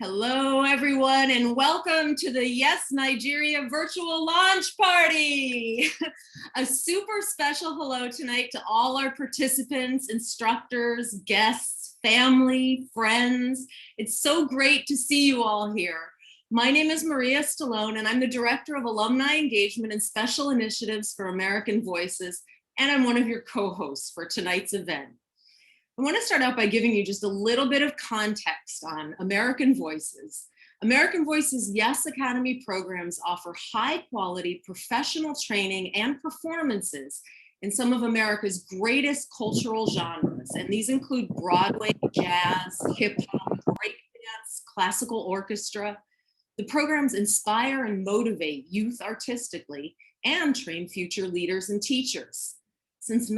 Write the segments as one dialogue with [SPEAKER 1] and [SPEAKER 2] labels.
[SPEAKER 1] Hello, everyone, and welcome to the Yes Nigeria virtual launch party. A super special hello tonight to all our participants, instructors, guests, family, friends. It's so great to see you all here. My name is Maria Stallone, and I'm the Director of Alumni Engagement and Special Initiatives for American Voices, and I'm one of your co-hosts for tonight's event. I want to start out by giving you just a little bit of context on American Voices. American Voices Yes Academy programs offer high quality professional training and performances in some of America's greatest cultural genres. And these include Broadway, jazz, hip hop, breakdance, classical orchestra. The programs inspire and motivate youth artistically and train future leaders and teachers. Since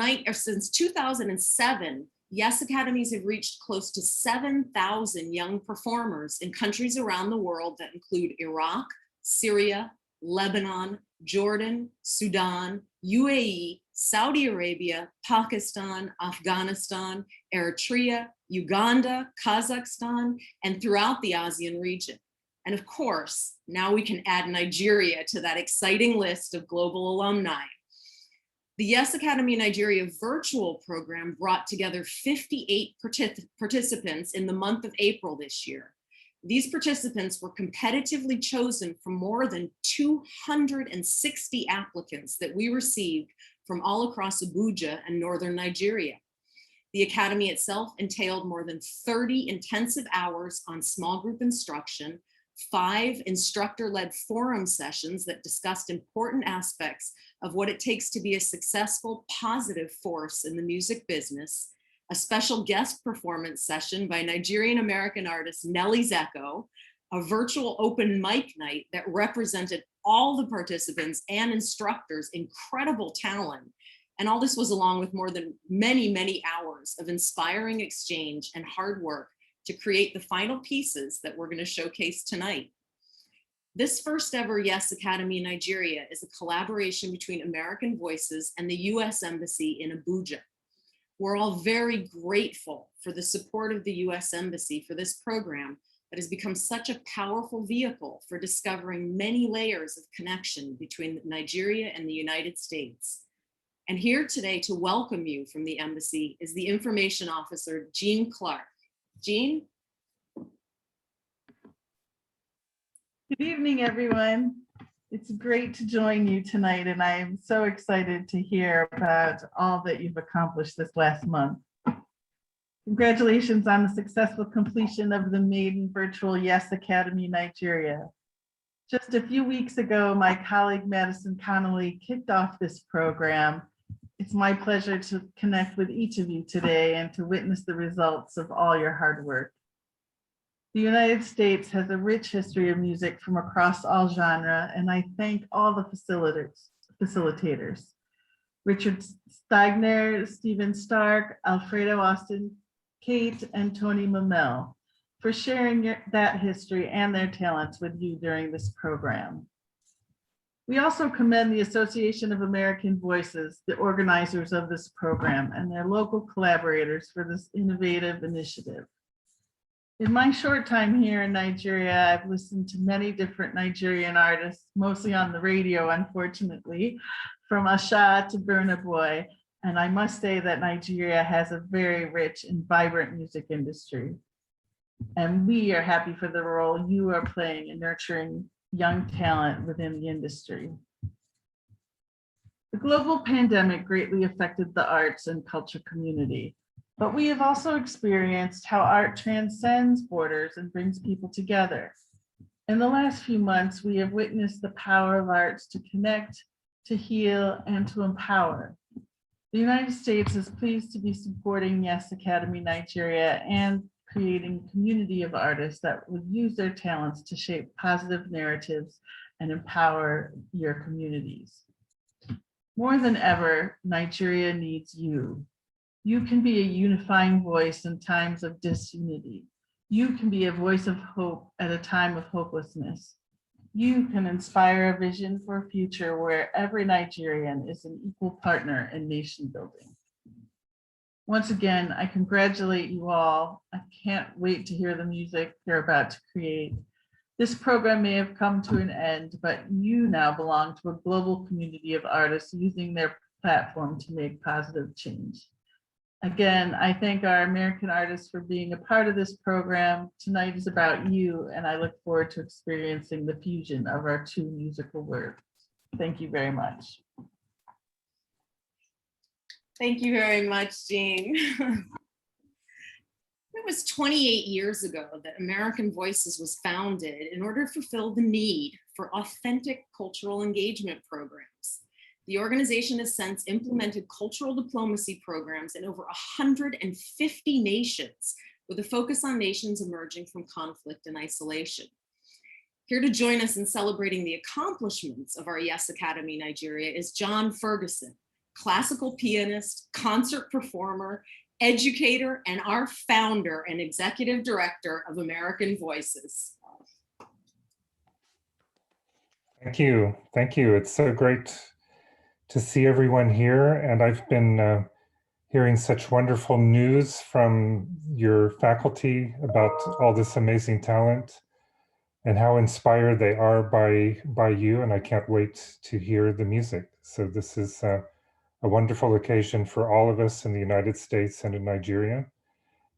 [SPEAKER 1] 2007, Yes Academies have reached close to 7,000 young performers in countries around the world that include Iraq, Syria, Lebanon, Jordan, Sudan, UAE, Saudi Arabia, Pakistan, Afghanistan, Eritrea, Uganda, Kazakhstan, and throughout the ASEAN region. And of course, now we can add Nigeria to that exciting list of global alumni. The Yes Academy Nigeria virtual program brought together 58 participants in the month of April this year. These participants were competitively chosen from more than 260 applicants that we received from all across Abuja and northern Nigeria. The Academy itself entailed more than 30 intensive hours on small group instruction, 5 instructor-led forum sessions that discussed important aspects of what it takes to be a successful, positive force in the music business, a special guest performance session by Nigerian-American artist Nelly Zeko, a virtual open mic night that represented all the participants and instructors' incredible talent. And all this was along with more than many hours of inspiring exchange and hard work to create the final pieces that we're going to showcase tonight. This first ever Yes Academy Nigeria is a collaboration between American Voices and the US Embassy in Abuja. We're all very grateful for the support of the US Embassy for this program that has become such a powerful vehicle for discovering many layers of connection between Nigeria and the United States. And here today to welcome you from the Embassy is the Information Officer, Jean Clark. Jean?
[SPEAKER 2] Good evening, everyone. It's great to join you tonight, and I am so excited to hear about all that you've accomplished this last month. Congratulations on the successful completion of the maiden virtual Yes Academy Nigeria. Just a few weeks ago, my colleague Madison Connolly kicked off this program. It's my pleasure to connect with each of you today and to witness the results of all your hard work. The United States has a rich history of music from across all genres, and I thank all the facilitators. Richard Stegner, Stephen Stark, Alfredo Austin, Kate, and Tony Mamel for sharing that history and their talents with you during this program. We also commend the Association of American Voices, the organizers of this program, and their local collaborators for this innovative initiative. In my short time here in Nigeria, I've listened to many different Nigerian artists, mostly on the radio, unfortunately, from Asha to Burna Boy. And I must say that Nigeria has a very rich and vibrant music industry. And we are happy for the role you are playing in nurturing young talent within the industry. The global pandemic greatly affected the arts and culture community. But we have also experienced how art transcends borders and brings people together. In the last few months, we have witnessed the power of arts to connect, to heal, and to empower. The United States is pleased to be supporting Yes Academy Nigeria and creating a community of artists that would use their talents to shape positive narratives and empower your communities. More than ever, Nigeria needs you. You can be a unifying voice in times of disunity. You can be a voice of hope at a time of hopelessness. You can inspire a vision for a future where every Nigerian is an equal partner in nation building. Once again, I congratulate you all. I can't wait to hear the music you're about to create. This program may have come to an end, but you now belong to a global community of artists using their platform to make positive change. Again, I thank our American artists for being a part of this program. Tonight is about you, and I look forward to experiencing the fusion of our two musical works. Thank you very much.
[SPEAKER 1] Thank you very much, Jean. It was 28 years ago that American Voices was founded in order to fulfill the need for authentic cultural engagement programs. The organization has since implemented cultural diplomacy programs in over 150 nations, with a focus on nations emerging from conflict and isolation. Here to join us in celebrating the accomplishments of our Yes Academy Nigeria is John Ferguson, classical pianist, concert performer, educator, and our founder and executive director of American Voices.
[SPEAKER 3] Thank you. Thank you. It's so great to see everyone here. And I've been hearing such wonderful news from your faculty about all this amazing talent and how inspired they are by you. And I can't wait to hear the music. So this is a wonderful occasion for all of us in the United States and in Nigeria.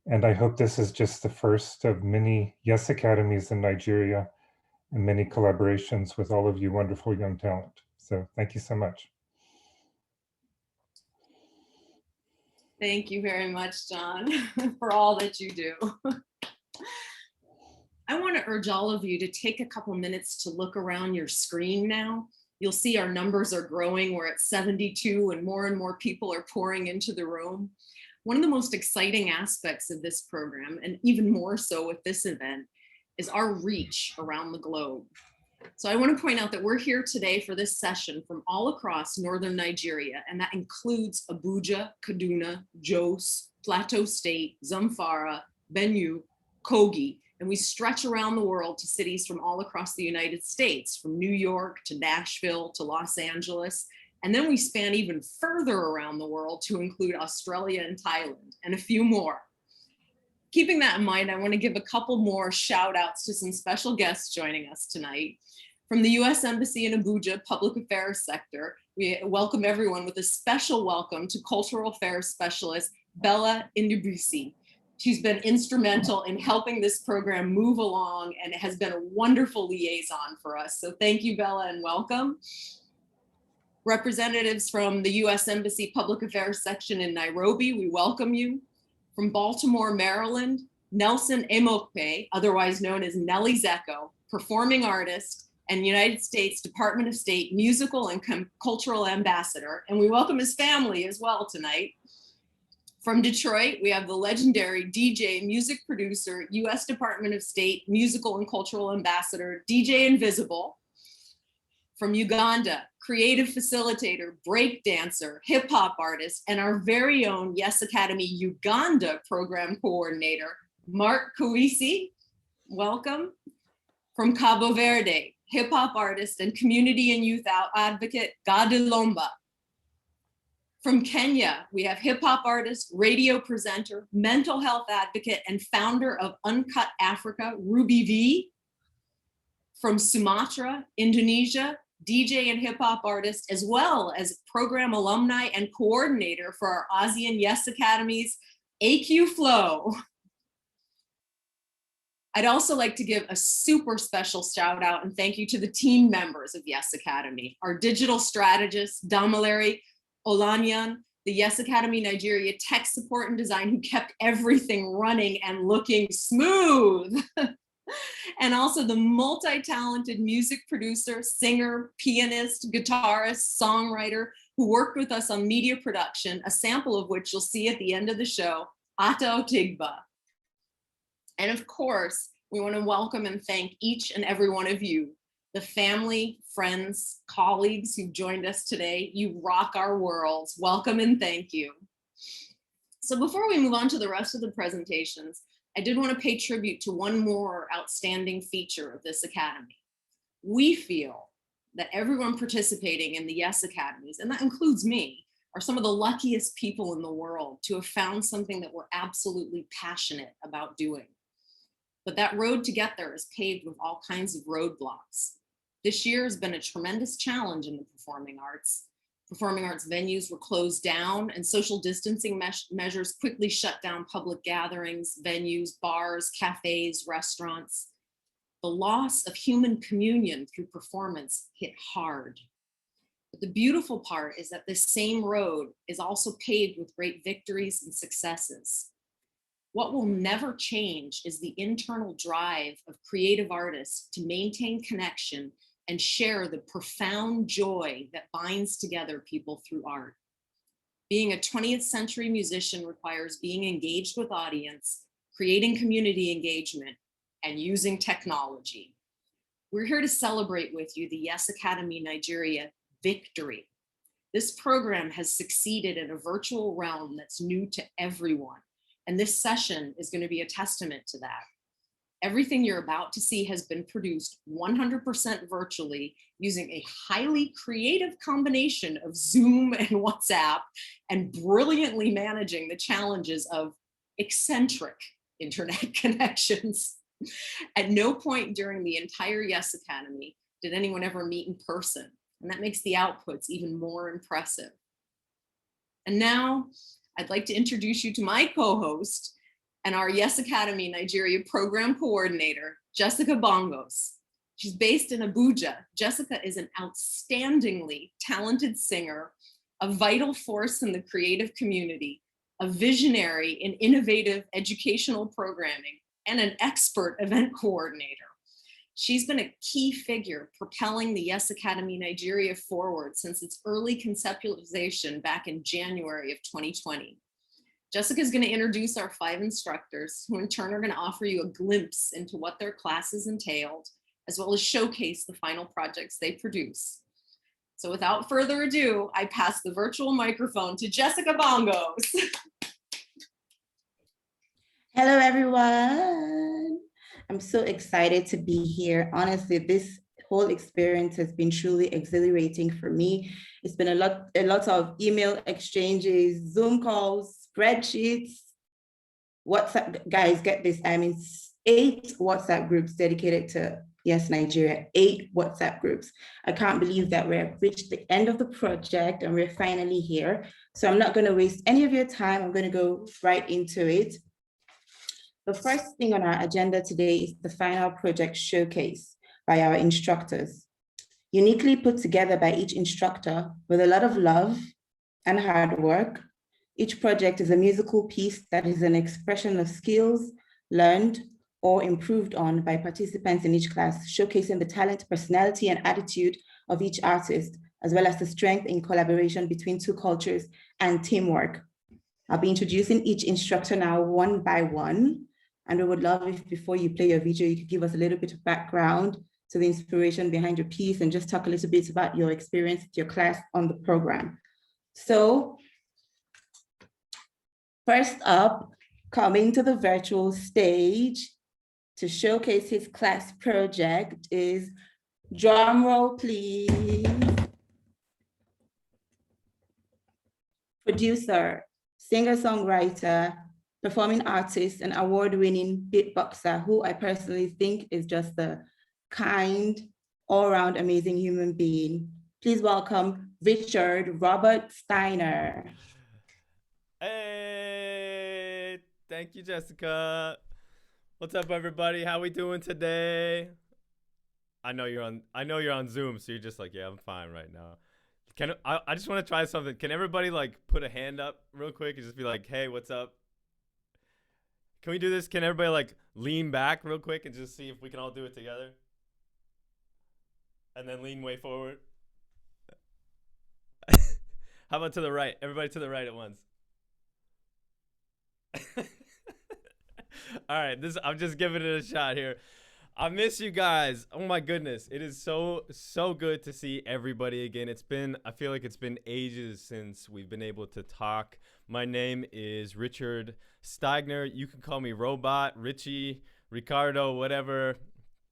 [SPEAKER 3] And I hope this is just the first of many Yes Academies in Nigeria and many collaborations with all of you wonderful young talent. So thank you so much.
[SPEAKER 1] Thank you very much, John, for all that you do. I want to urge all of you to take a couple minutes to look around your screen now. You'll see our numbers are growing. We're at 72 and more people are pouring into the room. One of the most exciting aspects of this program, and even more so with this event, is our reach around the globe. So I want to point out that we're here today for this session from all across northern Nigeria, and that includes Abuja, Kaduna, Jos, Plateau State, Zamfara, Benue, Kogi, and we stretch around the world to cities from all across the United States, from New York to Nashville to Los Angeles, and then we span even further around the world to include Australia and Thailand, and a few more. Keeping that in mind, I want to give a couple more shout outs to some special guests joining us tonight. From the US Embassy in Abuja Public Affairs Sector, we welcome everyone with a special welcome to Cultural Affairs Specialist Bella Indubuisi. She's been instrumental in helping this program move along and has been a wonderful liaison for us. So thank you, Bella, and welcome. Representatives from the US Embassy Public Affairs Section in Nairobi, we welcome you. From Baltimore, Maryland, Nelson Emokpe, otherwise known as Nelly Zecco, performing artist and United States Department of State Musical and Cultural Ambassador, and we welcome his family as well tonight. From Detroit, we have the legendary DJ, music producer, US Department of State Musical and Cultural Ambassador, DJ Invisible. From Uganda, creative facilitator, break dancer, hip hop artist, and our very own Yes Academy Uganda program coordinator, Mark Kawisi, welcome. From Cabo Verde, hip hop artist and community and youth advocate, Gadilomba. From Kenya, we have hip hop artist, radio presenter, mental health advocate, and founder of Uncut Africa, Ruby V. From Sumatra, Indonesia, DJ and hip hop artist, as well as program alumni and coordinator for our ASEAN Yes Academies, AQ Flow. I'd also like to give a super special shout out and thank you to the team members of Yes Academy, our digital strategist, Damaleri Olanyan, the Yes Academy Nigeria tech support and design who kept everything running and looking smooth. And also the multi-talented music producer, singer, pianist, guitarist, songwriter who worked with us on media production, a sample of which you'll see at the end of the show, Ata Otigba. And of course, we want to welcome and thank each and every one of you, the family, friends, colleagues who've joined us today. You rock our worlds. Welcome and thank you. So before we move on to the rest of the presentations, I did want to pay tribute to one more outstanding feature of this academy. We feel that everyone participating in the Yes Academies, and that includes me, are some of the luckiest people in the world to have found something that we're absolutely passionate about doing. But that road to get there is paved with all kinds of roadblocks. This year has been a tremendous challenge in the performing arts. Performing arts venues were closed down and social distancing measures quickly shut down public gatherings, venues, bars, cafes, restaurants. The loss of human communion through performance hit hard. But the beautiful part is that this same road is also paved with great victories and successes. What will never change is the internal drive of creative artists to maintain connection and share the profound joy that binds together people through art. Being a 20th century musician requires being engaged with audience, creating community engagement, and using technology. We're here to celebrate with you the Yes Academy Nigeria victory. This program has succeeded in a virtual realm that's new to everyone, and this session is going to be a testament to that. Everything you're about to see has been produced 100% virtually using a highly creative combination of Zoom and WhatsApp, and brilliantly managing the challenges of eccentric internet connections. At no point during the entire Yes Academy did anyone ever meet in person, and that makes the outputs even more impressive. And now I'd like to introduce you to my co-host and our Yes Academy Nigeria program coordinator, Jessica Bongos. She's based in Abuja. Jessica is an outstandingly talented singer, a vital force in the creative community, a visionary in innovative educational programming, and an expert event coordinator. She's been a key figure propelling the Yes Academy Nigeria forward since its early conceptualization back in January of 2020. Jessica is going to introduce our 5 instructors, who in turn are going to offer you a glimpse into what their classes entailed, as well as showcase the final projects they produce. So without further ado, I pass the virtual microphone to Jessica Bongos.
[SPEAKER 4] Hello, everyone. I'm so excited to be here. Honestly, this whole experience has been truly exhilarating for me. It's been a lot of email exchanges, Zoom calls, spreadsheets, WhatsApp. Guys, get this. I mean, 8 WhatsApp groups dedicated to Yes Nigeria, 8 WhatsApp groups. I can't believe that we've reached the end of the project and we're finally here. So I'm not going to waste any of your time. I'm going to go right into it. The first thing on our agenda today is the final project showcase by our instructors, uniquely put together by each instructor with a lot of love and hard work. Each project is a musical piece that is an expression of skills learned or improved on by participants in each class, showcasing the talent, personality, and attitude of each artist, as well as the strength in collaboration between 2 cultures and teamwork. I'll be introducing each instructor now one by one, and we would love if before you play your video, you could give us a little bit of background to the inspiration behind your piece and just talk a little bit about your experience with your class on the program. So first up, coming to the virtual stage to showcase his class project is, drum roll please, producer, singer-songwriter, performing artist, and award-winning beatboxer, who I personally think is just a kind, all-around amazing human being. Please welcome Richard Robert Steiner.
[SPEAKER 5] Hey, thank you, Jessica. What's up, everybody? How we doing today? I know you're on Zoom, so you're just like, yeah, I'm fine right now. I just want to try something. Can everybody like put a hand up real quick and just be like, hey, what's up? Can we do this? Can everybody like lean back real quick and just see if we can all do it together? And then lean way forward. How about to the right? Everybody to the right at once. All right, I'm just giving it a shot here. I miss you guys. Oh my goodness. It is so good to see everybody again. I feel like it's been ages since we've been able to talk. My name is Richard Steiner. You can call me Robot, Richie, Ricardo, whatever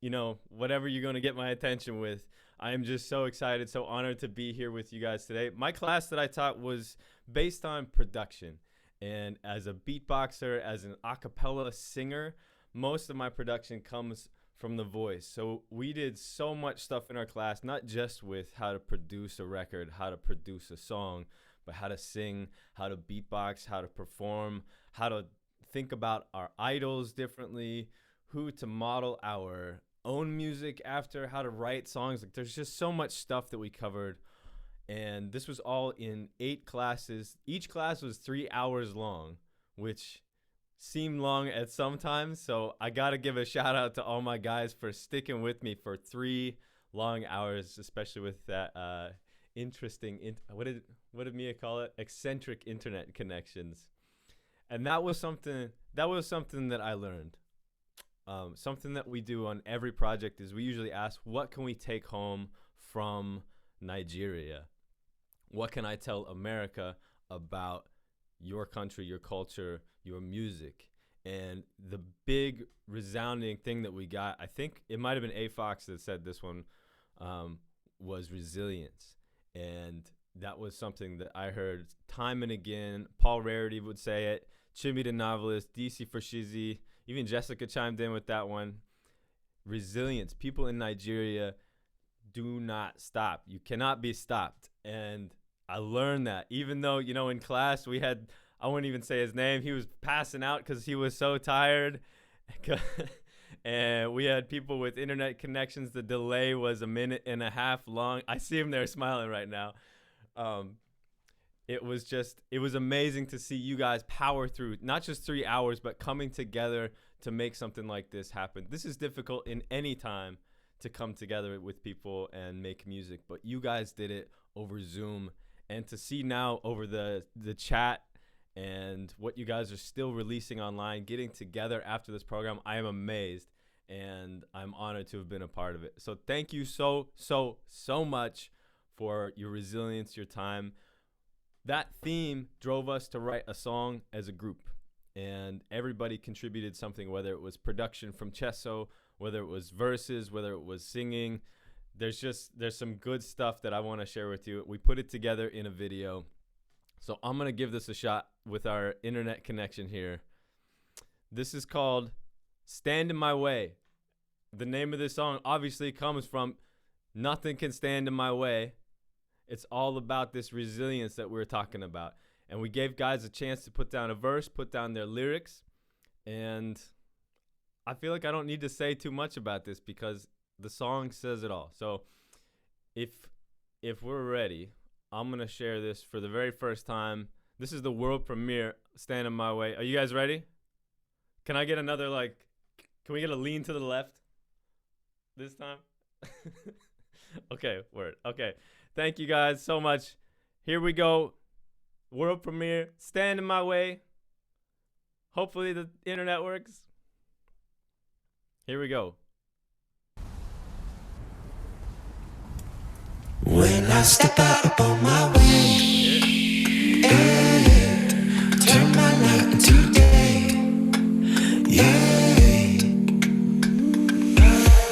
[SPEAKER 5] you're going to get my attention with. I am just so excited, so honored to be here with you guys today. My class that I taught was based on production. And as a beatboxer, as an a cappella singer, most of my production comes from the voice. So we did so much stuff in our class, not just with how to produce a record, how to produce a song, but how to sing, how to beatbox, how to perform, how to think about our idols differently, who to model our own music after, how to write songs. Like, there's just so much stuff that we covered. And this was all in 8 classes. Each class was 3 hours long, which seemed long at some times. So I got to give a shout out to all my guys for sticking with me for 3 long hours, especially with that interesting, what did Mia call it? Eccentric internet connections. And that was something that I learned. Something that we do on every project is we usually ask, what can we take home from Nigeria? What can I tell America about your country, your culture, your music? And the big resounding thing that we got, I think it might have been A. Fox that said this one, was resilience. And that was something that I heard time and again. Paul Rarity would say it, Chimmy the Novelist, DC for Shizzy, even Jessica chimed in with that one. Resilience. People in Nigeria do not stop. You cannot be stopped. And I learned that, even though, you know, in class we had, I wouldn't even say his name, he was passing out because he was so tired. And we had people with internet connections. The delay was 1.5 minutes long. I see him there smiling right now. It was amazing to see you guys power through not just 3 hours, but coming together to make something like this happen. This is difficult in any time to come together with people and make music, but you guys did it over Zoom. And to see now over the chat and what you guys are still releasing online, getting together after this program, I am amazed, and I'm honored to have been a part of it. So thank you so much for your resilience, your time. That theme drove us to write a song as a group, and everybody contributed something, whether it was production from Chesso, whether it was verses, whether it was singing. There's some good stuff that I want to share with you. We put it together in a video. So I'm going to give this a shot with our internet connection here. This is called Stand in My Way. The name of this song obviously comes from Nothing Can Stand in My Way. It's all about this resilience that we're talking about. And we gave guys a chance to put down a verse, put down their lyrics. And I feel like I don't need to say too much about this because the song says it all. So if we're ready, I'm going to share this for the very first time. This is the world premiere, Stand in My Way. Are you guys ready? Can I get another, can we get a lean to the left this time? Okay, word. Okay. Thank you guys so much. Here we go. World premiere, Stand in My Way. Hopefully the internet works. Here we go.
[SPEAKER 6] When I step out upon my way, yeah, turn my night into day, yeah.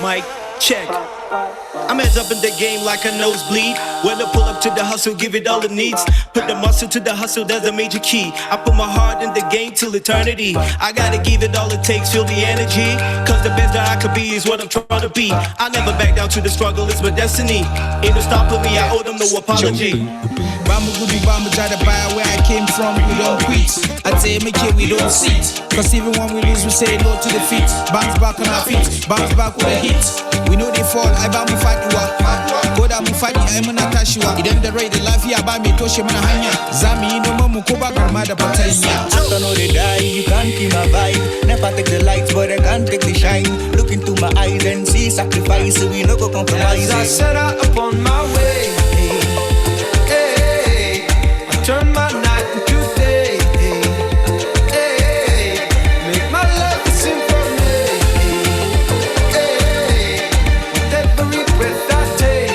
[SPEAKER 6] Mic check. I'm heads up in the game like a nosebleed. When I pull up to the hustle, give it all it needs. Put the muscle to the hustle, that's a major key. I put my heart in the game till eternity. I gotta give it all it takes, feel the energy. Cause the best that I could be is what I'm trying to be. I never back down to the struggle, it's my destiny. Ain't no stopping me, I owe them no apology.
[SPEAKER 7] Bamba goody bamba, try to buy where I came from, we don't quit. I say make it, we don't sit. Cause even when we lose, we say no to defeat. Bounce back on our feet, bounce back with a hit. We know they fall, I bound me fight you up. Go down me fight, I'm gonna touch you up. You them the right, the life here, buy me Toshi mana hanya. Zami no mamu kuba gramada patanya.
[SPEAKER 6] After no they die, you can't keep my vibe. Never take the lights, but I can't take the shine. Look into my eyes and see sacrifice, so we no go compromise. As I set out upon my way, hey, I turn my night into day, hey, make my life a symphony, hey, with every breath I take,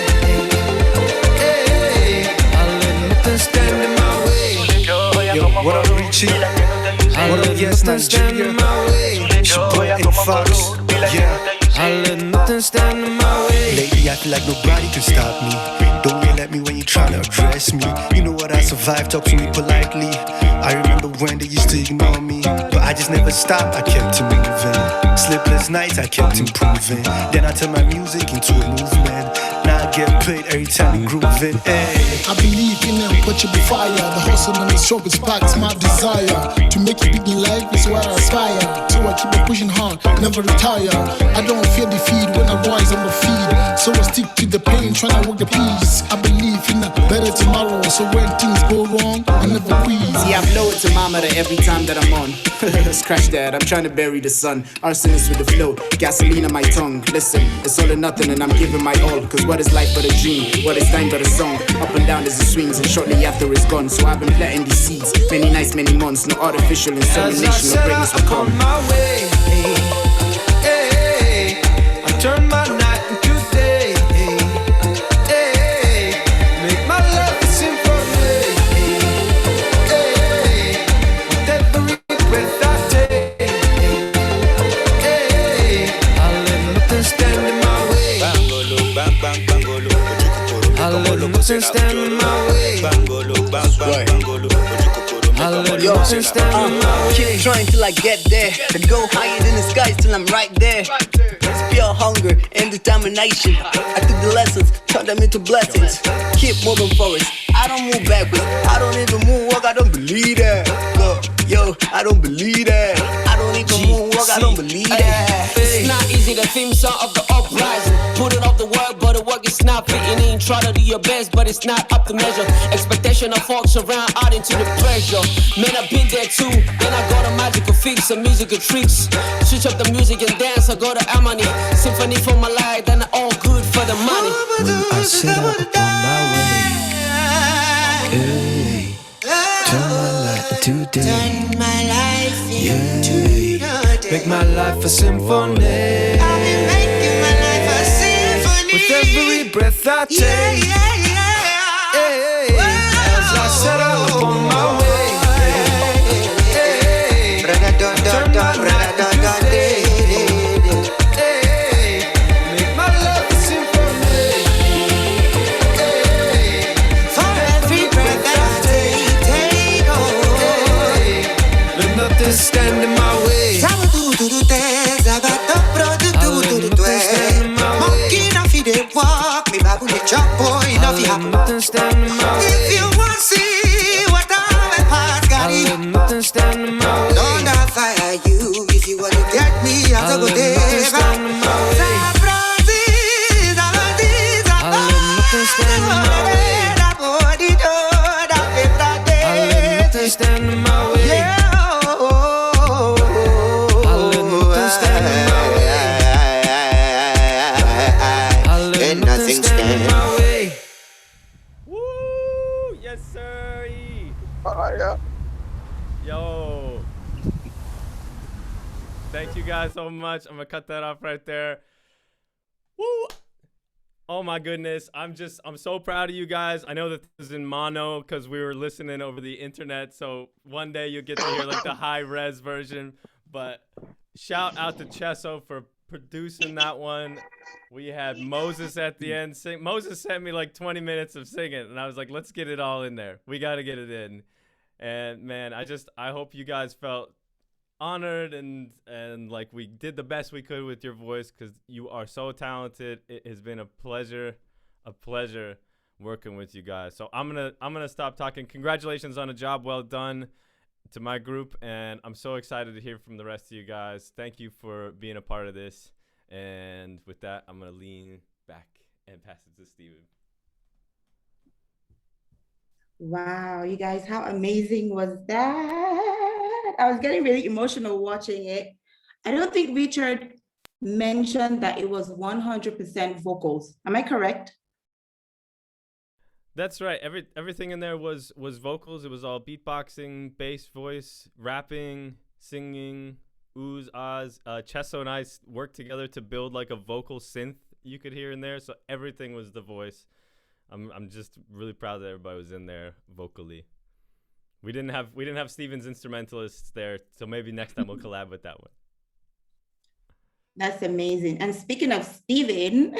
[SPEAKER 6] hey, I let nothing stand in my way.
[SPEAKER 7] Yo, what up, Richie? What up, yes, Nigeria? It's your boy A. Fox. Yeah.
[SPEAKER 6] I let nothing nothing stand in my way. Lately I feel like nobody can stop me. Don't yell at me when you're trying to address me. You know what, I survived, talk to me politely. I remember when they used to ignore me, but I just never stopped, I kept it moving. Sleepless nights, I kept improving. Then I turned my music into a movement. Now I get paid every time we groove it. Hey.
[SPEAKER 8] I believe in unquenchable fire. The hustle and the struggle sparks my desire. To make it big in life is where I aspire. So I keep on pushing hard, never retire. I don't fear defeat when I rise on my feet. So I stick to the pain, trying to work the peace. I believe in a better tomorrow. So when things go wrong, I never quit.
[SPEAKER 9] See, I blow it to mama every time that I'm on. Scratch that, I'm trying to bury the sun. Arsonist with the flow, gasoline on my tongue. Listen, it's all or nothing and I'm giving my all. Cause what is life but a dream? What is time but a song? Up and down as it swings and shortly after it's gone. So I've been planting these seeds, many nights, many months. No artificial insemination, no greatness will come.
[SPEAKER 6] On my way, hey, I turn my night into day, hey, make my life a symphony, hey, with every breath I take, hey, I let nothing stand in my way. Bangolo, bang bang bangolo, I let nothing stand in my way. Bangolo, bang bang bangolo.
[SPEAKER 9] Yo, keep trying till I get there. To go higher than the skies till I'm right there. It's pure hunger and determination. I took the lessons, turned them into blessings. Keep moving forward, I don't move backwards. I don't even moonwalk, I don't believe that. Yo, I don't believe that. I don't even moonwalk, I don't believe that.
[SPEAKER 10] It's not easy, the theme song of the uprising. Put it off the work, but the work is not fitting in. Try to do your best, but it's not up to measure. Expectation of folks around, out into the pressure. Man, I've been there too. Then I got a magical fix, some musical tricks. Switch up the music and dance, I go to harmony. Symphony for my life, then all good for the money.
[SPEAKER 6] When I set out upon my way, hey, turn my life into day. Yeah, make my life a symphony. I'll be making my life a symphony. With every breath I take, hey, as I set out upon my way, hey, turn my life into day. Hey, make my life a symphony. Hey, for every breath that I take, oh, let nothing stand in my way. If you want to see what I've got, nothing stand in my way. Don't I fire you if you want to get me out of the day. Stand in my way. Yeah.
[SPEAKER 5] Yo. Thank you guys so much. I'm gonna cut that off right there. Woo. Oh my goodness. I'm so proud of you guys. I know that this is in mono because we were listening over the internet. So one day you'll get to hear like the high res version. But shout out to Chesso for producing that one. We had Moses at the end sing. Moses sent me like 20 minutes of singing and I was like, let's get it all in there. We got to get it in. And man, I hope you guys felt honored and like we did the best we could with your voice because you are so talented. It has been a pleasure working with you guys. So I'm gonna stop talking. Congratulations on a job well done to my group, and I'm so excited to hear from the rest of you guys. Thank you for being a part of this. And with that, I'm gonna lean back and pass it to Steven.
[SPEAKER 4] Wow, you guys, how amazing was that? I was getting really emotional watching it. I don't think Richard mentioned that it was 100% vocals. Am I correct?
[SPEAKER 5] That's right. Everything in there was vocals. It was all beatboxing, bass voice, rapping, singing, oohs, ahs. Chesso and I worked together to build like a vocal synth you could hear in there. So everything was the voice. I'm just really proud that everybody was in there vocally. We didn't have Steven's instrumentalists there, so maybe next time we'll collab with that one.
[SPEAKER 4] That's amazing. And speaking of Steven,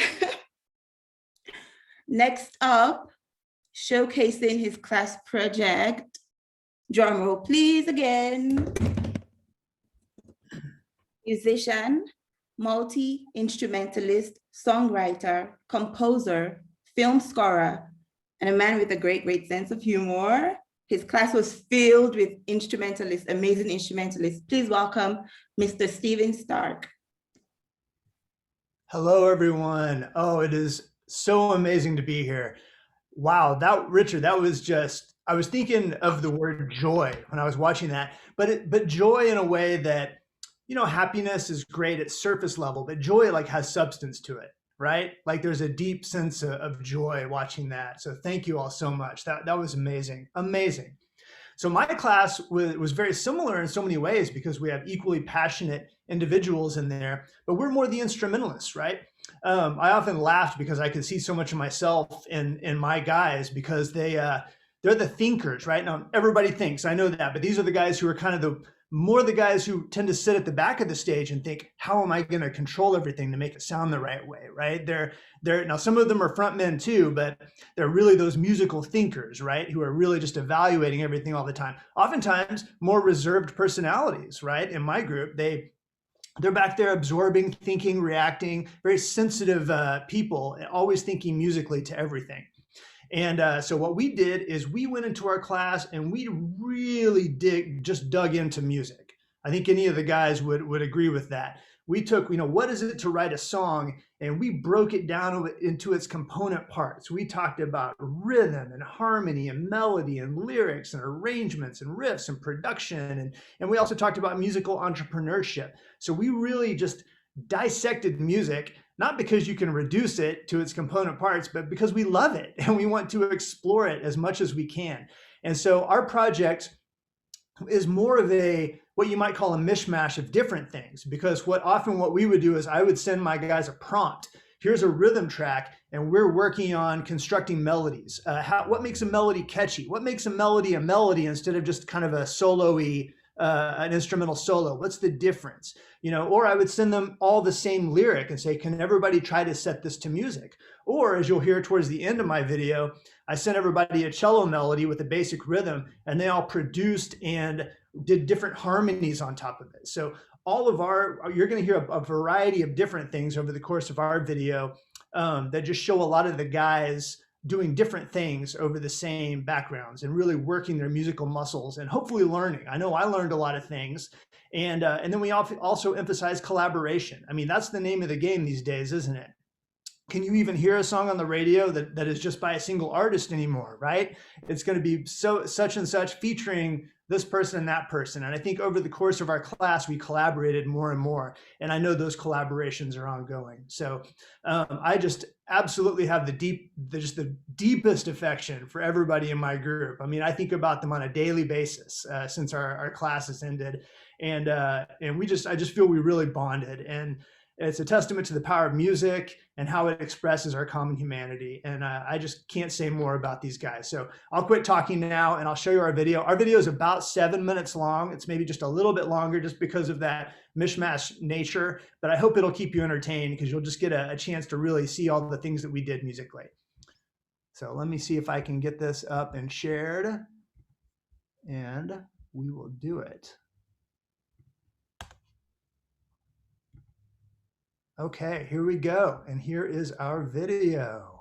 [SPEAKER 4] next up, showcasing his class project, drum roll please again. Musician, multi-instrumentalist, songwriter, composer, film scorer, and a man with a great sense of humor. His class was filled with instrumentalists, amazing instrumentalists. Please welcome Mr. Steven Stark.
[SPEAKER 11] Hello, everyone. Oh, it is so amazing to be here. Wow, Richard, that was just, I was thinking of the word joy when I was watching that, but joy in a way that, you know, happiness is great at surface level, but joy like has substance to it, right? Like there's a deep sense of joy watching that. So thank you all so much. That was amazing, amazing. So my class was very similar in so many ways because we have equally passionate individuals in there, but we're more the instrumentalists, right? I often laughed because I could see so much of myself in my guys because they're the thinkers, right? Now everybody thinks, I know that, but these are the guys who are kind of the guys who tend to sit at the back of the stage and think, how am I going to control everything to make it sound the right way, right? They're now some of them are front men too, but they're really those musical thinkers, right? Who are really just evaluating everything all the time. Oftentimes more reserved personalities, right? In my group, they're back there absorbing, thinking, reacting, very sensitive people, always thinking musically to everything. And so what we did is we went into our class and we really dug into music. I think any of the guys would agree with that. We took, you know, what is it to write a song? And we broke it down into its component parts. We talked about rhythm and harmony and melody and lyrics and arrangements and riffs and production. And we also talked about musical entrepreneurship. So we really just dissected music, not because you can reduce it to its component parts, but because we love it and we want to explore it as much as we can. And so our project is more of what you might call a mishmash of different things, because what we would do is I would send my guys a prompt. Here's a rhythm track, and we're working on constructing melodies. What makes a melody catchy? What makes a melody instead of just kind of a solo-y, an instrumental solo? What's the difference? You know, or I would send them all the same lyric and say, can everybody try to set this to music? Or as you'll hear towards the end of my video, I sent everybody a cello melody with a basic rhythm, and they all produced and did different harmonies on top of it. So you're going to hear a variety of different things over the course of our video that just show a lot of the guys doing different things over the same backgrounds and really working their musical muscles and hopefully learning. I know I learned a lot of things. And then we also emphasize collaboration. I mean, that's the name of the game these days, isn't it? Can you even hear a song on the radio that is just by a single artist anymore, right? It's going to be such and such featuring this person and that person. And I think over the course of our class, we collaborated more and more. And I know those collaborations are ongoing. So I just absolutely have the deepest affection for everybody in my group. I mean, I think about them on a daily basis since our classes ended. And I just feel we really bonded. And it's a testament to the power of music and how it expresses our common humanity. And I just can't say more about these guys. So I'll quit talking now and I'll show you our video. Our video is about 7 minutes long. It's maybe just a little bit longer just because of that mishmash nature, but I hope it'll keep you entertained because you'll just get a chance to really see all the things that we did musically. So let me see if I can get this up and shared, and we will do it. Okay, here we go. And here is our video.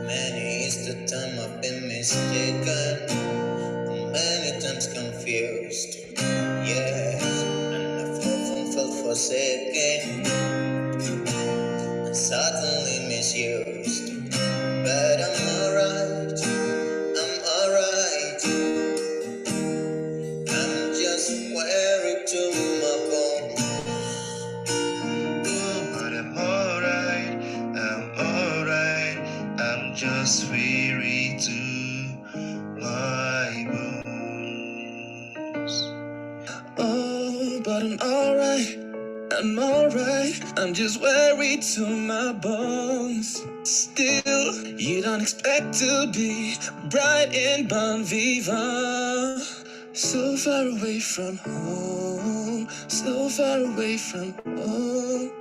[SPEAKER 6] Many is the time I've been mistaken, many times confused. Yes, and I've often felt forsaken and suddenly misused. But I'm alright, I'm alright. I'm just weary to my bone. Oh, but I'm alright, I'm alright. I'm just weary to my bones. Oh, but I'm alright, I'm alright. I'm just weary to my bones. Still, you don't expect to be bright and bon vivant. So far away from home, so far away from home.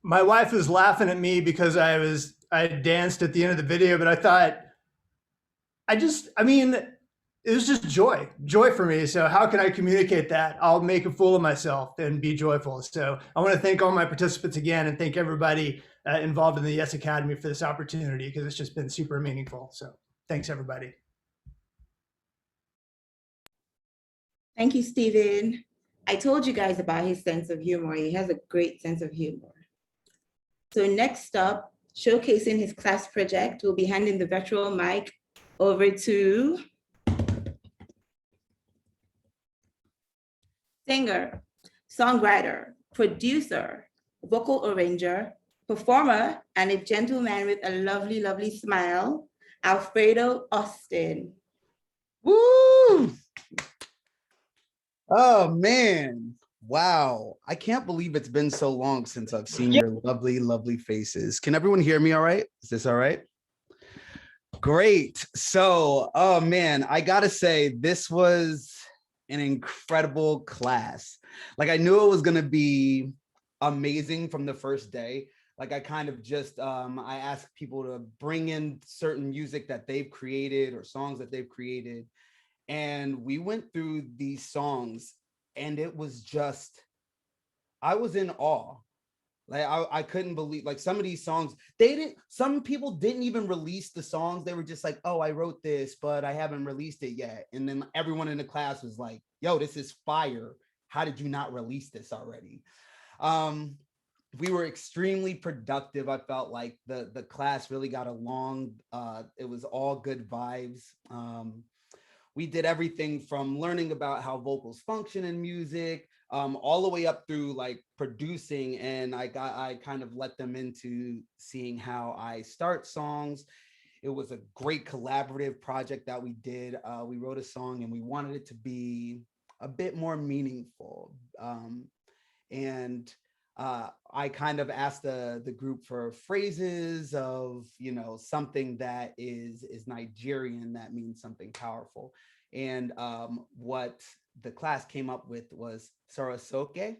[SPEAKER 11] My wife was laughing at me because I danced at the end of the video, but I thought, I mean, it was just joy for me. So how can I communicate that? I'll make a fool of myself and be joyful. So I want to thank all my participants again and thank everybody involved in the Yes Academy for this opportunity because it's just been super meaningful. So thanks everybody.
[SPEAKER 4] Thank you, Stephen. I told you guys about his sense of humor. He has a great sense of humor. So next up, showcasing his class project, we'll be handing the virtual mic over to singer, songwriter, producer, vocal arranger, performer, and a gentleman with a lovely, lovely smile, Alfredo Austin.
[SPEAKER 12] Woo! Oh man, wow. I can't believe it's been so long since I've seen your lovely, lovely faces. Can everyone hear me all right? Is this all right? Great. So, oh man, I gotta say, this was an incredible class. Like, I knew it was gonna be amazing from the first day. Like, I kind of just, I asked people to bring in certain music that they've created or songs that they've created. And we went through these songs and it was just, I was in awe. Like, I couldn't believe, like, some of these songs, some people didn't even release the songs. They were just like, oh, I wrote this, but I haven't released it yet. And then everyone in the class was like, yo, this is fire. How did you not release this already? We were extremely productive. I felt like the class really got along. It was all good vibes. We did everything from learning about how vocals function in music, all the way up through like producing. And I kind of let them into seeing how I start songs. It was a great collaborative project that we did. We wrote a song and we wanted it to be a bit more meaningful. I kind of asked the group for phrases of, you know, something that is Nigerian that means something powerful. And what the class came up with was Sorosoke.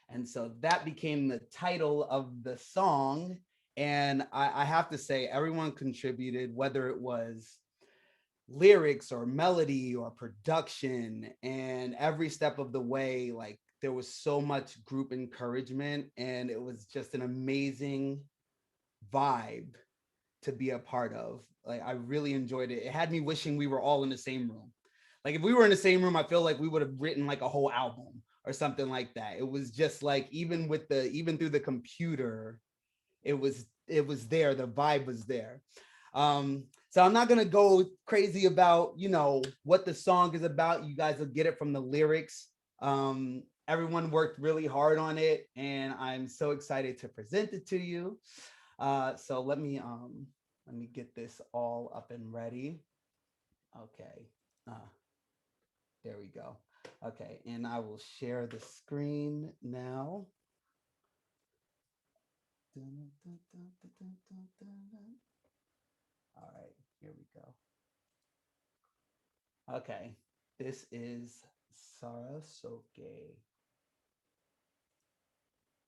[SPEAKER 12] And so that became the title of the song. And I have to say, everyone contributed, whether it was lyrics or melody or production, and every step of the way, like, there was so much group encouragement and it was just an amazing vibe to be a part of. Like, I really enjoyed it. It had me wishing we were all in the same room. Like, if we were in the same room, I feel like we would have written like a whole album or something like that. It was just like, even through the computer, it was there, the vibe was there. So I'm not gonna go crazy about, you know, what the song is about. You guys will get it from the lyrics. Everyone worked really hard on it and I'm so excited to present it to you. So let me get this all up and ready. Okay, there we go. Okay, and I will share the screen now. All right, here we go. Okay, this is Sorosoke.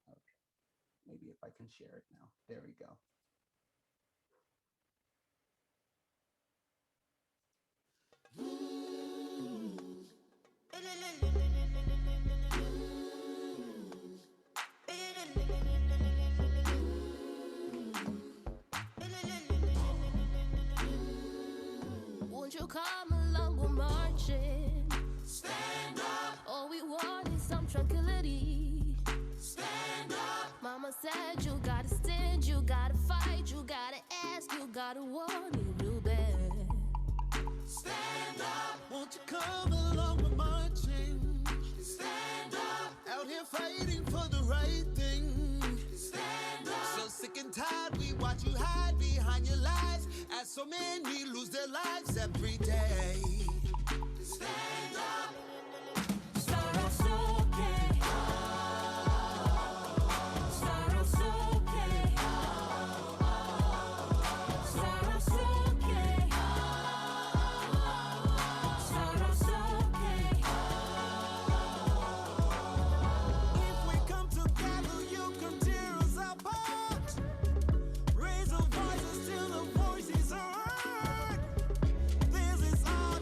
[SPEAKER 12] Okay, maybe if I can share it now. There we go.
[SPEAKER 13] Won't you come along, we're marching. Stand up. All we want is some tranquility. Stand up. Mama said you gotta stand, you gotta fight, you gotta ask, you gotta want it real bad. Stand up.
[SPEAKER 14] Won't you come along with marching? Stand up. Out here fighting for the right thing. Stand up. So sick and tired, we watch you hide behind your lies, as so many lose their lives every day. Stand up. Raise our voices till the voices are heard. This is our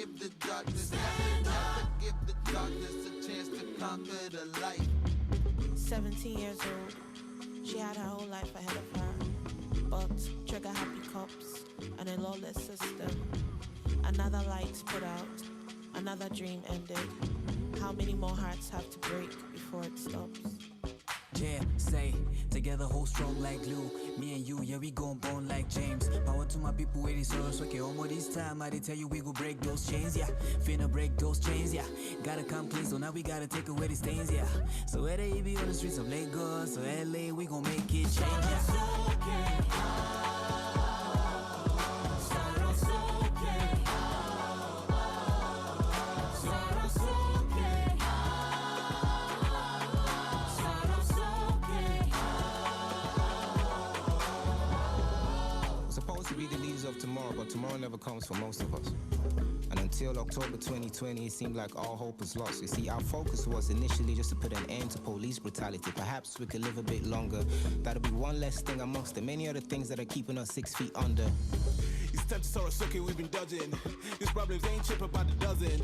[SPEAKER 14] give the darkness, never give the darkness a chance to conquer the light.
[SPEAKER 15] 17 years old, she had her whole life ahead of her, but trigger happy cops and a lawless system. Another light put out, another dream ended. How many more hearts have to break before it stops?
[SPEAKER 16] Yeah, say, together hold strong like glue. Me and you, yeah, we gon' bone like James. Power to my people, waiting sorrows, okay, all this time, I did tell you we go break those chains, yeah. Finna break those chains, yeah. Gotta come clean, so now we gotta take away the stains, yeah. So whether you be on the streets of Lagos or LA, we gon' make it change, yeah.
[SPEAKER 17] Of tomorrow, but tomorrow never comes for most of us. And until October 2020, it seemed like all hope was lost. You see, our focus was initially just to put an end to police brutality. Perhaps we could live a bit longer. That'll be one less thing amongst the many other things that are keeping us 6 feet under.
[SPEAKER 14] It's time to Sorosuke, we've been dodging. These problems ain't cheap about a dozen.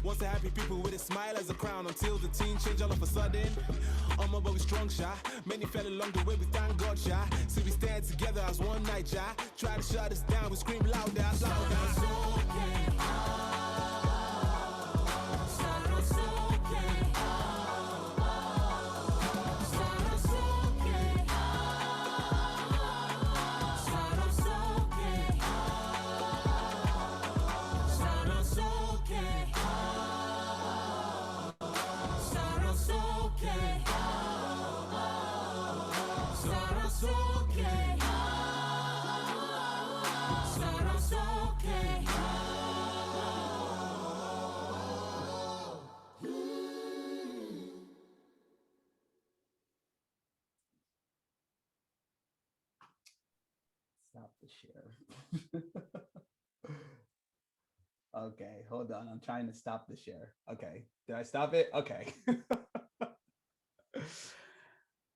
[SPEAKER 14] Once a happy people with a smile as a crown, until the team change all of a sudden. But we strong, shy. Many fell along the way, we thank God, shy. See, we stand together as one night, shy. Try to shut us down, we scream louder,
[SPEAKER 12] Stop the share. Okay, hold on. I'm trying to stop the share. Okay, did I stop it? Okay.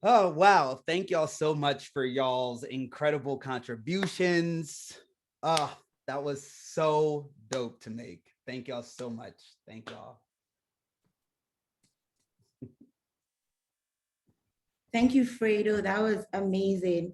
[SPEAKER 12] Oh, wow. Thank y'all so much for y'all's incredible contributions. Oh, that was so dope to make. Thank y'all so much. Thank y'all.
[SPEAKER 4] Thank you, Fredo. That was amazing.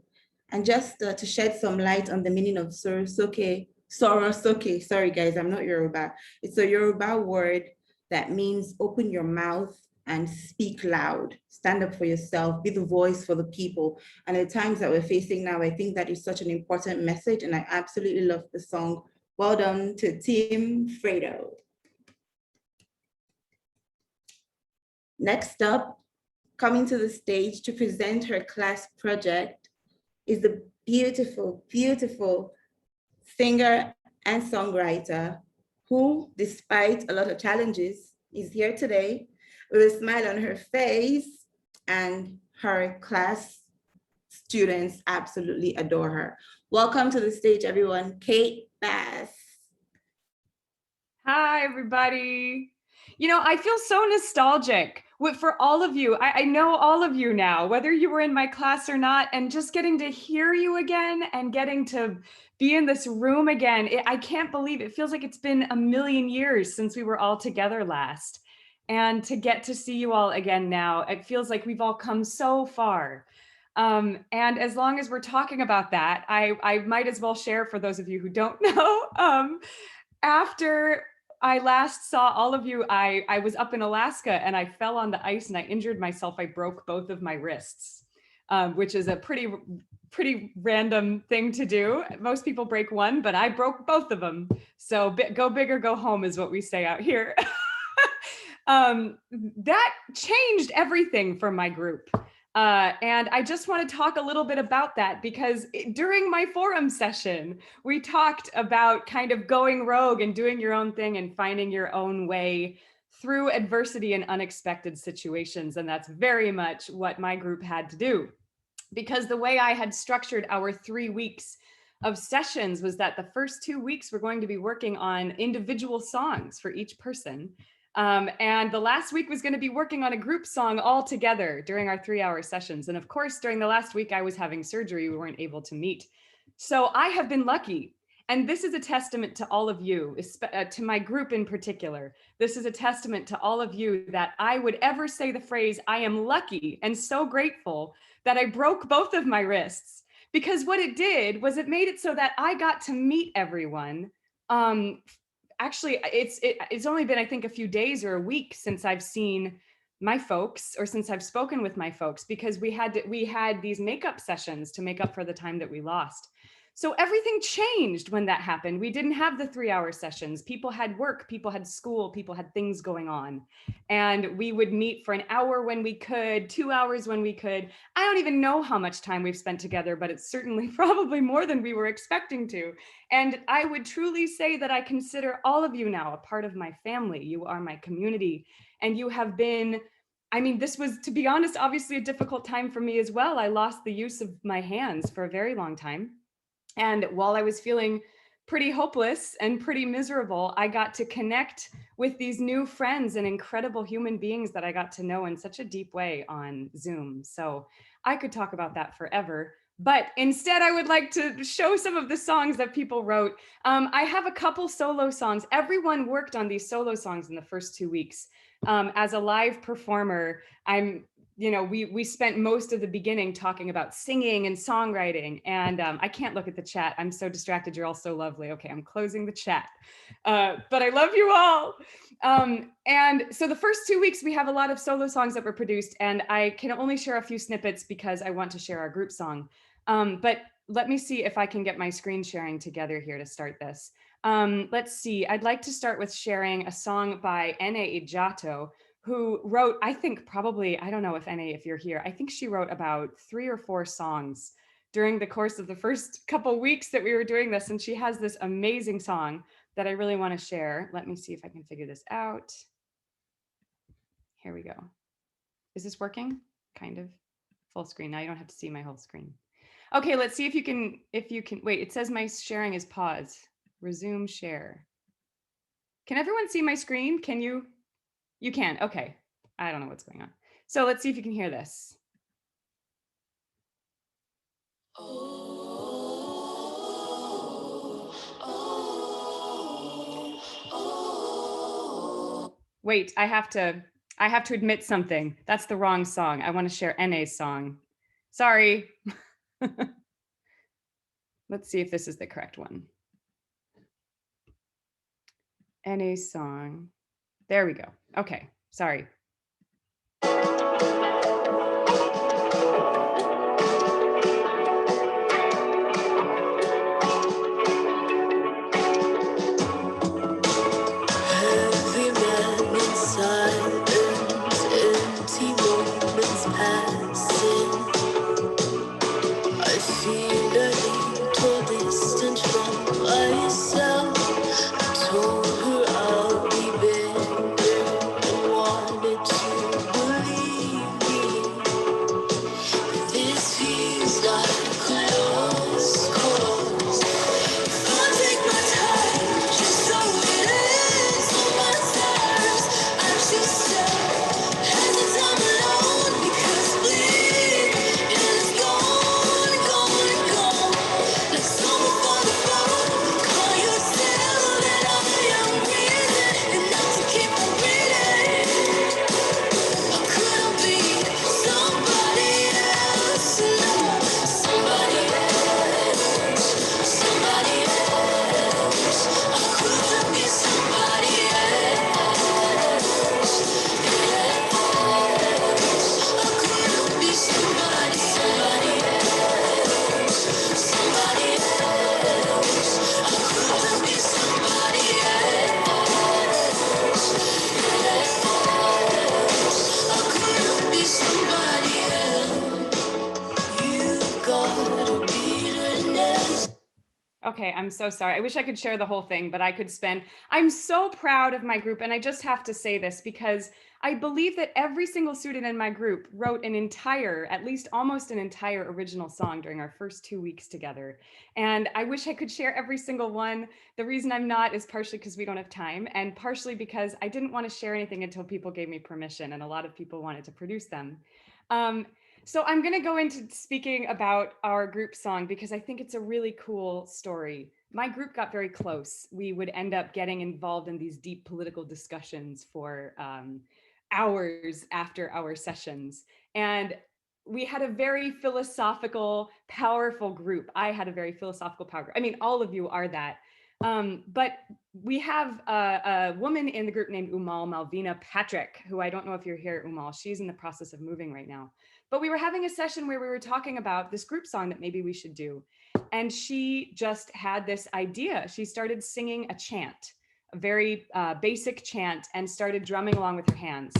[SPEAKER 4] And just to shed some light on the meaning of Sorosoke. Sorry, guys, I'm not Yoruba. It's a Yoruba word that means open your mouth and speak loud. Stand up for yourself, be the voice for the people. And the times that we're facing now, I think that is such an important message, and I absolutely love the song. Well done to Team Fredo. Next up, coming to the stage to present her class project is the beautiful, beautiful singer and songwriter who, despite a lot of challenges, is here today with a smile on her face, and her class students absolutely adore her. Welcome to the stage, everyone, Kate Bass.
[SPEAKER 18] Hi, everybody. You know, I feel so nostalgic for all of you. I know all of you now, whether you were in my class or not, and just getting to hear you again and getting to be in this room again. I can't believe it. Feels like it's been a million years since we were all together last. And to get to see you all again now, it feels like we've all come so far. And as long as we're talking about that, I might as well share for those of you who don't know, after I last saw all of you, I was up in Alaska and I fell on the ice and I injured myself. I broke both of my wrists, which is a pretty random thing to do. Most people break one, but I broke both of them. So go big or go home is what we say out here. That changed everything for my group. And I just want to talk a little bit about that because during my forum session, we talked about kind of going rogue and doing your own thing and finding your own way through adversity and unexpected situations. And that's very much what my group had to do. Because the way I had structured our 3 weeks of sessions was that the first 2 weeks we're going to be working on individual songs for each person. And the last week was going to be working on a group song all together during our 3-hour sessions. And of course, during the last week I was having surgery, we weren't able to meet. So I have been lucky And this is a testament to all of you, to my group in particular. This is a testament to all of you that I would ever say the phrase, I am lucky and so grateful that I broke both of my wrists. Because what it did was it made it so that I got to meet everyone. Actually, it's only been, I think, a few days or a week since I've seen my folks, or since I've spoken with my folks, because we had these makeup sessions to make up for the time that we lost. So everything changed when that happened. We didn't have the 3-hour sessions. People had work, people had school, people had things going on. And we would meet for an hour when we could, 2 hours when we could. I don't even know how much time we've spent together, but it's certainly probably more than we were expecting to. And I would truly say that I consider all of you now a part of my family. You are my community, and you have been, I mean, this was, to be honest, obviously a difficult time for me as well. I lost the use of my hands for a very long time. And while I was feeling pretty hopeless and pretty miserable, I got to connect with these new friends and incredible human beings that I got to know in such a deep way on Zoom. So I could talk about that forever. But instead, I would like to show some of the songs that people wrote. I have a couple solo songs. Everyone worked on these solo songs in the first 2 weeks. As a live performer, we spent most of the beginning talking about singing and songwriting, and I can't look at the chat. I'm so distracted. You're all so lovely. Okay, I'm closing the chat, but I love you all. And so the first 2 weeks, we have a lot of solo songs that were produced, and I can only share a few snippets because I want to share our group song. But let me see if I can get my screen sharing together here to start this. Let's see, I'd like to start with sharing a song by Ene Ijato, who wrote, I think probably, I don't know if Ene, if you're here, I think she wrote about 3 or 4 songs during the course of the first couple weeks that we were doing this. And she has this amazing song that I really want to share. Let me see if I can figure this out. Here we go. Is this working? Kind of. Full screen. Now you don't have to see my whole screen. Okay, let's see if you can, wait, it says my sharing is paused. Resume share. Can everyone see my screen? Can you? You can, okay. I don't know what's going on. So let's see if you can hear this. Wait, I have to admit something. That's the wrong song. I want to share Ene's song. Sorry. Let's see if this is the correct one. Ene's song. There we go. Okay, sorry.
[SPEAKER 13] Every man in silence, empty moments passing. I feel a little distant from myself. I told her I'll be better and wanted to believe me. This feels like a lost cause. I'll take my time, just so it is on my terms. I just hesitate alone because bleeding is gone, gone, gone. Like someone for the phone, call you still, and I'm breathing, enough to keep on breathing. I couldn't be somebody else, no, somebody else, somebody else. I couldn't be somebody else, I couldn't be somebody, somebody else, somebody else. I couldn't be somebody else, I couldn't be somebody else. You got a bitterness.
[SPEAKER 18] Okay, I'm so sorry. I wish I could share the whole thing, but I'm so proud of my group. And I just have to say this because I believe that every single student in my group wrote an entire, at least almost an entire original song during our first 2 weeks together. And I wish I could share every single one. The reason I'm not is partially because we don't have time, and partially because I didn't want to share anything until people gave me permission, and a lot of people wanted to produce them. So I'm going to go into speaking about our group song because I think it's a really cool story my group got very close. We would end up getting involved in these deep political discussions for hours after our sessions. And we had a very philosophical, powerful group. I had a very philosophical power group. I mean, all of you are that. But we have a woman in the group named Umal Malvina Patrick, who I don't know if you're here, Umal. She's in the process of moving right now. But we were having a session where we were talking about this group song that maybe we should do. And she just had this idea. She started singing a chant, a very basic chant, and started drumming along with her hands.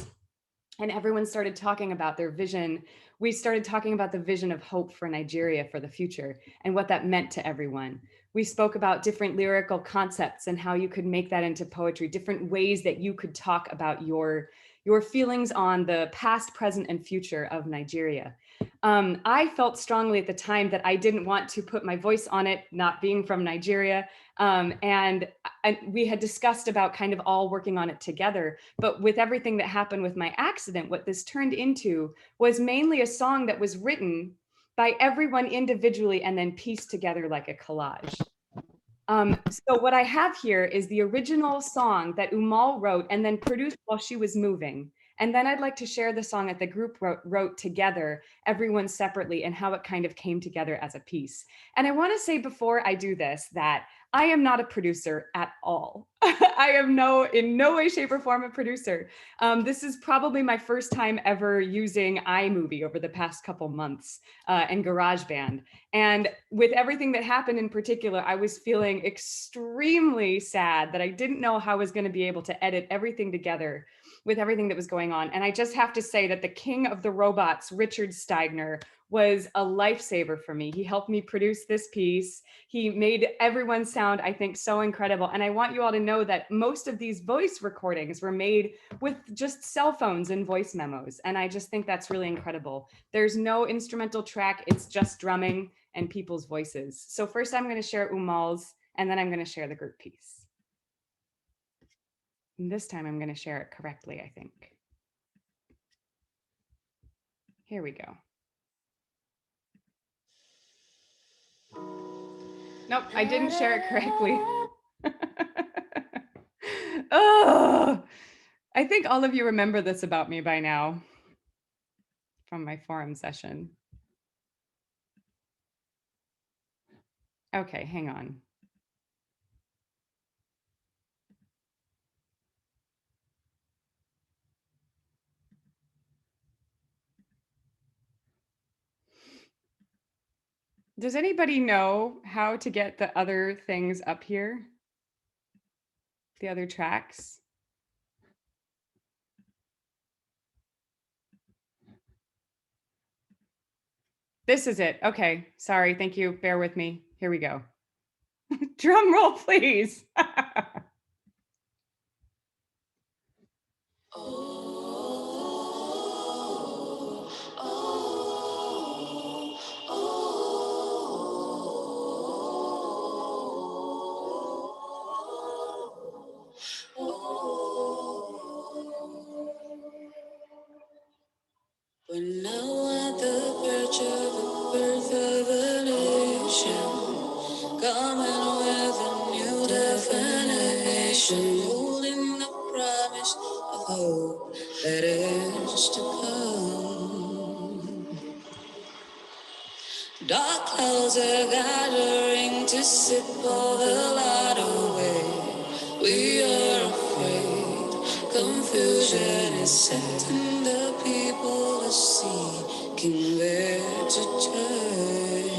[SPEAKER 18] And everyone started talking about their vision. We started talking about the vision of hope for Nigeria for the future and what that meant to everyone. We spoke about different lyrical concepts and how you could make that into poetry, different ways that you could talk about your feelings on the past, present, and future of Nigeria. I felt strongly at the time that I didn't want to put my voice on it, not being from Nigeria. And we had discussed about kind of all working on it together. But with everything that happened with my accident, what this turned into was mainly a song that was written by everyone individually and then pieced together like a collage. So what I have here is the original song that Umal wrote and then produced while she was moving. And then I'd like to share the song that the group wrote together, everyone separately, and how it kind of came together as a piece. And I want to say before I do this that I am not a producer at all. I am in no way, shape, or form a producer. This is probably my first time ever using iMovie over the past couple months and GarageBand. And with everything that happened in particular, I was feeling extremely sad that I didn't know how I was going to be able to edit everything together with everything that was going on. And I just have to say that the king of the robots, Richard Steigner, was a lifesaver for me. He helped me produce this piece. He made everyone sound, I think, so incredible. And I want you all to know that most of these voice recordings were made with just cell phones and voice memos. And I just think that's really incredible. There's no instrumental track. It's just drumming and people's voices. So first I'm going to share Umal's, and then I'm going to share the group piece. And this time I'm going to share it correctly, I think. Here we go. Nope, I didn't share it correctly. Oh, I think all of you remember this about me by now from my forum session. Okay, hang on. Does anybody know how to get the other things up here? The other tracks? This is it. Okay, sorry, thank you. Bear with me. Here we go. Drum roll, please.
[SPEAKER 13] When now at the verge of the birth of a nation, coming with a new definition, holding the promise of hope that is to come. Dark clouds are gathering to sip all the light away. We are afraid, confusion is setting the people to seeking where to turn.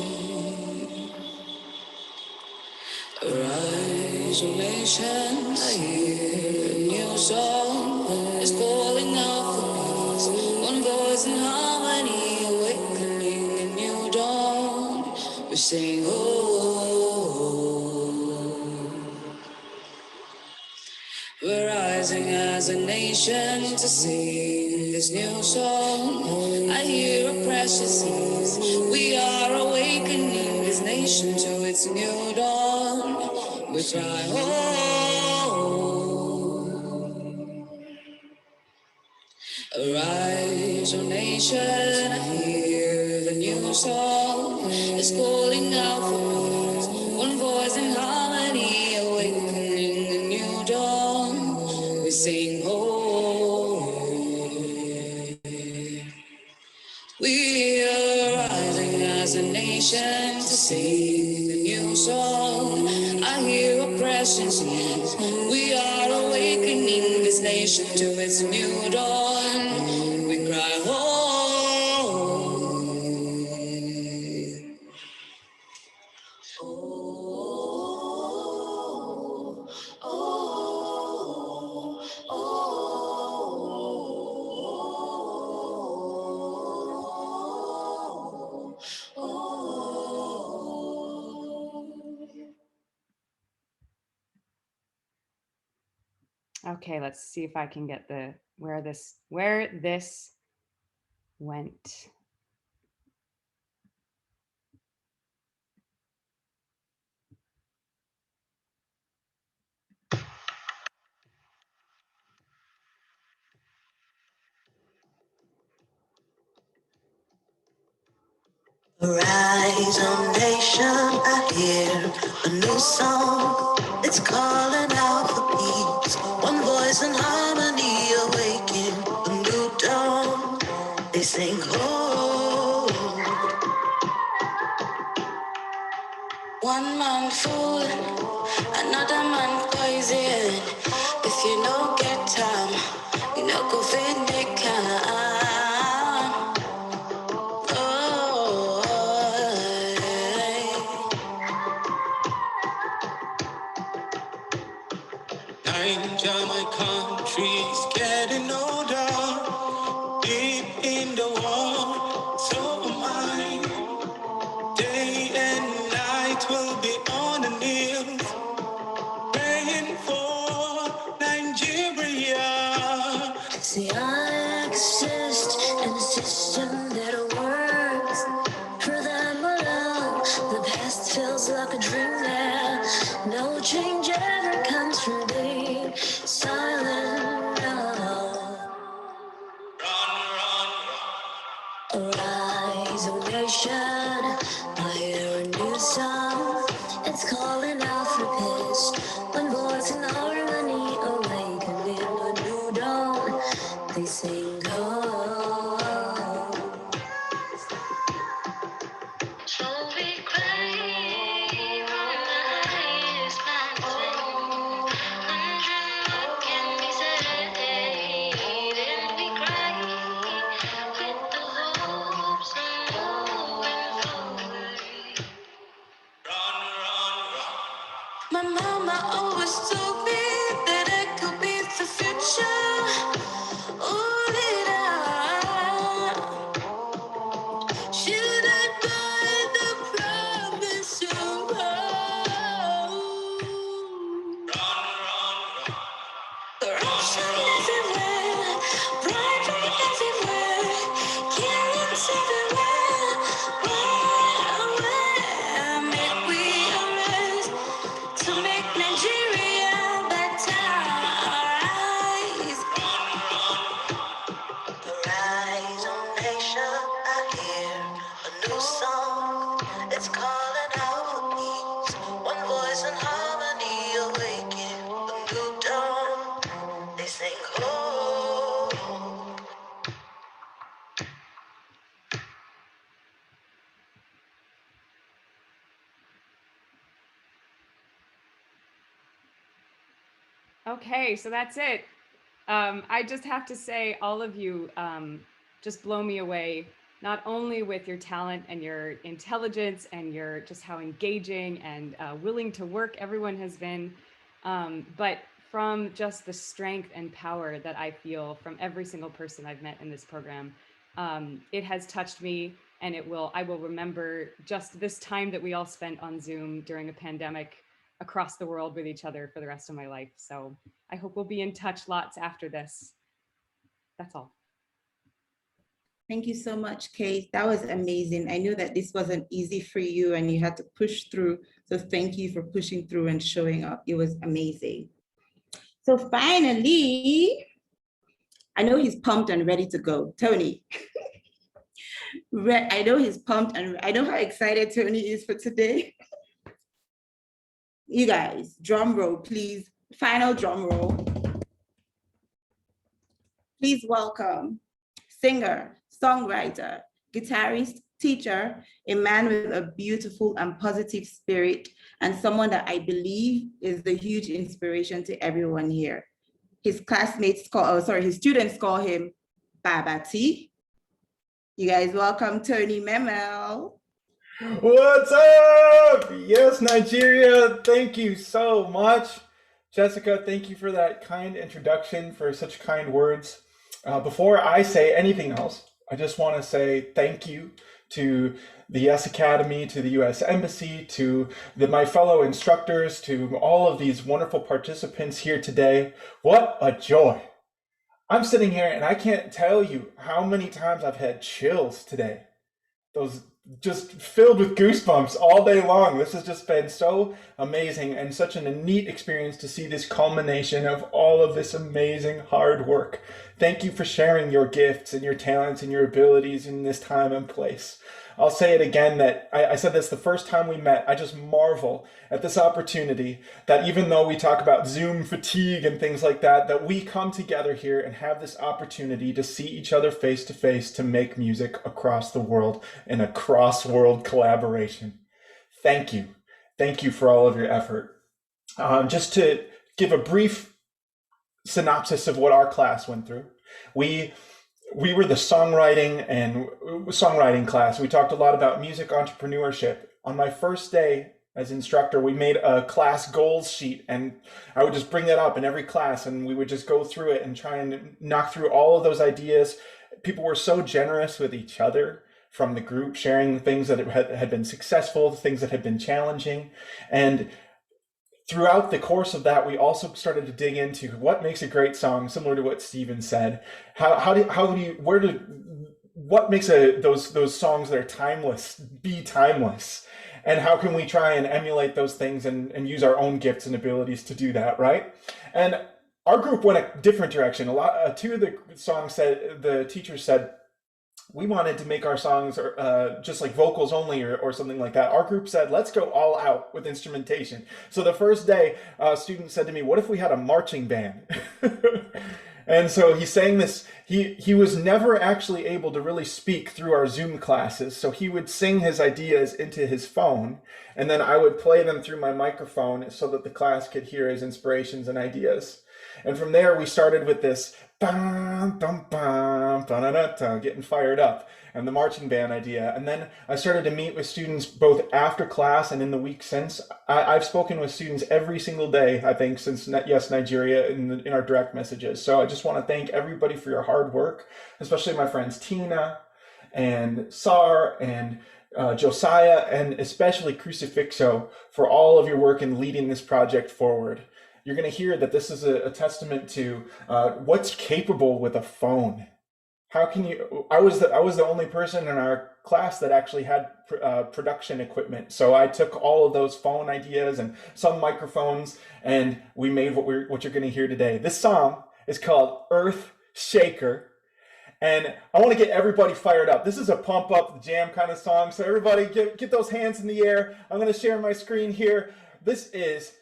[SPEAKER 13] Arise, O nation, I hear a new song is calling out for peace. One voice in harmony, awakening a new dawn. We sing, we're rising as a nation to sing this new song. I hear a precious ease. We are awakening this nation to its new dawn. We cry, arise, O nation, I hear the new song is calling out for peace. One voice in harmony.
[SPEAKER 19] nation to sing a new song. I hear oppression cease. We are awakening this nation to its new dawn. We cry, oh.
[SPEAKER 18] Okay, let's see if I can get the where this went.
[SPEAKER 19] Rise, oh nation, I hear a new song. It's calling out for peace. One voice in harmony, awaken a new dawn. They sing, oh. One man fool, another man poison. If you no get time, you no go fit the can.
[SPEAKER 6] Niger, my country's getting older. Deep in the war, so am I. Day and night will be on the knees, praying for Nigeria.
[SPEAKER 19] See, I exist in a system that works for them alone. The past feels like a dream there. No change ever comes from being silent. No. Arise, O nation, I hear a new song. It's calling out for peace. One voice in harmony, awakening a new dawn. They sing, oh. So we cry from the highest mountain. Wondering what can be said, and we cry with the hopes of moving forward. My mama always told me that I could be the future. Oh, that should I buy the promise of hope? Corruption everywhere, bribery everywhere, killings everywhere. Where make we arrest to make Nigeria better? Rise, rise, oh nation, I hear a new song. It's calling out for peace. One voice in harmony, awaken a new dawn. They sing, oh.
[SPEAKER 18] Okay, so that's it. I just have to say, all of you just blow me away, not only with your talent and your intelligence and your just how engaging and willing to work everyone has been, but from just the strength and power that I feel from every single person I've met in this program. It has touched me, and I will remember just this time that we all spent on Zoom during a pandemic across the world with each other for the rest of my life. So I hope we'll be in touch lots after this. That's all.
[SPEAKER 4] Thank you so much, Kate. That was amazing. I knew that this wasn't easy for you and you had to push through. So thank you for pushing through and showing up. It was amazing. So finally, I know he's pumped and ready to go. Tony. I know he's pumped and I know how excited Tony is for today. You guys, drum roll, please. Final drum roll. Please welcome singer, songwriter, guitarist, teacher, a man with a beautiful and positive spirit, and someone that I believe is a huge inspiration to everyone here. His classmates his students call him Baba T. You guys welcome Tony Memel.
[SPEAKER 20] What's up? Yes, Nigeria. Thank you so much. Jessica, thank you for that kind introduction, for such kind words. Before I say anything else, I just want to say thank you to the Yes Academy, to the US Embassy, to my fellow instructors, to all of these wonderful participants here today. What a joy. I'm sitting here and I can't tell you how many times I've had chills today. Those just filled with goosebumps all day long. This has just been so amazing and such a neat experience to see this culmination of all of this amazing hard work. Thank you for sharing your gifts and your talents and your abilities in this time and place. I'll say it again that I said this the first time we met. I just marvel at this opportunity that even though we talk about Zoom fatigue and things like that, that we come together here and have this opportunity to see each other face to face to make music across the world in a cross-world collaboration. Thank you. Thank you for all of your effort. Just to give a brief synopsis of what our class went through. We were the songwriting class. We talked a lot about music entrepreneurship. On my first day as instructor, we made a class goals sheet, and I would just bring that up in every class, and we would just go through it and try and knock through all of those ideas. People were so generous with each other from the group, sharing things that had been successful, things that had been challenging. And throughout the course of that, we also started to dig into what makes a great song, similar to what Steven said. What makes those songs that are timeless be timeless? And how can we try and emulate those things and use our own gifts and abilities to do that, right? And our group went a different direction. Two of the songs said, the teachers said, we wanted to make our songs just like vocals only or something like that. Our group said, let's go all out with instrumentation. So the first day, a student said to me, what if we had a marching band? And so he sang this. He was never actually able to really speak through our Zoom classes. So he would sing his ideas into his phone, and then I would play them through my microphone so that the class could hear his inspirations and ideas. And from there, we started with this getting fired up, and the marching band idea. And then I started to meet with students both after class and in the week since. I've spoken with students every single day, I think, since Yes Nigeria in our direct messages. So I just want to thank everybody for your hard work, especially my friends Tina and Sar and Josiah, and especially Crucifixo for all of your work in leading this project forward. You're going to hear that this is a testament to what's capable with a phone. How can you? I was the only person in our class that actually had production equipment. So I took all of those phone ideas and some microphones, and we made what you're going to hear today. This song is called Earth Shaker, and I want to get everybody fired up. This is a pump up jam kind of song. So everybody get those hands in the air. I'm going to share my screen here. This is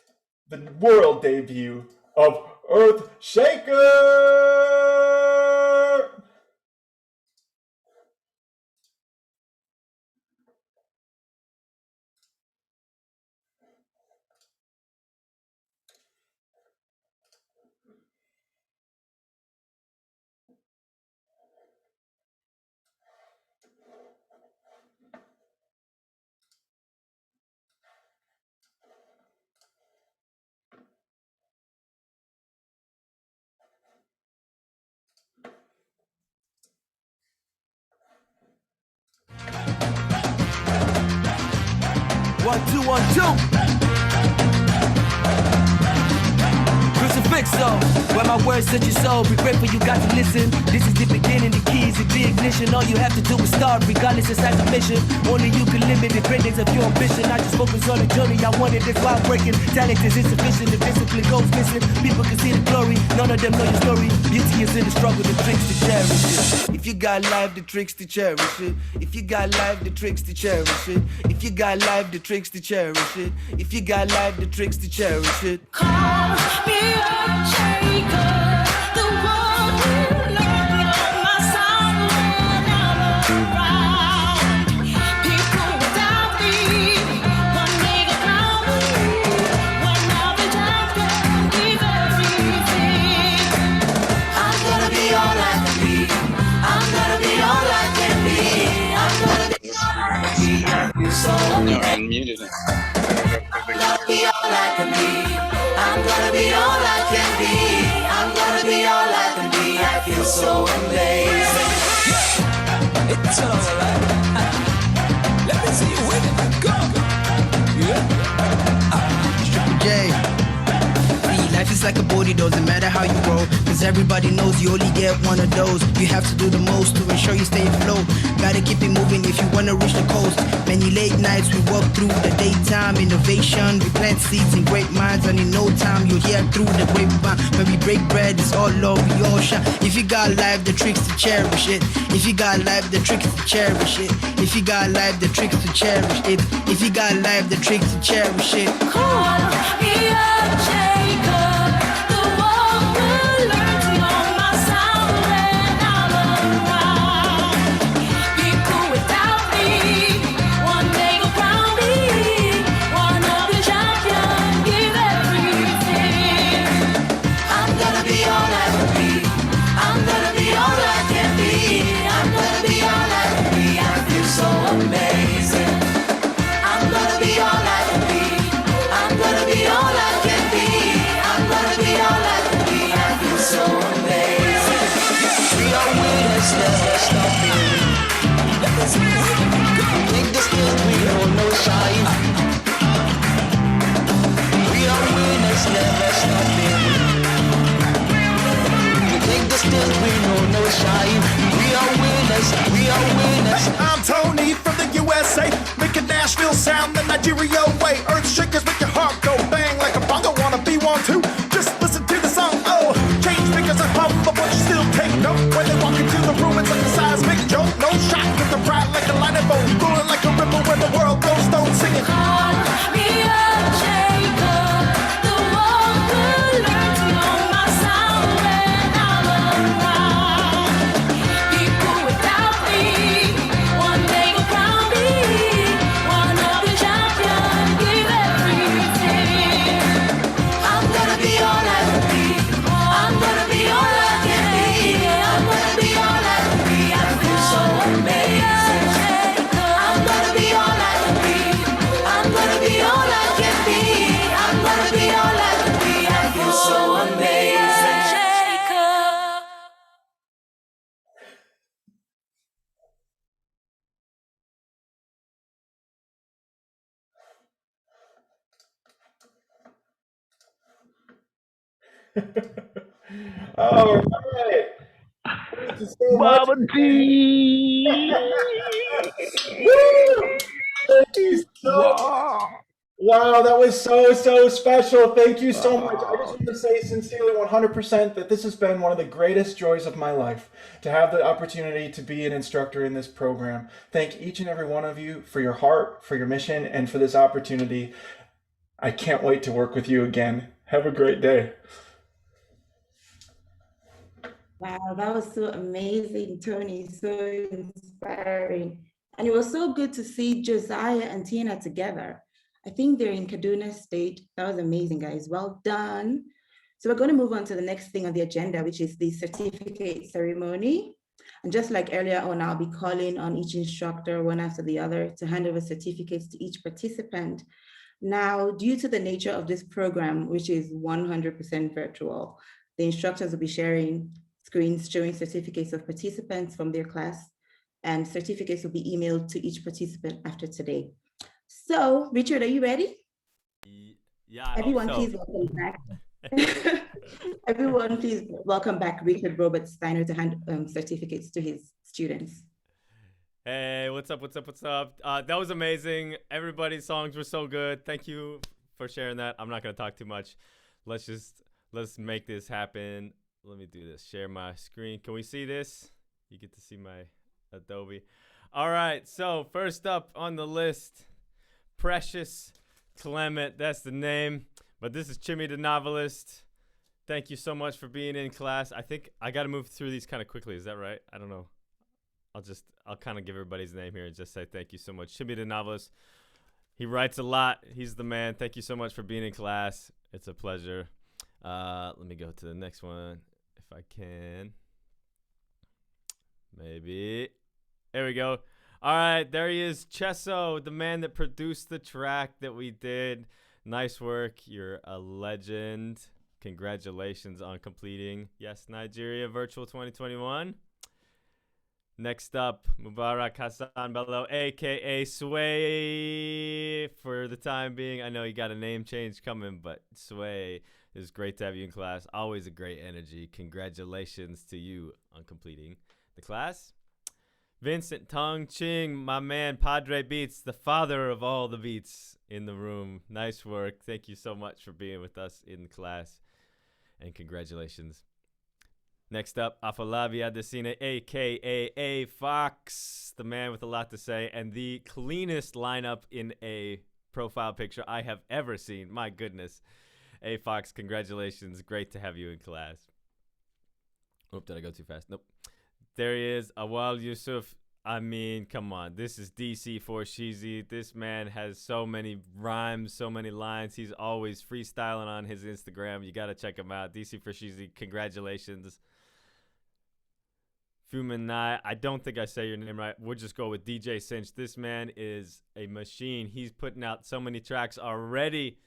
[SPEAKER 20] the world debut of Earth Shaker.
[SPEAKER 10] One, two, one, two. Crucifixo, where my words touch your soul. Be grateful you got to listen. This is the beginning, the keys is the ignition. All you have to do is start, regardless of size of mission. Only you can limit the greatness of your ambition. I just focus on the journey. I wanted this while breaking. Talent is insufficient. The discipline goes missing. People can see the glory. None of them know your story. Beauty is in the struggle, the tricks to cherish it. If you got life, the tricks to cherish it. If you got life, the tricks to cherish it. If you got life, the tricks to cherish it. If you got life, the tricks to cherish it.
[SPEAKER 13] Call me a shaker, the one who knows my song when I'm around.
[SPEAKER 19] I'm gonna be all I can be. I'm gonna be all I can be. I feel so amazing.
[SPEAKER 7] It's alright. Let me see you with it. Go.
[SPEAKER 9] Triple J. See, life is like a boat, it doesn't matter how you roll. Cause everybody knows you only get one of those. You have to do the most to ensure you stay afloat. Gotta keep it moving if you wanna reach the coast. Many late nights we walk through the daytime. Innovation, we plant seeds in great minds. And in no time you'll hear through the grapevine. When we break bread, it's all love, we all shine. If you got life, the tricks to cherish it. If you got life, the tricks to cherish it. If you got life, the tricks to cherish it. If you got life, the tricks to cherish it.
[SPEAKER 19] Call me up, Jacob. The world will learn to know my sound when I'm around. People without me, one day will crown me one of the champions. Give everything. I'm gonna be all I can be. I'm gonna be all I can be. I'm gonna be all I can be. I feel so amazing. I'm gonna be all I can be. I'm gonna be all I can be. I'm gonna be all I can be. I feel so amazing. We are winners, never stopping. Take the skills, we hold no shine. We are winners, never stopping. We take the skills, we know no shine. We are winners, we are winners.
[SPEAKER 14] I'm Tony from the USA, making Nashville sound the Nigeria way. Earth shakers make your heart go bang like a bongo. Wanna be one too? Just listen to the song. Oh, change makers are humble, but you still take note. When they walk into the room, it's like a seismic jolt. No shock, with the pride like a lightning bolt, rolling like a ripple when the world goes stone singing. Call me up, Jacob. The world will learn to know my sound when I'm around. People without me, one day will crown me one of the champions. Give everything. I'm gonna be all I can be. I'm gonna be all I can be. I'm gonna be all I can be. I feel so amazing. I'm gonna be all I can be. I'm gonna be all I can be. I'm gonna be all I can be. I feel so amazing. Jacob.
[SPEAKER 20] All right. Thank you so much. Woo! Thank you so Wow, that was so special. Thank you so much. I just want to say sincerely 100% that this has been one of the greatest joys of my life to have the opportunity to be an instructor in this program. Thank each and every one of you for your heart, for your mission, and for this opportunity. I can't wait to work with you again. Have a great day.
[SPEAKER 4] Wow, that was so amazing, Tony. So inspiring. And it was so good to see Josiah and Tina together. I think they're in Kaduna State. That was amazing, guys. Well done. So we're going to move on to the next thing on the agenda, which is the certificate ceremony. And just like earlier on, I'll be calling on each instructor one after the other to hand over certificates to each participant. Now, due to the nature of this program, which is 100% virtual, the instructors will be sharing screens showing certificates of participants from their class, and certificates will be emailed to each participant after today. So, Richard, are you ready?
[SPEAKER 5] Yeah. I
[SPEAKER 4] Everyone,
[SPEAKER 5] hope so.
[SPEAKER 4] please welcome back. Everyone, please welcome back Richard Robert Steiner to hand certificates to his students.
[SPEAKER 5] Hey, what's up? That was amazing. Everybody's songs were so good. Thank you for sharing that. I'm not gonna talk too much. Let's make this happen. Let me do this. Share my screen. Can we see this? You get to see my Adobe. All right. So first up on the list, Precious Clement. That's the name. But this is Chimmy the Novelist. Thank you so much for being in class. I think I got to move through these kind of quickly. Is that right? I don't know. I'll kind of give everybody's name here and just say thank you so much. Chimmy the Novelist. He writes a lot. He's the man. Thank you so much for being in class. It's a pleasure. Let me go to the next one if I can. Maybe. There we go. All right, there he is, Chesso, the man that produced the track that we did. Nice work. You're a legend. Congratulations on completing Yes Nigeria Virtual 2021. Next up, Mubarak Hassan Bello, aka Sway. For the time being, I know you got a name change coming, but Sway, it's great to have you in class. Always a great energy. Congratulations to you on completing the class. Vincent Tong Ching, my man, Padre Beats, the father of all the beats in the room. Nice work. Thank you so much for being with us in class. And congratulations. Next up, Afolabi Adesina, a.k.a. A Fox, the man with a lot to say, and the cleanest lineup in a profile picture I have ever seen. My goodness. A Fox, congratulations. Great to have you in class. Oop, did I go too fast? Nope. There he is, Awal Yusuf. I mean, come on. This is DC for Sheezy. This man has so many rhymes, so many lines. He's always freestyling on his Instagram. You got to check him out. DC for Sheezy, congratulations. Fuminai, I don't think I say your name right. We'll just go with DJ Cinch. This man is a machine. He's putting out so many tracks already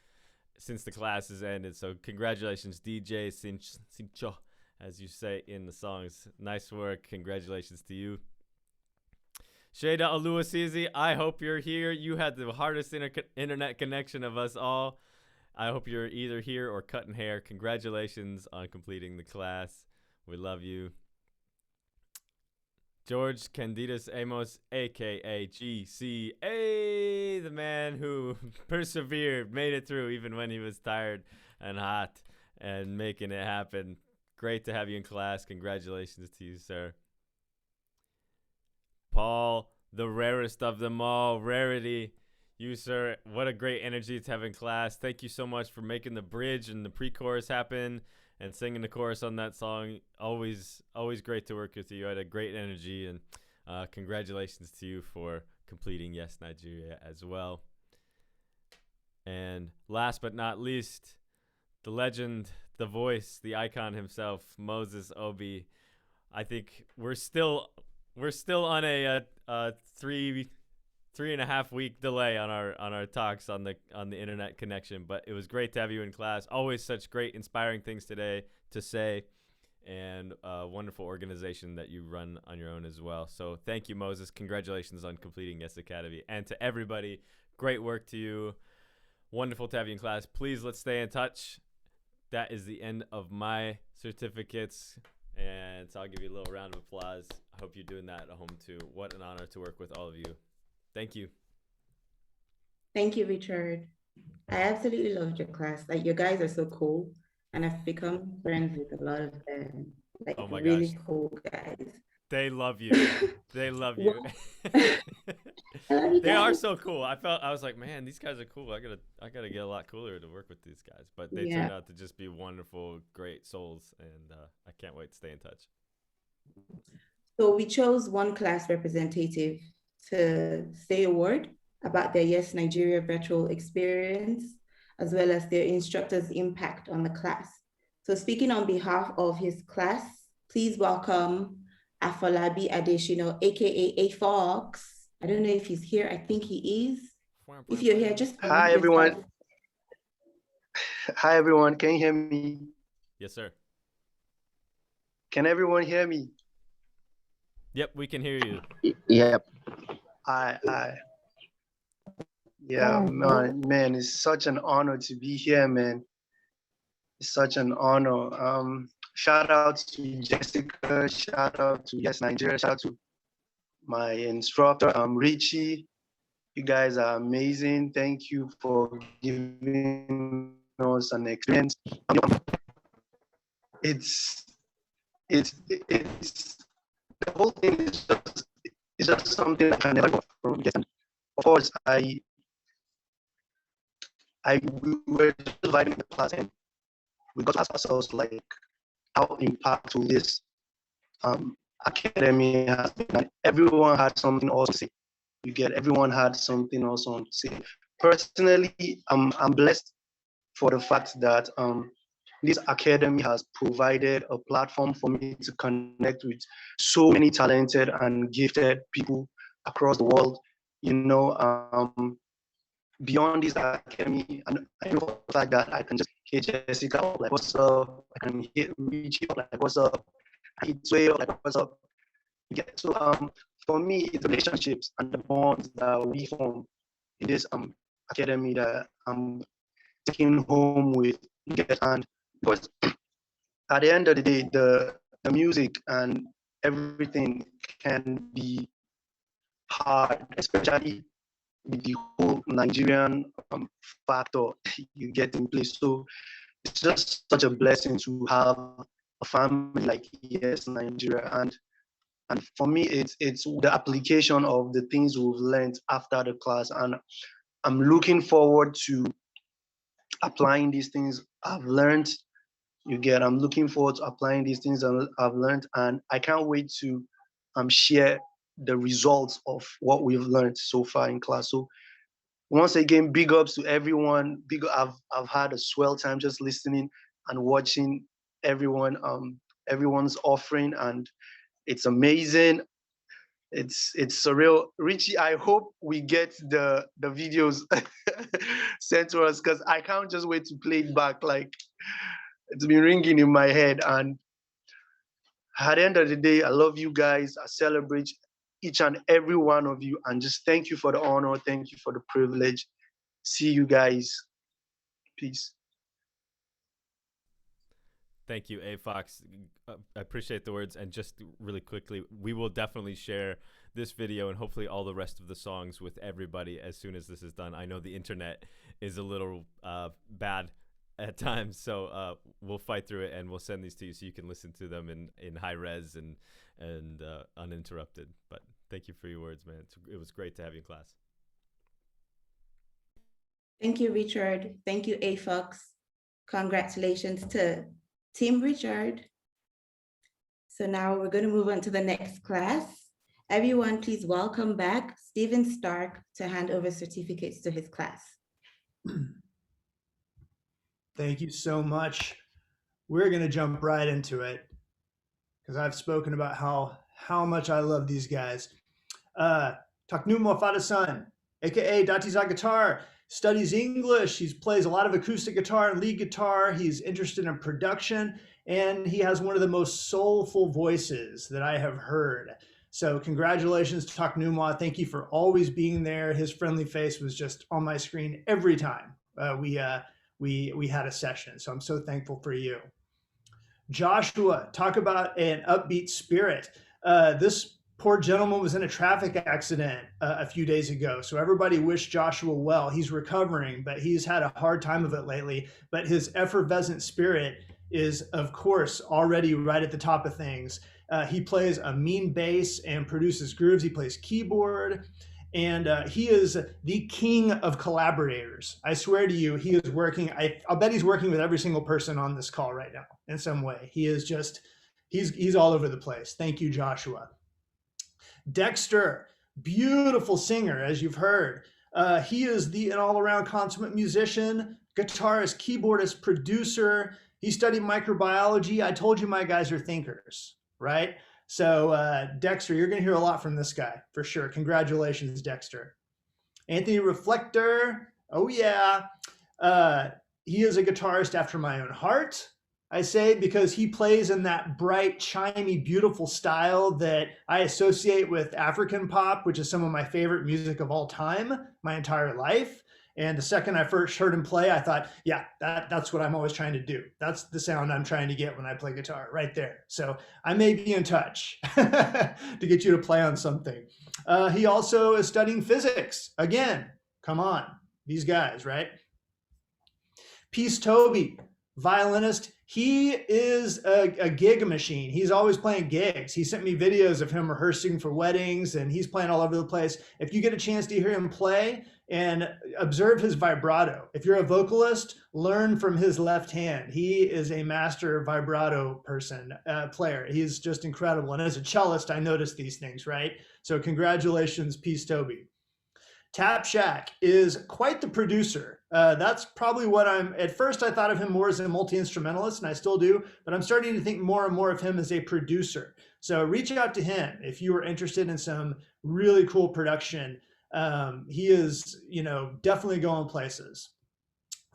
[SPEAKER 5] since the class has ended. So congratulations, DJ Cincho, as you say in the songs. Nice work. Congratulations to you. Shada Oluwasizi, I hope you're here. You had the hardest internet connection of us all. I hope you're either here or cutting hair. Congratulations on completing the class. We love you. George Candidas Amos, a.k.a. GCA, the man who persevered, made it through even when he was tired and hot and making it happen. Great to have you in class. Congratulations to you, sir. Paul, the rarest of them all, Rarity. You, sir, what a great energy to have in class. Thank you so much for making the bridge and the pre-chorus happen and singing the chorus on that song. Always great to work with you. You had a great energy, and congratulations to you for completing Yes Nigeria as well. And last but not least, the legend, the voice, the icon himself, Moses Obi. I think we're still on a 3.5 week delay on our talks on the internet connection, but it was great to have you in class. Always such great inspiring things today to say, and a wonderful organization that you run on your own as well. So thank you, Moses. Congratulations on completing Yes Academy. And to everybody, great work to you. Wonderful to have you in class. Please, let's stay in touch. That is the end of my certificates, and so I'll give you a little round of applause. I hope you're doing that at home too. What an honor to work with all of you. Thank you.
[SPEAKER 4] Thank you, Richard. I absolutely loved your class. Like, your guys are so cool, and I've become friends with a lot of them. Like,
[SPEAKER 5] Oh my
[SPEAKER 4] really
[SPEAKER 5] gosh.
[SPEAKER 4] cool guys.
[SPEAKER 5] They love you. They love you.
[SPEAKER 4] I love you
[SPEAKER 5] They are
[SPEAKER 4] guys.
[SPEAKER 5] so cool. I was like, man, these guys are cool. I gotta get a lot cooler to work with these guys. But they
[SPEAKER 4] Yeah.
[SPEAKER 5] turned out to just be wonderful, great souls, and I can't wait to stay in touch.
[SPEAKER 4] So we chose one class representative to say a word about their Yes Nigeria virtual experience, as well as their instructor's impact on the class. So speaking on behalf of his class, please welcome Afolabi Adeshino, aka A Fox. I don't know if he's here. I think he is. If you're here, just
[SPEAKER 21] Hi,
[SPEAKER 4] unmute yourself.
[SPEAKER 21] everyone. Hi, everyone. Can you hear me?
[SPEAKER 5] Yes, sir.
[SPEAKER 21] Can everyone hear me?
[SPEAKER 5] Yep, we can hear you.
[SPEAKER 21] Yep. I. Yeah, man, it's such an honor to be here, man. It's such an honor. Shout out to Jessica. Shout out to Yes Nigeria. Shout out to my instructor, Richie. You guys are amazing. Thank you for giving us an experience. It's the whole thing is just something I can never go from. Of course, we were just dividing the class, and we got to ask ourselves, like, how impactful this academy has been. Everyone had something else to say. You get, everyone had something else to say. Personally, I'm blessed for the fact that this academy has provided a platform for me to connect with so many talented and gifted people across the world. You know, beyond this academy, and I know for the fact that I can just hit Jessica like what's up, I can hit Richie like what's up, I hit Sway like what's up. So for me, it's relationships and the bonds that we form in this academy that I'm taking home with. And because at the end of the day, the music and everything can be hard, especially with the whole Nigerian factor you get in place. So it's just such a blessing to have a family like Yes Nigeria. And for me, it's the application of the things we've learned after the class. And I'm looking forward to applying these things I've learned. I'm looking forward to applying these things I've learned, and I can't wait to share the results of what we've learned so far in class. So once again, big ups to everyone. I've had a swell time just listening and watching everyone's offering, and it's amazing. It's surreal. Richie, I hope we get the videos sent to us, because I can't just wait to play it back. Like, it's been ringing in my head. And at the end of the day, I love you guys. I celebrate each and every one of you, and just thank you for the honor. Thank you for the privilege. See you guys. Peace.
[SPEAKER 5] Thank you, A-Fox. I appreciate the words. And just really quickly, we will definitely share this video and hopefully all the rest of the songs with everybody as soon as this is done. I know the internet is a little bad at times, so we'll fight through it, and we'll send these to you so you can listen to them in high res and uninterrupted. But thank you for your words, man. It was great to have you in class.
[SPEAKER 4] Thank you, Richard. Thank you, A-Fox. Congratulations to Team Richard. So now we're going to move on to the next class. Everyone, please welcome back Stephen Stark to hand over certificates to his class.
[SPEAKER 11] Thank you so much. We're going to jump right into it, because I've spoken about how much I love these guys. Taknuma Fada-san, aka Datiza Guitar, studies English. He plays a lot of acoustic guitar and lead guitar. He's interested in production, and he has one of the most soulful voices that I have heard. So congratulations to Taknuma. Thank you for always being there. His friendly face was just on my screen every time we had a session. So I'm so thankful for you. Joshua, talk about an upbeat spirit. This poor gentleman was in a traffic accident a few days ago. So everybody wish Joshua well. He's recovering, but he's had a hard time of it lately. But his effervescent spirit is, of course, already right at the top of things. He plays a mean bass and produces grooves. He plays keyboard, and he is the king of collaborators. I swear to you, he is working. I'll bet he's working with every single person on this call right now in some way. He is just, he's all over the place. Thank you, Joshua. Dexter, beautiful singer, as you've heard. He is an all-around consummate musician, guitarist, keyboardist, producer. He studied microbiology. I told you my guys are thinkers, right? So Dexter, you're going to hear a lot from this guy for sure. Congratulations, Dexter. Anthony Reflector, oh yeah. He is a guitarist after my own heart. I say because he plays in that bright, chimey, beautiful style that I associate with African pop, which is some of my favorite music of all time, my entire life. And the second I first heard him play, I thought, yeah, that's what I'm always trying to do. That's the sound I'm trying to get when I play guitar, right there. So I may be in touch to get you to play on something. He also is studying physics. Again, come on, these guys, right? Peace Toby, violinist. He is a gig machine. He's always playing gigs. He sent me videos of him rehearsing for weddings, and he's playing all over the place. If you get a chance to hear him play and observe his vibrato, if you're a vocalist, learn from his left hand. He is a master vibrato player. He's just incredible. And as a cellist, I noticed these things, right? So congratulations, Peace Toby. Tap Shack is quite the producer. That's probably what at first I thought of him more as a multi-instrumentalist, and I still do, but I'm starting to think more and more of him as a producer. So reach out to him if you are interested in some really cool production. He is, definitely going places.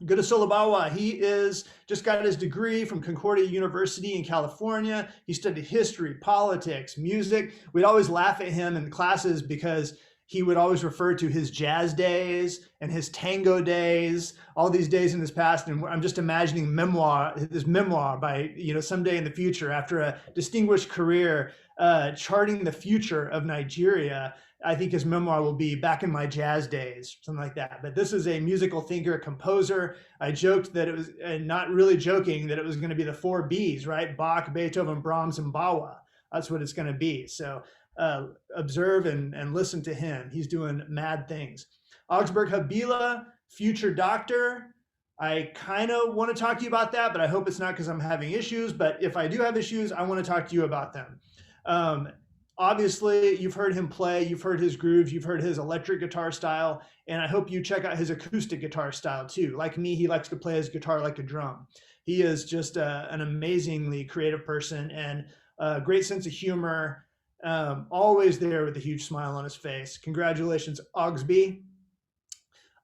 [SPEAKER 11] Good to Solobawa. He is just got his degree from Concordia University in California. He studied history, politics, music. We'd always laugh at him in classes because he would always refer to his jazz days and his tango days, all these days in his past. And I'm just imagining his memoir by, someday in the future, after a distinguished career, charting the future of Nigeria. I think his memoir will be Back in My Jazz Days, something like that. But this is a musical thinker, composer. I joked that it was, not really joking, that it was going to be the 4 Bs, right? Bach, Beethoven, Brahms, and Bawa. That's what it's going to be. So observe and listen to him. He's doing mad things. Augsburg Habila, future doctor. I kind of want to talk to you about that, but I hope it's not because I'm having issues. But if I do have issues, I want to talk to you about them. Obviously, you've heard him play, you've heard his grooves, you've heard his electric guitar style, and I hope you check out his acoustic guitar style too. Like me, he likes to play his guitar like a drum. He is just an amazingly creative person and a great sense of humor, always there with a huge smile on his face. Congratulations, Augsby.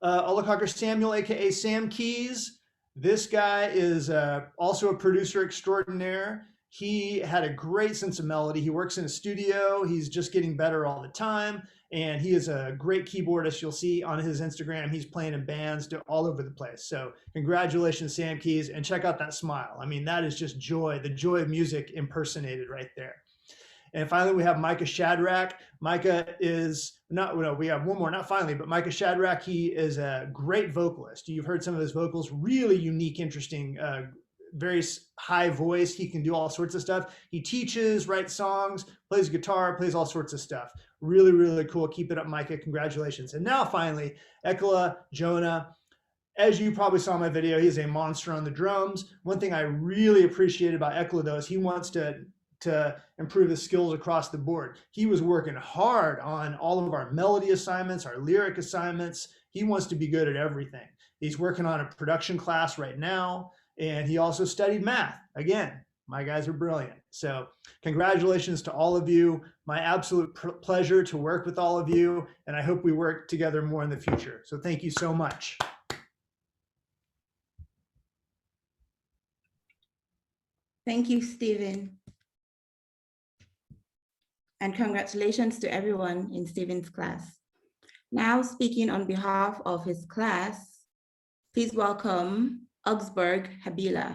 [SPEAKER 11] Olakakar Samuel, aka Sam Keys. This guy is also a producer extraordinaire. He had a great sense of melody. He works in a studio. He's just getting better all the time. And he is a great keyboardist. You'll see on his Instagram, he's playing in bands all over the place. So congratulations, Sam Keys, and check out that smile. I mean, that is just joy, the joy of music impersonated right there. And finally, we have Micah Shadrach. Micah is we have one more, not finally, but Micah Shadrach, he is a great vocalist. You've heard some of his vocals, really unique, interesting, very high voice. He can do all sorts of stuff. He teaches, writes songs, plays guitar, plays all sorts of stuff. Really, really cool. Keep it up, Micah. Congratulations. And now finally, Ekla Jonah. As you probably saw in my video, he's a monster on the drums. One thing I really appreciate about Ekla, though, is he wants to improve his skills across the board. He was working hard on all of our melody assignments, our lyric assignments. He wants to be good at everything. He's working on a production class right now. And he also studied math. Again, my guys are brilliant. So congratulations to all of you. My absolute pleasure to work with all of you. And I hope we work together more in the future. So thank you so much.
[SPEAKER 4] Thank you, Stephen. And congratulations to everyone in Stephen's class. Now speaking on behalf of his class, please welcome Augsburg Habila,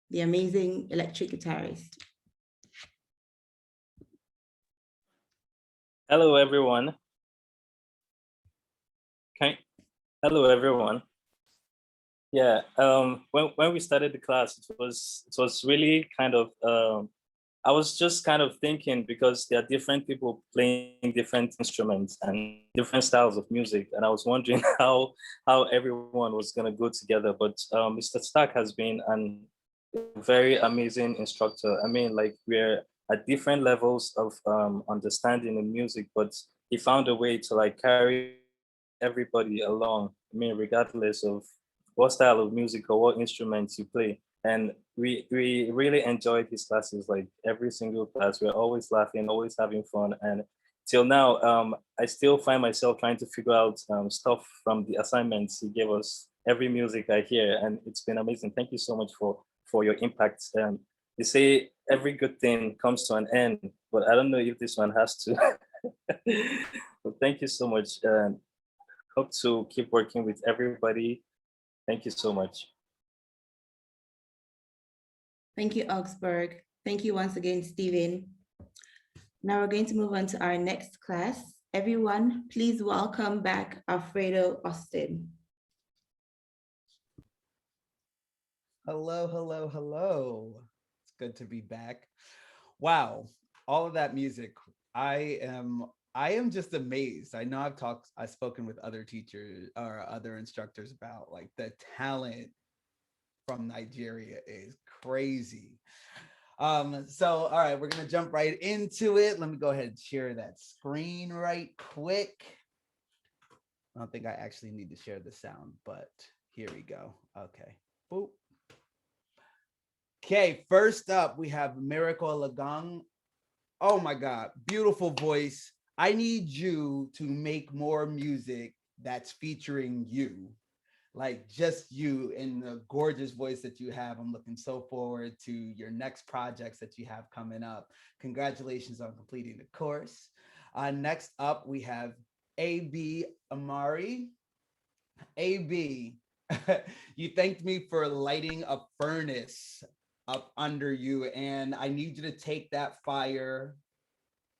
[SPEAKER 4] the amazing electric guitarist.
[SPEAKER 2] Hello, everyone. Hello, everyone. Yeah, when we started the class, it was really kind of, I was just kind of thinking, because there are different people playing different instruments and different styles of music. And I was wondering how everyone was gonna go together. But Mr. Stark has been a very amazing instructor. I mean, like, we're at different levels of understanding in music, but he found a way to like carry everybody along. I mean, regardless of what style of music or what instruments you play. And we really enjoyed his classes, like every single class. We're always laughing, always having fun. And till now, I still find myself trying to figure out stuff from the assignments he gave us, every music I hear. And it's been amazing. Thank you so much for your impact. They say every good thing comes to an end, but I don't know if this one has to. But thank you so much. Hope to keep working with everybody. Thank you so much.
[SPEAKER 4] Thank you, Augsburg. Thank you once again, Stephen. Now we're going to move on to our next class. Everyone, please welcome back Alfredo Austin.
[SPEAKER 12] Hello, hello, hello. It's good to be back. Wow, all of that music. I am just amazed. I know I've spoken with other teachers or other instructors about like the talent from Nigeria is crazy. So, all right, we're gonna jump right into it. Let me go ahead and share that screen right quick. I don't think I actually need to share the sound, but here we go. Okay, boop. Okay, first up, we have Miracle Lagang. Oh my God, beautiful voice. I need you to make more music that's featuring you, like just you in the gorgeous voice that you have. I'm looking so forward to your next projects that you have coming up. Congratulations on completing the course. Next up, we have AB Amari. AB, you thanked me for lighting a furnace up under you, and I need you to take that fire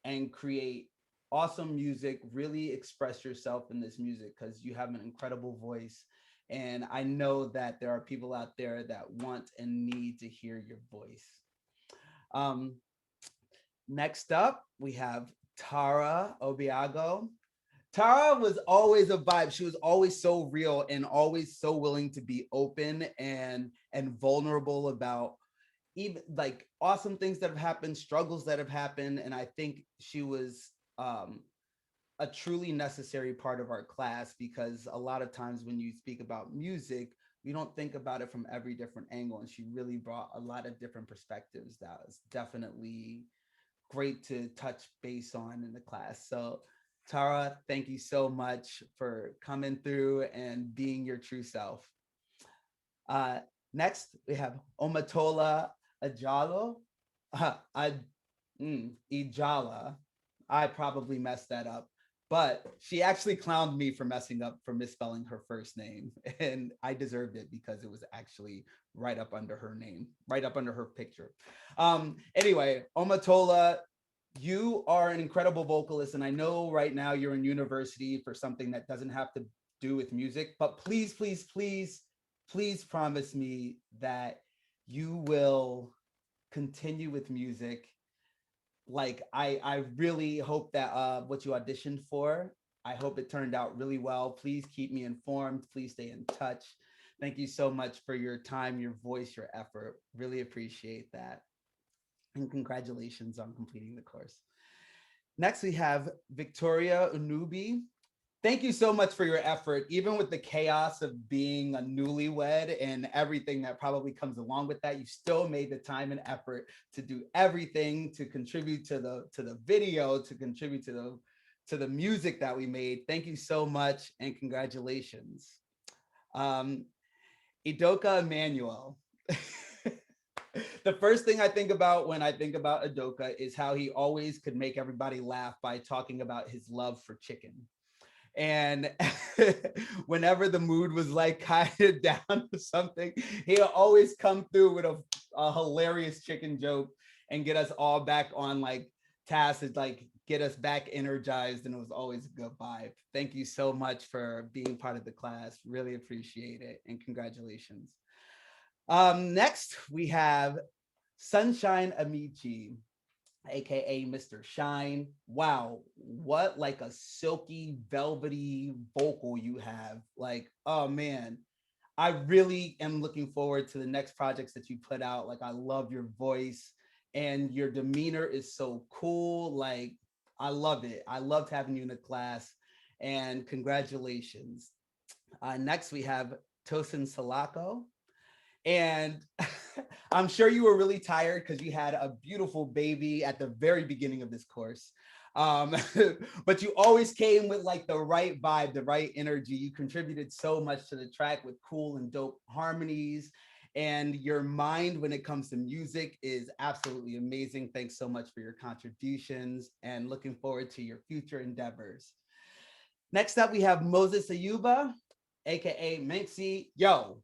[SPEAKER 12] and create awesome music, really express yourself in this music because you have an incredible voice. And I know that there are people out there that want and need to hear your voice. Next up, we have Tara Obiago. Tara was always a vibe. She was always so real and always so willing to be open and vulnerable about even like awesome things that have happened, struggles that have happened. And I think she was a truly necessary part of our class, because a lot of times when you speak about music, we don't think about it from every different angle. And she really brought a lot of different perspectives that was definitely great to touch base on in the class. So Tara, thank you so much for coming through and being your true self. Next, we have Omatola Ajalo. Ijala. I probably messed that up, but she actually clowned me for misspelling her first name, and I deserved it because it was actually right up under her name, right up under her picture. Anyway, Omatola, you are an incredible vocalist, and I know right now you're in university for something that doesn't have to do with music, but please, please, please, please promise me that you will continue with music. Like I really hope that what you auditioned for, I hope it turned out really well. Please keep me informed. Please stay in touch. Thank you so much for your time, your voice, your effort. Really appreciate that. And congratulations on completing the course. Next, we have Victoria Unubi. Thank you so much for your effort, even with the chaos of being a newlywed and everything that probably comes along with that. You still made the time and effort to do everything, to contribute to the video, to contribute to the music that we made. Thank you so much and congratulations. Idoka Emmanuel. The first thing I think about when I think about Idoka is how he always could make everybody laugh by talking about his love for chicken. And whenever the mood was like kind of down to something, he'll always come through with a hilarious chicken joke and get us all back on like task, to like get us back energized. And it was always a good vibe. Thank you so much for being part of the class. Really appreciate it. And congratulations. Next, we have Sunshine Amici, aka Mr. Shine. Wow, what like a silky, velvety vocal you have. Like, oh man, I really am looking forward to the next projects that you put out. Like, I love your voice and your demeanor is so cool. Like, I love it. I loved having you in the class, and congratulations. Next, we have Tosin Salako. And I'm sure you were really tired because you had a beautiful baby at the very beginning of this course. But you always came with like the right vibe, the right energy. You contributed so much to the track with cool and dope harmonies. And your mind when it comes to music is absolutely amazing. Thanks so much for your contributions and looking forward to your future endeavors. Next up, we have Moses Ayuba, aka Minxie. Yo,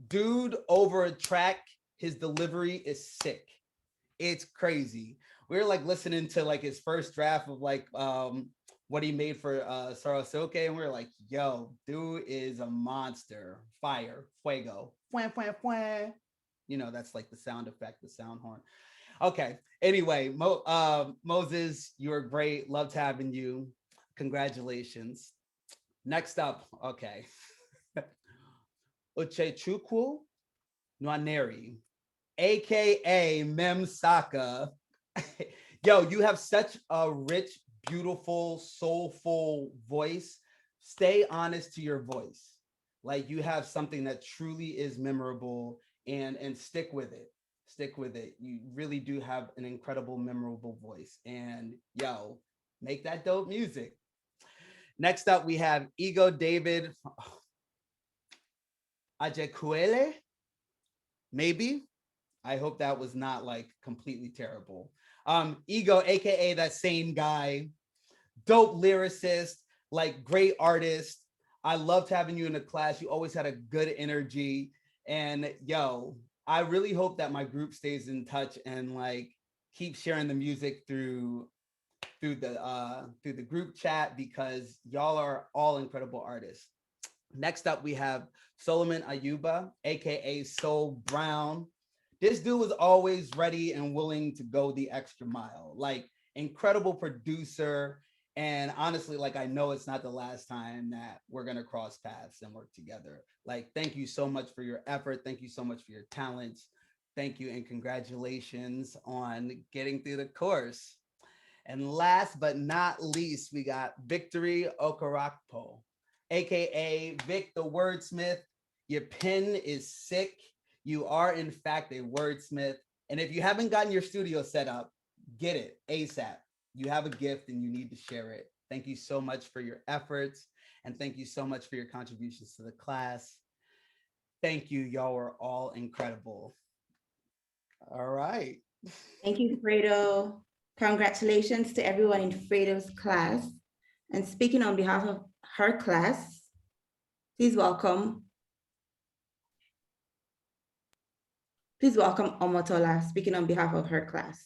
[SPEAKER 12] dude over a track, his delivery is sick. It's crazy. We were like listening to like his first draft of like what he made for Sarasoke, and we were like, yo, dude is a monster. Fire, fuego, fwan, fwan, fwan. You know, that's like the sound effect, the sound horn. Okay, anyway, Moses, you were great. Loved having you. Congratulations. Next up, okay. Uchechukwu Nwaneri, aka Mem Saka. Yo, you have such a rich, beautiful, soulful voice. Stay honest to your voice. Like, you have something that truly is memorable, and stick with it. Stick with it. You really do have an incredible, memorable voice. And yo, Make that dope music. Next up, we have Ego David Ajekwele, maybe. I hope that was not like completely terrible. Ego, AKA that same guy, dope lyricist, like great artist. I loved having you in the class. You always had a good energy. And yo, I really hope that my group stays in touch and like keep sharing the music through the group chat, because y'all are all incredible artists. Next up, we have Solomon Ayuba, aka Soul Brown. This dude was always ready and willing to go the extra mile. Like, incredible producer. And honestly, like, I know it's not the last time that we're gonna cross paths and work together. Like, thank you so much for your effort. Thank you so much for your talents. Thank you and congratulations on getting through the course. And last but not least, we got Victory Okarakpo, AKA Vic the Wordsmith. Your pen is sick. You are in fact a wordsmith. And if you haven't gotten your studio set up, get it ASAP. You have a gift and you need to share it. Thank you so much for your efforts. And thank you so much for your contributions to the class. Thank you. Y'all were all incredible. All right.
[SPEAKER 4] Thank you, Fredo. Congratulations to everyone in Fredo's class. And speaking on behalf of her class, please welcome Omotola, speaking on behalf of her class.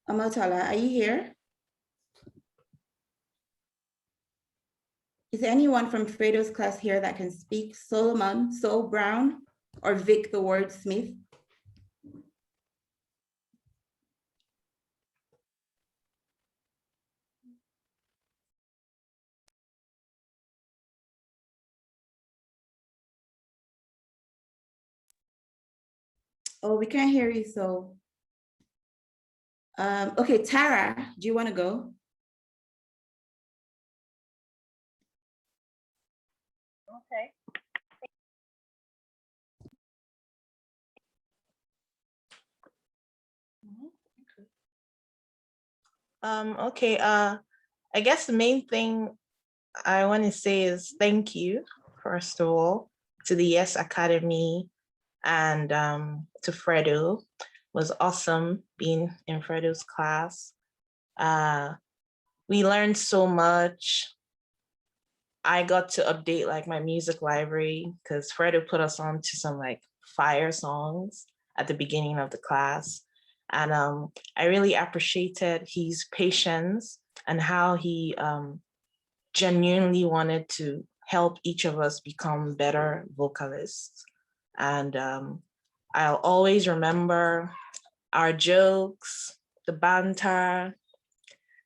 [SPEAKER 4] Omotola, are you here? Is there anyone from Fredo's class here that can speak? Solomon, Soul Brown, or Vic the Wordsmith? Oh, we can't hear you, so. Okay, Tara, do you want to go?
[SPEAKER 3] Okay. Okay, I guess the main thing I want to say is thank you, first of all, to the Yes Academy and to Fredo. It was awesome being in Fredo's class. We learned so much. I got to update like my music library because Fredo put us on to some like fire songs at the beginning of the class. And I really appreciated his patience and how he genuinely wanted to help each of us become better vocalists. And I'll always remember our jokes, the banter.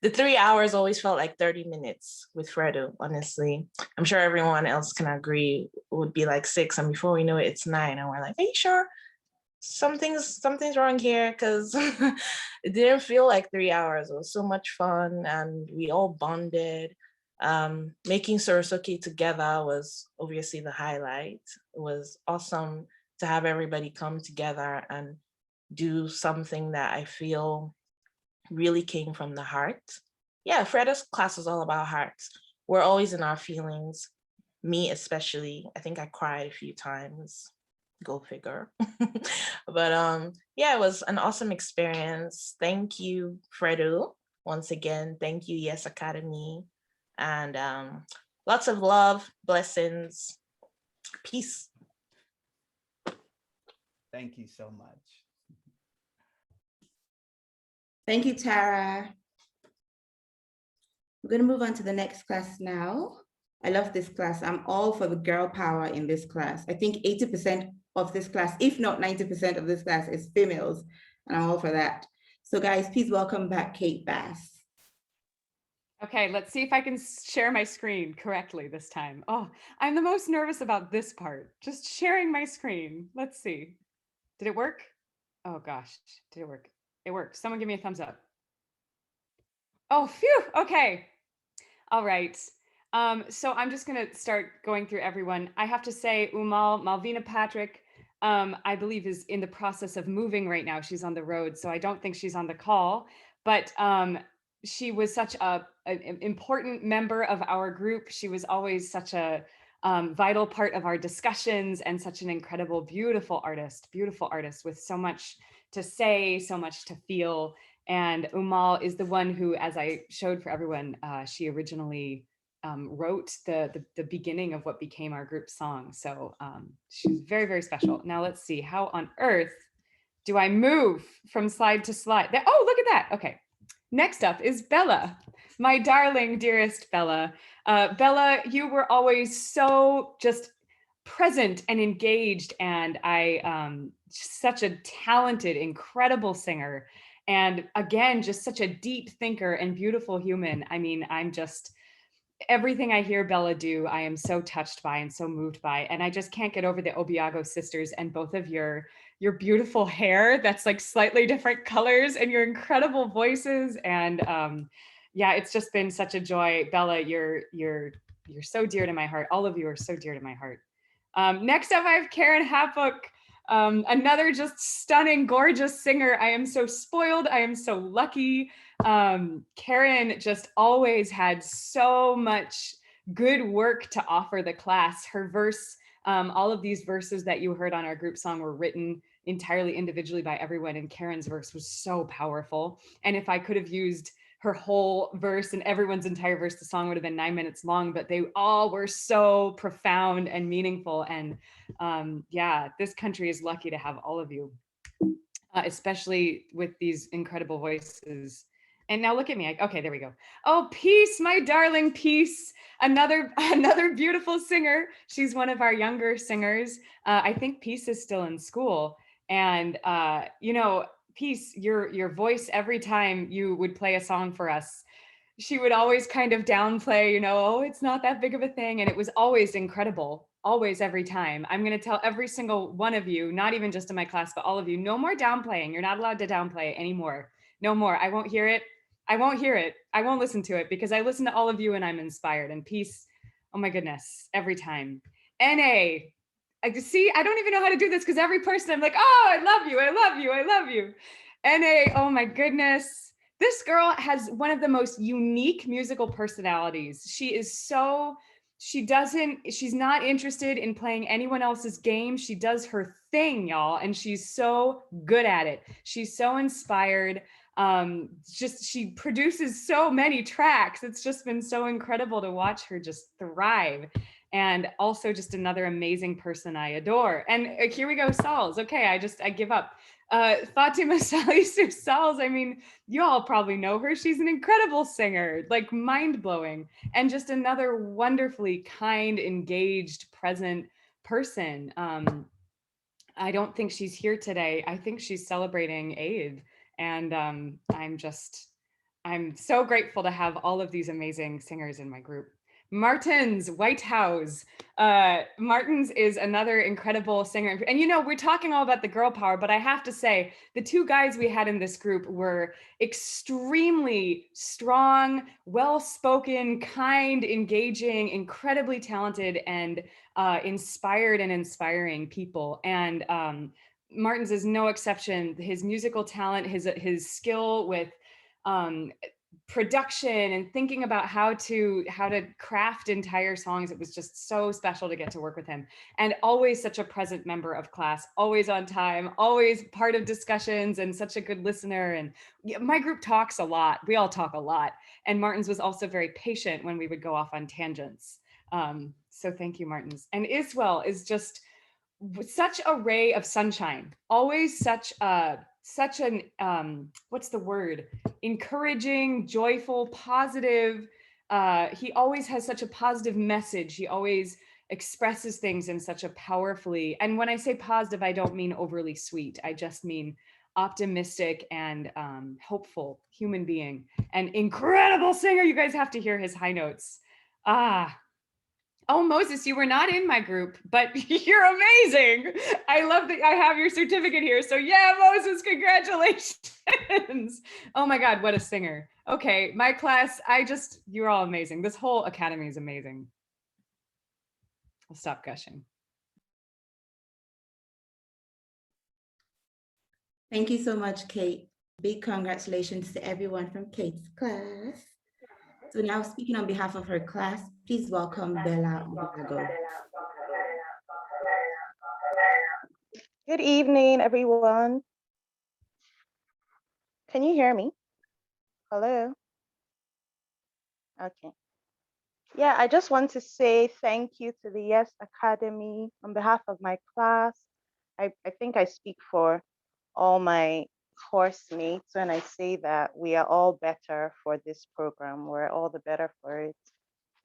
[SPEAKER 3] The 3 hours always felt like 30 minutes with Fredo, honestly. I'm sure everyone else can agree. It would be like 6, and before we know it, it's 9. And we're like, are you sure? Something's wrong here, because it didn't feel like 3 hours. It was so much fun, and we all bonded. Making Sorosuke together was obviously the highlight. It was awesome to have everybody come together and do something that I feel really came from the heart. Yeah, Fredo's class was all about hearts. We're always in our feelings, me especially. I think I cried a few times, go figure. But yeah, it was an awesome experience. Thank you, Fredo, once again. Thank you, Yes Academy. And lots of love, blessings, peace.
[SPEAKER 12] Thank you so much.
[SPEAKER 4] Thank you, Tara. We're going to move on to the next class now. I love this class. I'm all for the girl power in this class. I think 80% of this class, if not 90% of this class, is females, and I'm all for that. So guys, please welcome back Kate Bass.
[SPEAKER 18] Okay, let's see if I can share my screen correctly this time. Oh, I'm the most nervous about this part, just sharing my screen. Let's see. Did it work? Oh gosh, did it work? It worked. Someone give me a thumbs up. Oh, phew, okay. All right. So I'm just gonna start going through everyone. I have to say, Malvina Patrick, I believe is in the process of moving right now. She's on the road, so I don't think she's on the call. But she was such an important member of our group. She was always such a vital part of our discussions and such an incredible, beautiful artist with so much to say, so much to feel. And Umal is the one who, as I showed for everyone, she originally wrote the beginning of what became our group song. So she's very, very special. Now let's see, how on earth do I move from slide to slide? Oh, look at that. Okay. Next up is Bella, my darling, dearest Bella. Bella, you were always so just present and engaged, and such a talented, incredible singer. And again, just such a deep thinker and beautiful human. I mean, I'm just, everything I hear Bella do, I am so touched by and so moved by. And I just can't get over the Obiago sisters and both of your beautiful hair that's like slightly different colors and your incredible voices. And yeah, it's just been such a joy. Bella, you're so dear to my heart. All of you are so dear to my heart. Next up, I have Karen Hapuk, another just stunning, gorgeous singer. I am so spoiled. I am so lucky. Karen just always had so much good work to offer the class. Her verse, all of these verses that you heard on our group song were written entirely individually by everyone, and Karen's verse was so powerful. And if I could have used her whole verse and everyone's entire verse, the song would have been 9 minutes long, but they all were so profound and meaningful. And yeah, this country is lucky to have all of you, especially with these incredible voices. And now look at me. Okay, there we go. Oh, Peace, my darling Peace, another beautiful singer. She's one of our younger singers. I think Peace is still in school. And you know, Peace, your voice, every time you would play a song for us, she would always kind of downplay, you know, oh, it's not that big of a thing. And it was always incredible, always, every time. I'm going to tell every single one of you, not even just in my class, but all of you, no more downplaying. You're not allowed to downplay anymore. No more. I won't hear it. I won't hear it. I won't listen to it because I listen to all of you and I'm inspired. And Peace, oh my goodness, every time. NA, I see, I don't even know how to do this because every person I'm like, oh, I love you, I love you, I love you. NA, oh my goodness. This girl has one of the most unique musical personalities. She is so, she's not interested in playing anyone else's game. She does her thing, y'all, and she's so good at it. She's so inspired. She produces so many tracks. It's just been so incredible to watch her just thrive. And also just another amazing person I adore. And here we go, Sauls. Okay, I give up. Fatima Salisu Sauls, I mean, you all probably know her. She's an incredible singer, like mind-blowing. And just another wonderfully kind, engaged, present person. I don't think she's here today. I think she's celebrating Eid. And I'm so grateful to have all of these amazing singers in my group. Martins Whitehouse. Martins is another incredible singer. And you know, we're talking all about the girl power, but I have to say, the two guys we had in this group were extremely strong, well-spoken, kind, engaging, incredibly talented, and inspired and inspiring people. And Martins is no exception. His musical talent, his skill with production and thinking about how to craft entire songs. It was just so special to get to work with him, and always such a present member of class, always on time, always part of discussions, and such a good listener. And my group talks a lot. We all talk a lot. And Martins was also very patient when we would go off on tangents. So thank you, Martins. And Iswell is just such a ray of sunshine, always such an what's the word, encouraging, joyful, positive. He always has such a positive message. He always expresses things in such a powerfully, and when I say positive, I don't mean overly sweet. I just mean optimistic and hopeful human being, and incredible singer. You guys have to hear his high notes. Oh, Moses, you were not in my group, but you're amazing. I love that I have your certificate here. So yeah, Moses, congratulations. Oh my God, what a singer. Okay, my class, you're all amazing. This whole academy is amazing. I'll stop gushing.
[SPEAKER 4] Thank you so much, Kate. Big congratulations to everyone from Kate's class. So now speaking on behalf of her class, please welcome Bella Obuago.
[SPEAKER 1] Good evening, everyone. Can you hear me? Hello? Okay. Yeah, I just want to say thank you to the Yes Academy on behalf of my class. I think I speak for all my course mates when I say that we are all better for this program. We're all the better for it.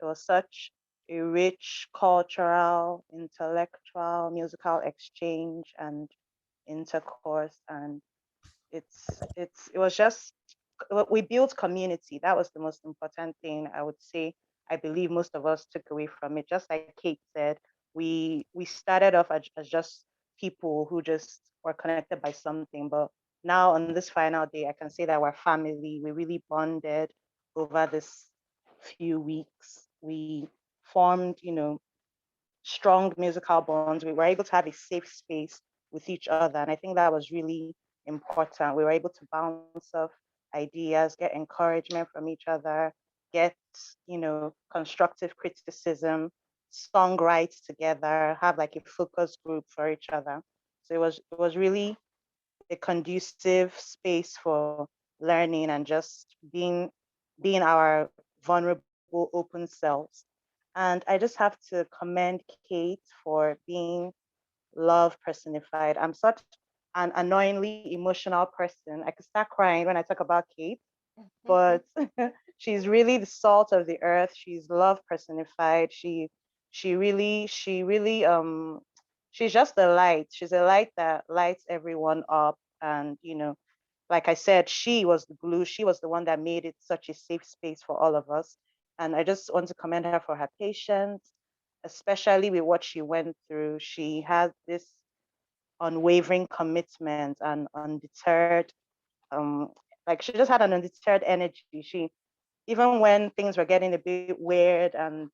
[SPEAKER 1] It was such a rich cultural, intellectual, musical exchange and intercourse, and it was just, we built community. That was the most important thing I would say. I believe most of us took away from it. Just like Kate said, we started off as just people who just were connected by something, but now on this final day, I can say that we're family. We really bonded over this few weeks. We formed, strong musical bonds. We were able to have a safe space with each other. And I think that was really important. We were able to bounce off ideas, get encouragement from each other, get, constructive criticism, songwrite together, have like a focus group for each other. So it was really a conducive space for learning and just being our vulnerable, open selves. And I just have to commend Kate for being love personified. I'm such an annoyingly emotional person. I could start crying when I talk about Kate, but she's really the salt of the earth. She's love personified. She really, she's just a light. She's a light that lights everyone up. And, like I said, she was the glue. She was the one that made it such a safe space for all of us. And I just want to commend her for her patience, especially with what she went through. She had this unwavering commitment and undeterred, like she just had an undeterred energy. She, even when things were getting a bit weird and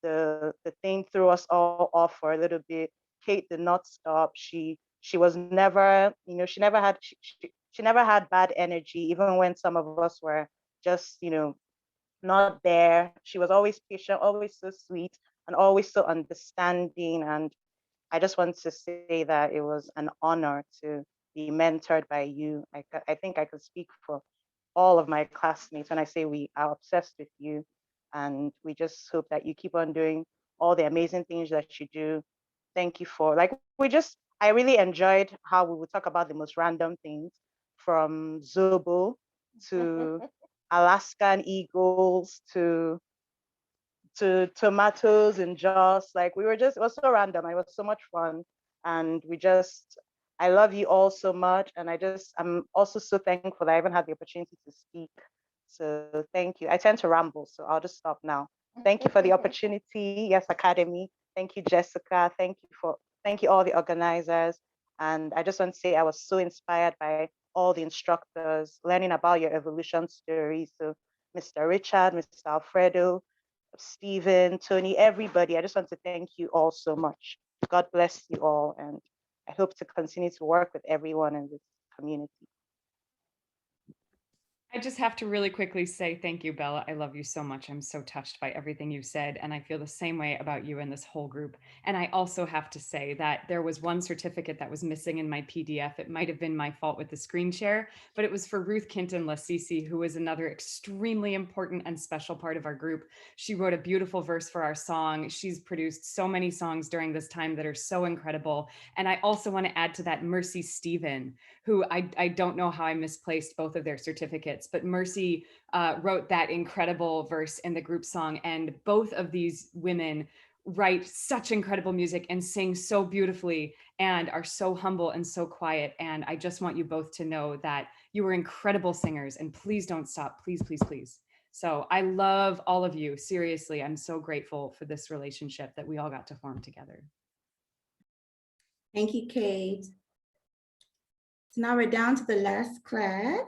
[SPEAKER 1] the thing threw us all off for a little bit, Kate did not stop. She was never, she never had bad energy, even when some of us were just, not there. She was always patient, always so sweet, and always so understanding. And I just want to say that it was an honor to be mentored by you. I think I could speak for all of my classmates when I say we are obsessed with you. And we just hope that you keep on doing all the amazing things that you do. Thank you for, I really enjoyed how we would talk about the most random things, from Zobo to Alaskan eagles to tomatoes and Joss. Like it was so random. It was so much fun. And I love you all so much. And I'm also so thankful that I even had the opportunity to speak. So thank you. I tend to ramble, so I'll just stop now. Thank you for the opportunity. Yes, Academy. Thank you, Jessica. Thank you all the organizers. And I just want to say I was so inspired by all the instructors, learning about your evolution story. So Mr. Richard, Mr. Alfredo, Stephen, Tony, everybody, I just want to thank you all so much. God bless you all. And I hope to continue to work with everyone in this community.
[SPEAKER 18] I just have to really quickly say thank you, Bella. I love you so much. I'm so touched by everything you've said, and I feel the same way about you and this whole group. And I also have to say that there was one certificate that was missing in my PDF. It might have been my fault with the screen share, but it was for Ruth Kinton Lasisi, who is another extremely important and special part of our group. She wrote a beautiful verse for our song. She's produced so many songs during this time that are so incredible. And I also want to add to that Mercy Stephen, who I don't know how I misplaced both of their certificates, but Mercy wrote that incredible verse in the group song. And both of these women write such incredible music and sing so beautifully and are so humble and so quiet. And I just want you both to know that you were incredible singers, and please don't stop. Please, please, please. So I love all of you. Seriously, I'm so grateful for this relationship that we all got to form together.
[SPEAKER 4] Thank you, Kate. So now we're down to the last class,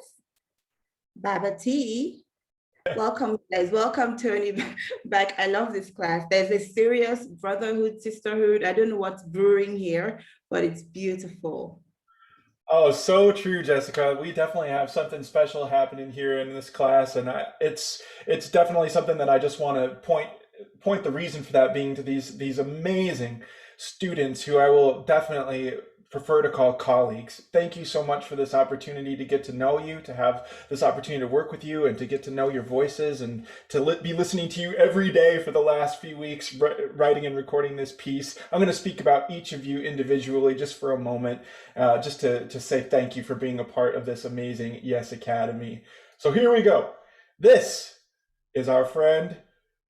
[SPEAKER 4] Baba T. Welcome, guys. Welcome, Tony, back. I love this class. There's a serious brotherhood, sisterhood. I don't know what's brewing here, but it's beautiful.
[SPEAKER 20] Oh, so true, Jessica. We definitely have something special happening here in this class, and it's definitely something that I just want to point the reason for that being to these amazing students who I will definitely prefer to call colleagues. Thank you so much for this opportunity to get to know you, to have this opportunity to work with you, and to get to know your voices, and to be listening to you every day for the last few weeks, writing and recording this piece. I'm going to speak about each of you individually just for a moment, just to say thank you for being a part of this amazing Yes Academy. So here we go. This is our friend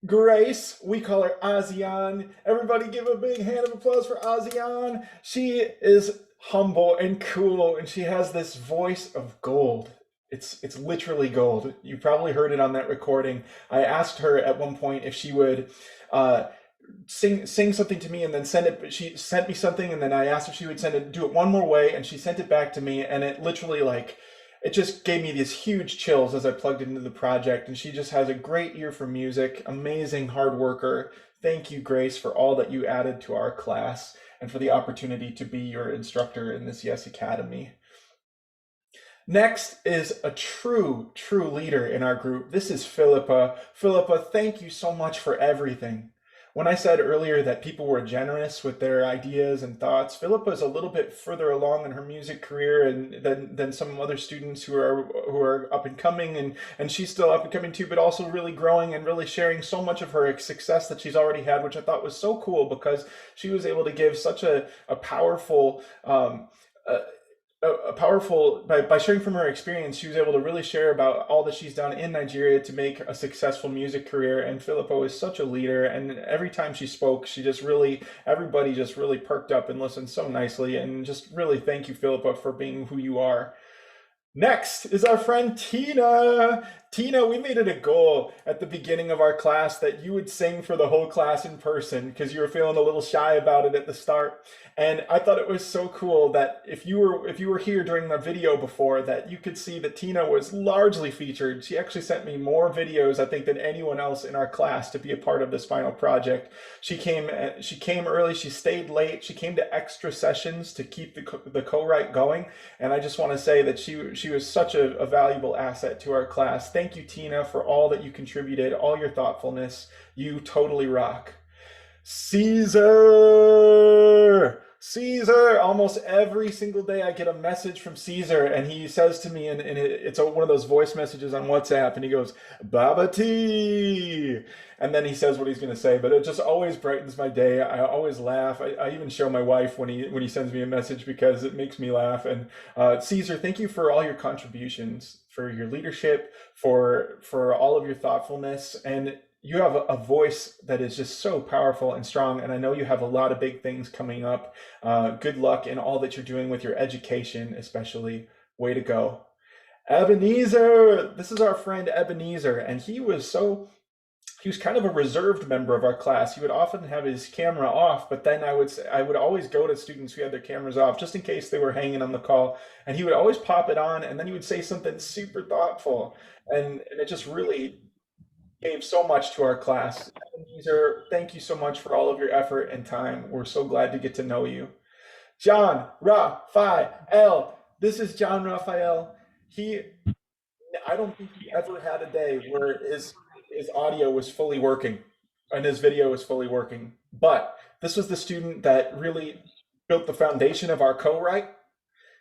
[SPEAKER 20] Grace. We call her ASEAN. Everybody give a big hand of applause for ASEAN. She is humble and cool, and she has this voice of gold. It's literally gold. You probably heard it on that recording. I asked her at one point if she would sing something to me and then send it, but she sent me something, and then I asked if she would do it one more way, and she sent it back to me, and it literally it just gave me these huge chills as I plugged into the project. And she just has a great ear for music, amazing hard worker. Thank you, Grace, for all that you added to our class and for the opportunity to be your instructor in this Yes Academy. Next is a true leader in our group. This is Philippa. Philippa, thank you so much for everything. When I said earlier that people were generous with their ideas and thoughts, Philippa is a little bit further along in her music career than some other students who are up and coming, and she's still up and coming too, but also really growing and really sharing so much of her success that she's already had, which I thought was so cool because she was able to give such a powerful by sharing from her experience. She was able to really share about all that she's done in Nigeria to make a successful music career. And Philippa is such a leader, and every time she spoke, everybody just really perked up and listened so nicely. And just really thank you, Philippa, for being who you are. Next is our friend Tina. Tina, we made it a goal at the beginning of our class that you would sing for the whole class in person because you were feeling a little shy about it at the start. And I thought it was so cool that if you were here during the video before, that you could see that Tina was largely featured. She actually sent me more videos, I think, than anyone else in our class to be a part of this final project. She came early, she stayed late, she came to extra sessions to keep the co-write going. And I just want to say that she was such a valuable asset to our class. Thank you, Tina, for all that you contributed, all your thoughtfulness. You totally rock. Caesar, almost every single day I get a message from Caesar, and he says to me, and it's one of those voice messages on WhatsApp, and he goes, Baba T, and then he says what he's going to say, but it just always brightens my day. I always laugh. I even show my wife when he sends me a message because it makes me laugh. And Caesar, thank you for all your contributions, for your leadership, for all of your thoughtfulness, and you have a voice that is just so powerful and strong, and I know you have a lot of big things coming up. Good luck in all that you're doing with your education, especially. Way to go. Ebenezer, this is our friend Ebenezer, and he was kind of a reserved member of our class. He would often have his camera off, but then I would always go to students who had their cameras off just in case they were hanging on the call, and he would always pop it on, and then he would say something super thoughtful, and it just really gave so much to our class. Ebenezer, thank you so much for all of your effort and time. We're so glad to get to know you. John Raphael. This is John Raphael. I don't think he ever had a day where his audio was fully working and his video was fully working. But this was the student that really built the foundation of our co-write.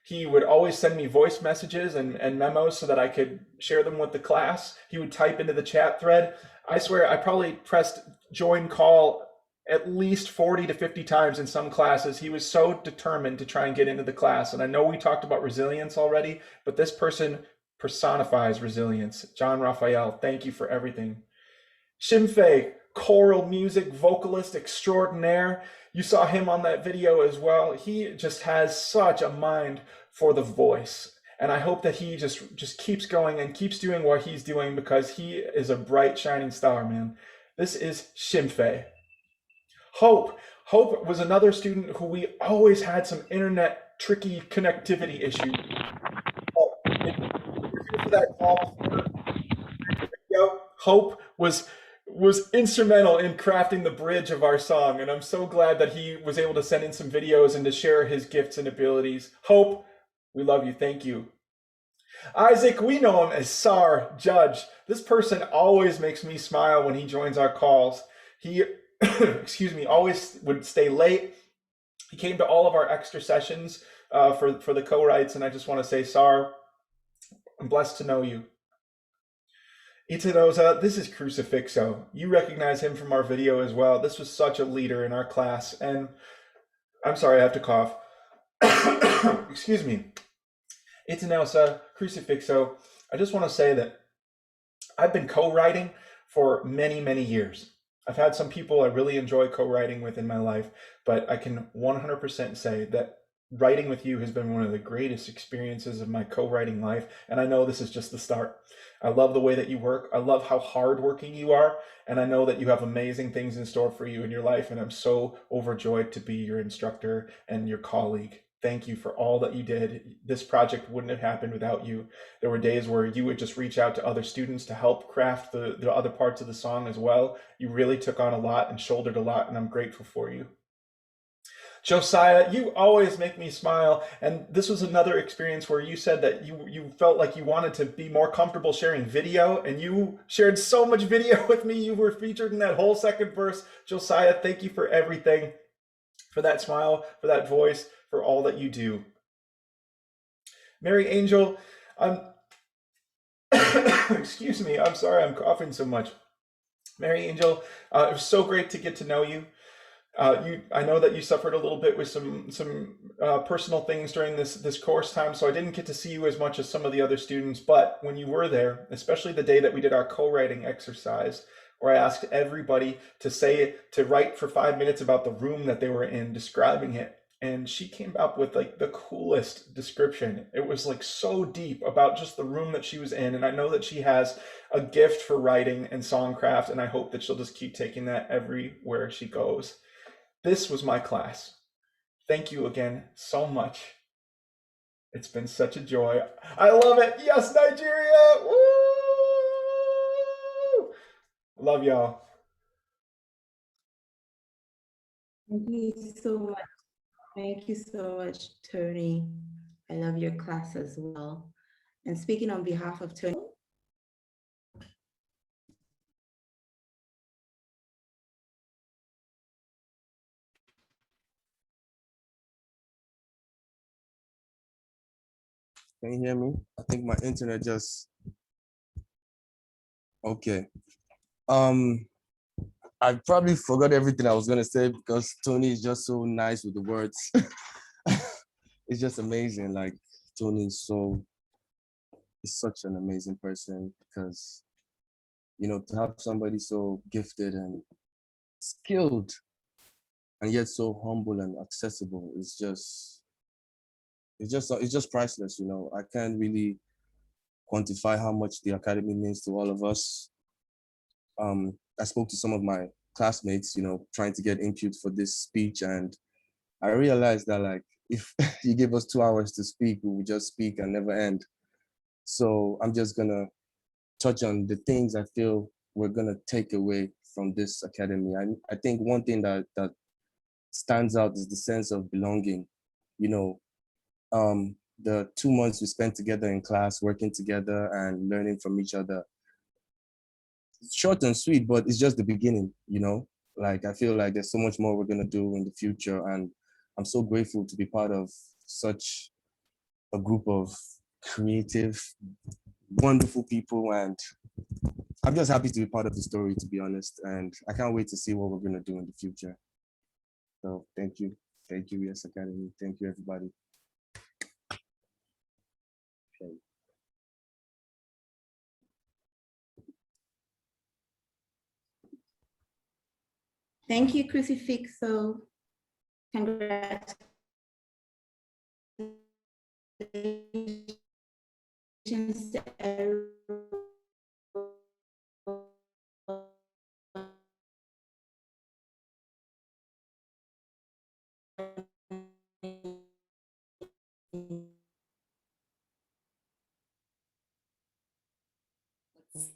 [SPEAKER 20] He would always send me voice messages and memos so that I could share them with the class. He would type into the chat thread. I swear I probably pressed join call at least 40 to 50 times in some classes. He was so determined to try and get into the class. And I know we talked about resilience already, but this person personifies resilience. John Raphael, thank you for everything. Shimfei, choral music vocalist extraordinaire. You saw him on that video as well. He just has such a mind for the voice. And I hope that he just keeps going and keeps doing what he's doing because he is a bright, shining star, man. This is Shimfei. Hope was another student who we always had some internet tricky connectivity issues. Hope was instrumental in crafting the bridge of our song, and I'm so glad that he was able to send in some videos and to share his gifts and abilities. Hope, we love you. Thank you. Isaac, we know him as Sar Judge. This person always makes me smile when he joins our calls. He, excuse me, always would stay late. He came to all of our extra sessions for the co-writes, and I just want to say, Sar, I'm blessed to know you. Itanosa, this is Crucifixo. You recognize him from our video as well. This was such a leader in our class, and I'm sorry, I have to cough. Excuse me. Itanosa, Crucifixo, I just want to say that I've been co-writing for many, many years. I've had some people I really enjoy co-writing with in my life, but I can 100% say that writing with you has been one of the greatest experiences of my co-writing life, and I know this is just the start. I love the way that you work. I love how hardworking you are, and I know that you have amazing things in store for you in your life, and I'm so overjoyed to be your instructor and your colleague. Thank you for all that you did. This project wouldn't have happened without you. There were days where you would just reach out to other students to help craft the other parts of the song as well. You really took on a lot and shouldered a lot, and I'm grateful for you. Josiah, you always make me smile, and this was another experience where you said that you felt like you wanted to be more comfortable sharing video, and you shared so much video with me. You were featured in that whole second verse. Josiah, thank you for everything, for that smile, for that voice, for all that you do. Mary Angel, excuse me, I'm sorry, I'm coughing so much. Mary Angel, it was so great to get to know you. I know that you suffered a little bit with some personal things during this course time, so I didn't get to see you as much as some of the other students, but when you were there, especially the day that we did our co-writing exercise, where I asked everybody to write for 5 minutes about the room that they were in, describing it, and she came up with like the coolest description. It was like so deep about just the room that she was in, and I know that she has a gift for writing and songcraft, and I hope that she'll just keep taking that everywhere she goes. This was my class. Thank you again so much. It's been such a joy. I love it. Yes, Nigeria. Woo! Love y'all.
[SPEAKER 4] Thank you so much. Thank you so much, Tony. I love your class as well. And speaking on behalf of Tony,
[SPEAKER 8] can you hear me? I think my internet just, okay. I probably forgot everything I was gonna say because Tony is just so nice with the words. It's just amazing. Like Tony is such an amazing person because, you know, to have somebody so gifted and skilled and yet so humble and accessible is just, it's just priceless. You know, I can't really quantify how much the Academy means to all of us. I spoke to some of my classmates, you know, trying to get input for this speech, and I realized that like if you give us 2 hours to speak, we would just speak and never end. So I'm just gonna touch on the things I feel we're gonna take away from this Academy. I think one thing that stands out is the sense of belonging. You know, the 2 months we spent together in class, working together and learning from each other. It's short and sweet, but it's just the beginning, you know? Like, I feel like there's so much more we're gonna do in the future, and I'm so grateful to be part of such a group of creative, wonderful people, and I'm just happy to be part of the story, to be honest, and I can't wait to see what we're gonna do in the future. So thank you, Yes Academy, thank you everybody. Okay.
[SPEAKER 4] thank you, Crucifixo. Congratulations to everyone.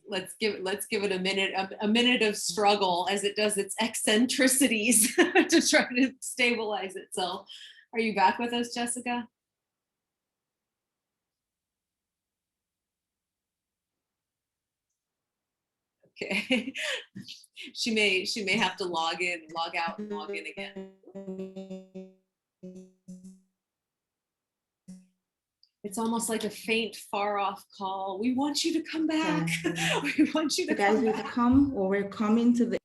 [SPEAKER 15] let's give it a minute of struggle as it does its eccentricities to try to stabilize itself. Are you back with us, Jessica? Okay. She may have to log in, log out, and log in again. It's almost like a faint, far-off call. We want you to come back. We want you to
[SPEAKER 4] guys
[SPEAKER 15] come
[SPEAKER 4] need
[SPEAKER 15] back.
[SPEAKER 4] to come, or we're coming to the.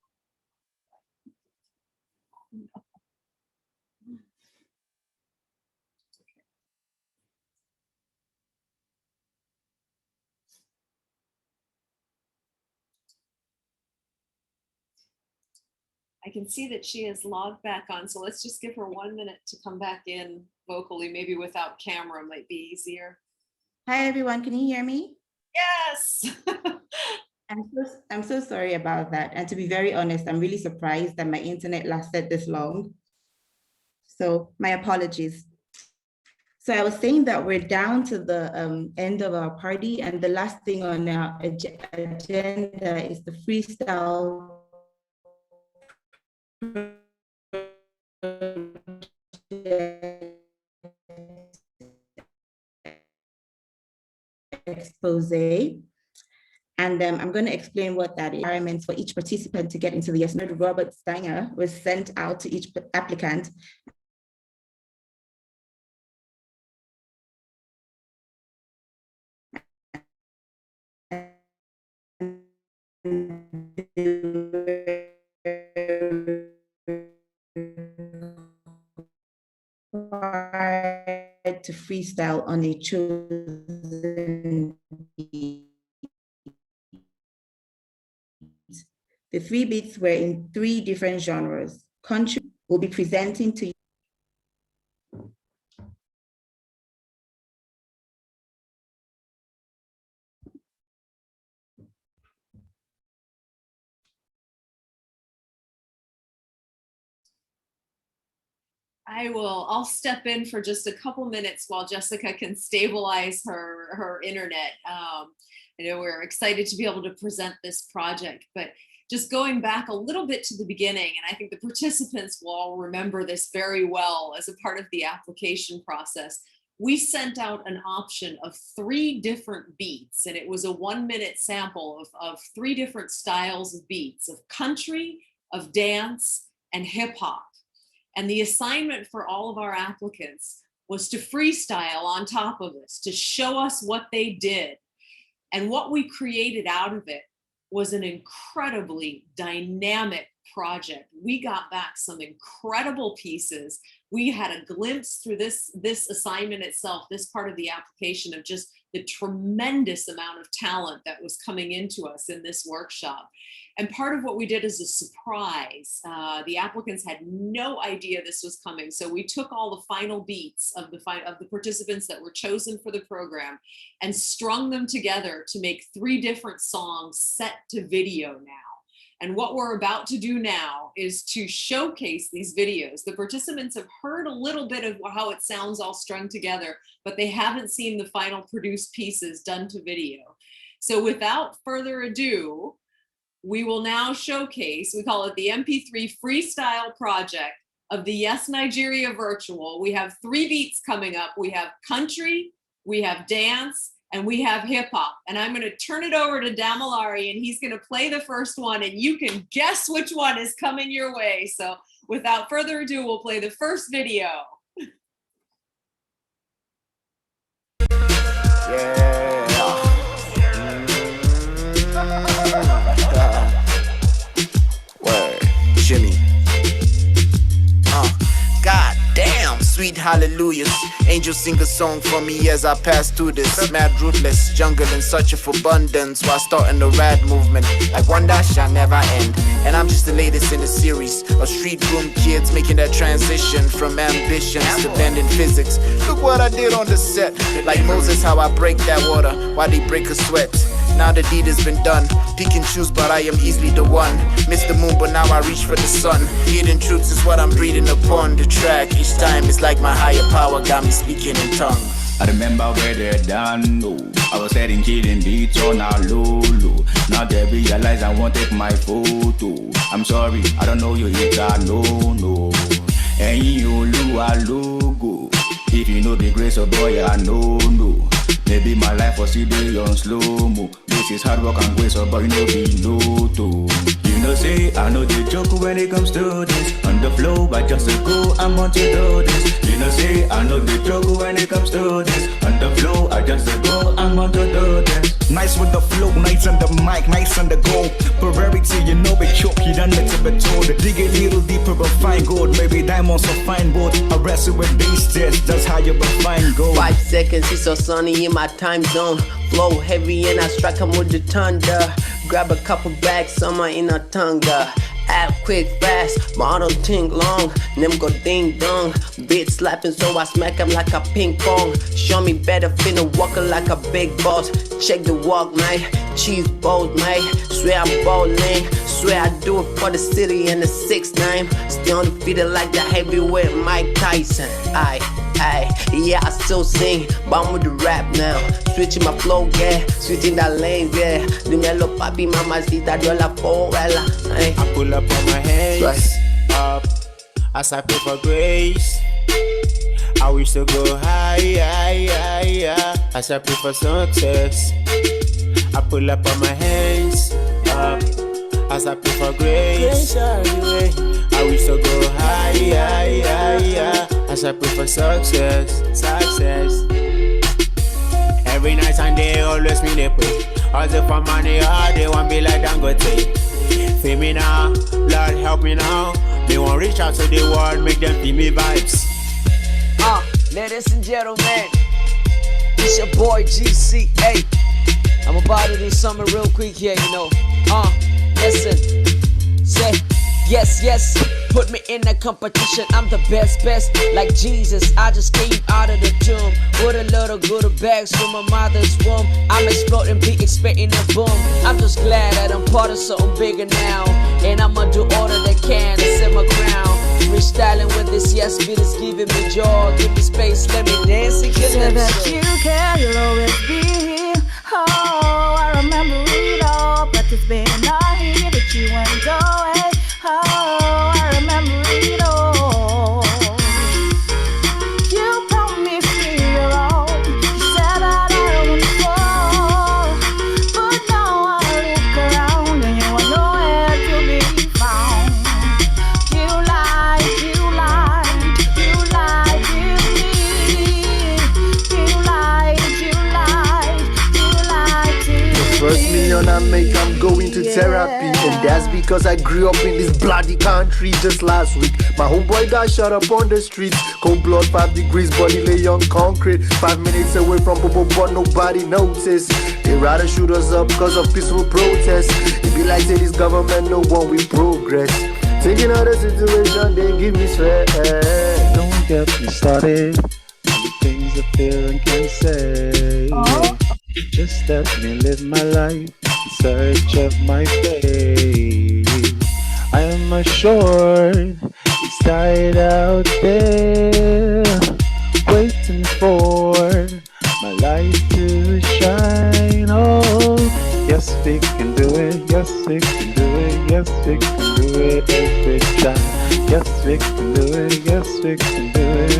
[SPEAKER 15] I can see that she has logged back on, so let's just give her 1 minute to come back in vocally, maybe without camera might be easier.
[SPEAKER 4] Hi everyone, can you hear me?
[SPEAKER 15] Yes.
[SPEAKER 4] I'm so sorry about that. And to be very honest, I'm really surprised that my internet lasted this long. So my apologies. So I was saying that we're down to the end of our party, and the last thing on our agenda is the freestyle expose. And I'm going to explain what that is. Requirements for each participant to get into the Yes Nerd. Robert Steiner was sent out to each applicant. To freestyle on a chosen beat. The 3 beats were in 3 different genres. Country will be presenting to you.
[SPEAKER 15] I'll step in for just a couple minutes while Jessica can stabilize her internet. I know we're excited to be able to present this project, but just going back a little bit to the beginning, and I think the participants will all remember this very well as a part of the application process. We sent out an option of 3 different beats, and it was a 1-minute sample of 3 different styles of beats, of country, of dance, and hip hop. And the assignment for all of our applicants was to freestyle on top of this, to show us what they did. And what we created out of it was an incredibly dynamic project. We got back some incredible pieces. We had a glimpse through this assignment itself, this part of the application, of just the tremendous amount of talent that was coming into us in this workshop. And part of what we did is a surprise. The applicants had no idea this was coming. So we took all the final beats of the participants that were chosen for the program and strung them together to make 3 different songs set to video now. And what we're about to do now is to showcase these videos. The participants have heard a little bit of how it sounds all strung together, but they haven't seen the final produced pieces done to video. So without further ado, we will now showcase, we call it the MP3 Freestyle Project of the Yes Nigeria Virtual. We have 3 beats coming up. We have country, we have dance, and we have hip hop. And I'm gonna turn it over to Damilare, and he's gonna play the first one, and you can guess which one is coming your way. So without further ado, we'll play the first video.
[SPEAKER 6] Word, Jimmy. God damn, sweet hallelujahs. Angels sing a song for me as I pass through this mad, ruthless jungle in search of abundance, while starting a rad movement like one that shall never end. And I'm just the latest in a series of street room kids making that transition from ambitions to bending physics. Look what I did on the set, like Moses, how I break that water while they break a sweat. Now the deed has been done. Pick and choose, but I am easily the one. Miss the moon, but now I reach for the sun. Hidden truths is what I'm breathing upon the track. Each time it's like my higher power got me speaking in tongues.
[SPEAKER 16] I remember where they done. No, I was heading killing beats on our Lulu. Now they realize I won't take my photo. I'm sorry, I don't know you hate that, no. And you logo. If you know the grace of boy, I know. Maybe my life was still on slow-mo. This is hard work and grace of boy, no be loto. You know say, I know the joke when it comes to this. On the flow, I just go, I'm on to do this. You know say, I know the joke when it comes to this. On the flow, I just go, I'm on to do this.
[SPEAKER 22] Nice with the flow, nice on the mic, nice on the go. Priority, you know it choke, you done it to be told. Dig a little deeper but find gold. Maybe diamonds or fine gold. I wrestle with these tests, that's how you find gold.
[SPEAKER 9] 5 seconds, it's so sunny in my time zone. Flow heavy and I strike 'em with the thunder. Grab a couple bags, summer in a tonga. Act quick, fast, my auto ting long. Them go ding dong. Beat slapping, so I smack 'em like a ping pong. Show me better, finna walking like a big boss. Check the walk, mate. Cheese bold, mate. Swear I'm bowling. Swear I do it for the city and the 6'9". Still undefeated like the heavyweight Mike Tyson. Aye, yeah, I still sing, but I'm with the rap now. Switching my flow, yeah. Switching that lane, yeah. Dímelo, papi, mamacita, yo la povela.
[SPEAKER 23] I pull up on my hands, up, as I pray for grace. I wish to go higher, as I pray for success. I pull up on my hands, up, as I pray for grace. I wish to go higher, as I pray for success. Every night and day, always me they pray. Also for money, they want be like Dangote. Feel me now, Lord help me now. They want reach out to the world, make them feel me vibes.
[SPEAKER 24] Ladies and gentlemen, it's your boy GCA. I'm about to do something real quick here, you know. Listen, say yes. Put me in the competition, I'm the best. Like Jesus, I just came out of the tomb with a little good bags from my mother's womb. I'm exploding, be expecting a boom. I'm just glad that I'm part of something bigger now, and I'ma do all that I can to set my crown. Freestyling with this yes beat is giving me joy. Give me space, let me dance and get
[SPEAKER 25] Said that
[SPEAKER 24] show.
[SPEAKER 25] you can, you'll always be here. Oh, I remember it all, but it's been a year that you went away. Oh, I remember it all. You promised me your own. You said that I wouldn't fall, but now I look around and you are nowhere to be found. You lied to me. You lied to me.
[SPEAKER 21] The first million I make, I'm going to therapy. And that's because I grew up in this bloody country. Just last week, my homeboy got shot up on the streets. Cold blood, 5 degrees, body lay on concrete. 5 minutes away from Bobo, but nobody noticed. They rather shoot us up because of peaceful protests. It be like say this government no one will progress. Thinking of the situation, they give me stress.
[SPEAKER 26] Don't get me started on the things I feel and can say. Just let me live my life in search of my faith. I am assured it's tied out there, waiting for my light to shine. Oh, yes we can do it, yes we can do it, yes we can do it every time. Yes we can do it, yes we can do it.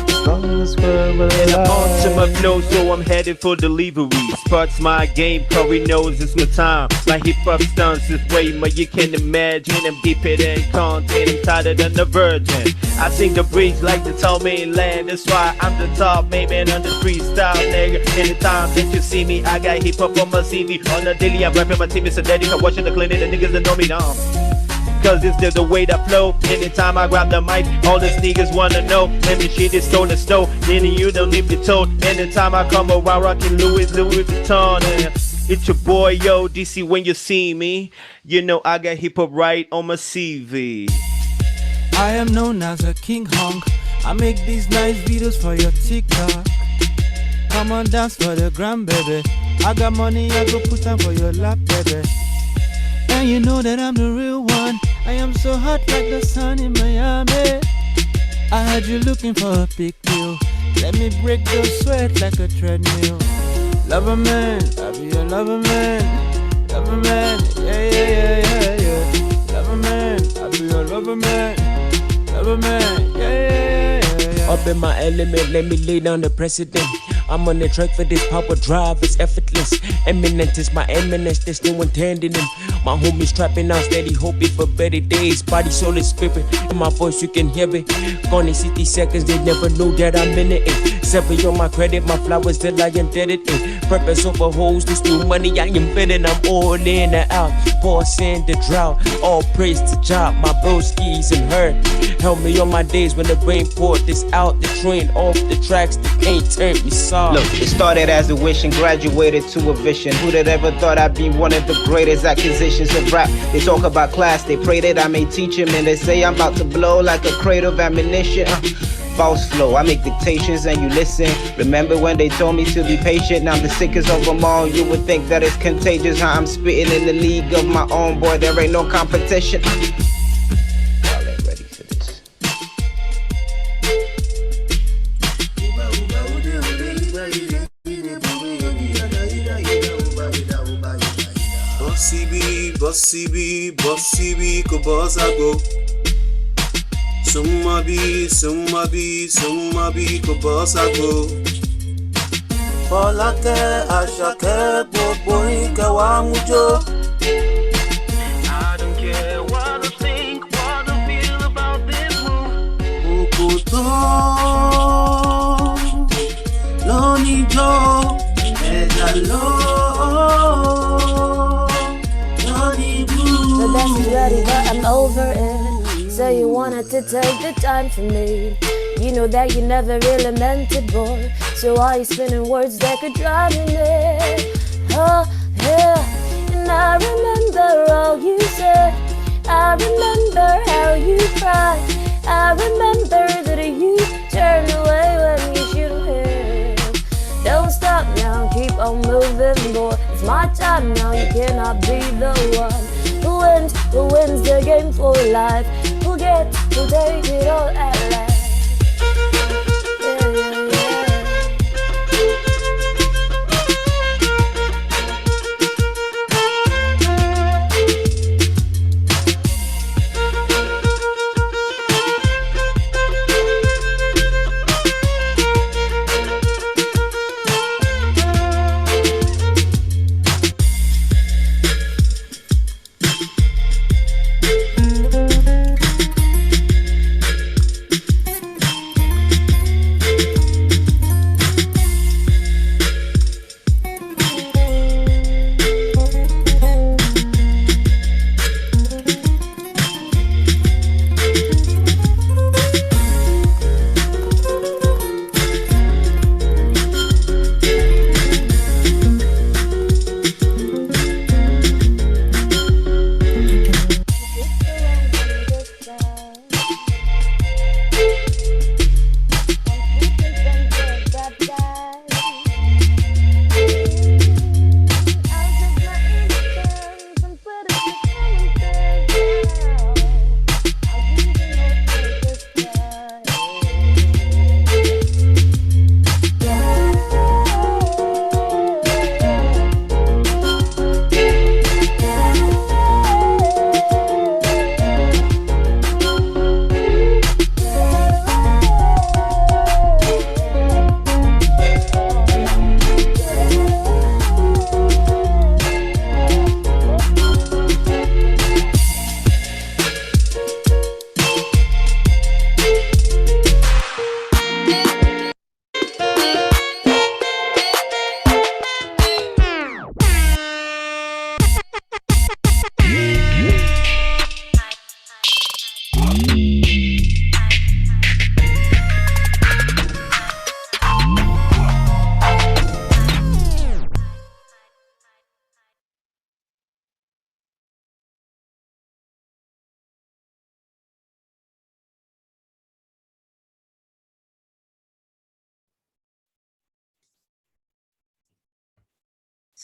[SPEAKER 26] As long as we're alive.
[SPEAKER 23] And I'm on to my flow, so I'm headed for delivery. Sparks my game, Curry knows it's my time. My hip hop stunts is way more you can imagine. I'm deeper than content, I'm tighter than the virgin. I sing the breeze like the tall mainland. That's why I'm the top main man on the freestyle, nigga. Anytime that you see me, I got hip hop on my CV. On the daily, I'm rapping my team, it's a daddy. I'm watching the clinic, the niggas that know me now. Cause it's the way that flow. Anytime I grab the mic, all these niggas wanna know. Let me shit is stone to stone. Then you don't need me told. Anytime I come around rocking Louis Vuitton. It's your boy, yo, DC. When you see me, you know I got hip hop right on my CV.
[SPEAKER 26] I am known as a King Hong. I make these nice videos for your TikTok. Come on, dance for the gram, baby. I got money, I go put on for your lap, baby. And you know that I'm the real one. I am so hot like the sun in Miami. I heard you looking for a big deal. Let me break those sweat like a treadmill. Lover man, I be a lover man. Lover man, yeah, yeah, yeah, yeah, yeah. Lover man, I be a lover man. Lover man, yeah, yeah, yeah, yeah.
[SPEAKER 24] Up in my element, let me lay down the precedent. I'm on the track for this power drive, it's effortless. Eminent is my eminence, there's no one tending him. My homies trapping out steady, hoping for better days. Body, soul, and spirit, in my voice you can hear it. Gone in 60 seconds, they never knew that I'm in it. 7 on my credit, my flowers still I indebted in. Purpose over hoes, this new money I invented. I'm all in and out, pause in the drought. All praise to job, my broskies and her. Help me on my days when the rain poured this out. The train off the tracks, the paint turned me soft.
[SPEAKER 7] Look, it started as a wish and graduated to a vision. Who'd have ever thought I'd be one of the greatest acquisitions of rap? They talk about class, they pray that I may teach them, and they say I'm about to blow like a crate of ammunition. False flow, I make dictations and you listen. Remember when they told me to be patient? Now I'm the sickest of them all. You would think that it's contagious how I'm spitting in the league of my own. Boy, there ain't no competition. Y'all ain't ready for this.
[SPEAKER 10] Bossy B, ko boss I go. Summa B, ko boss I go. Fọlákẹ́, Àṣàkẹ́, gbogbo yín kẹ́ wá mú jó. I don't care what I think, what I feel about this move. Òkòtó lóní jó, ẹ̀dá
[SPEAKER 13] The best is ready, but I'm over it. So you wanted to take the time from me. You know that you never really meant it, boy. So why you spinning words that could drive me mad? Oh, yeah. And I remember all you said. I remember how you cried. I remember that you turned away when you should have. Don't stop now, keep on moving, boy. It's my time now, you cannot be the one who wins the game for life, who gets to take it all at last. Yeah, yeah, yeah.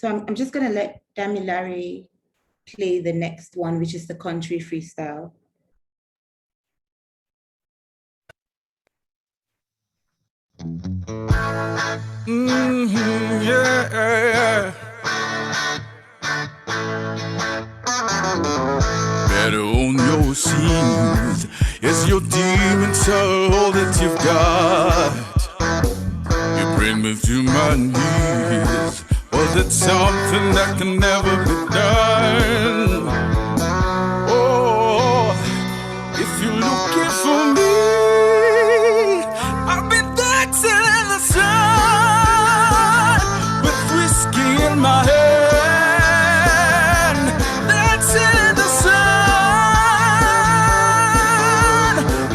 [SPEAKER 4] So I'm just going to let Damilare play the next one, which is the country freestyle.
[SPEAKER 14] Mm-hmm.
[SPEAKER 22] Yeah. Better own your sins. Yes, your demons are all that you've got. You bring me to my knees. Was it something that can never be done? Oh, if you're looking for me, I've been dancing in the sun with whiskey in my hand, dancing in the sun.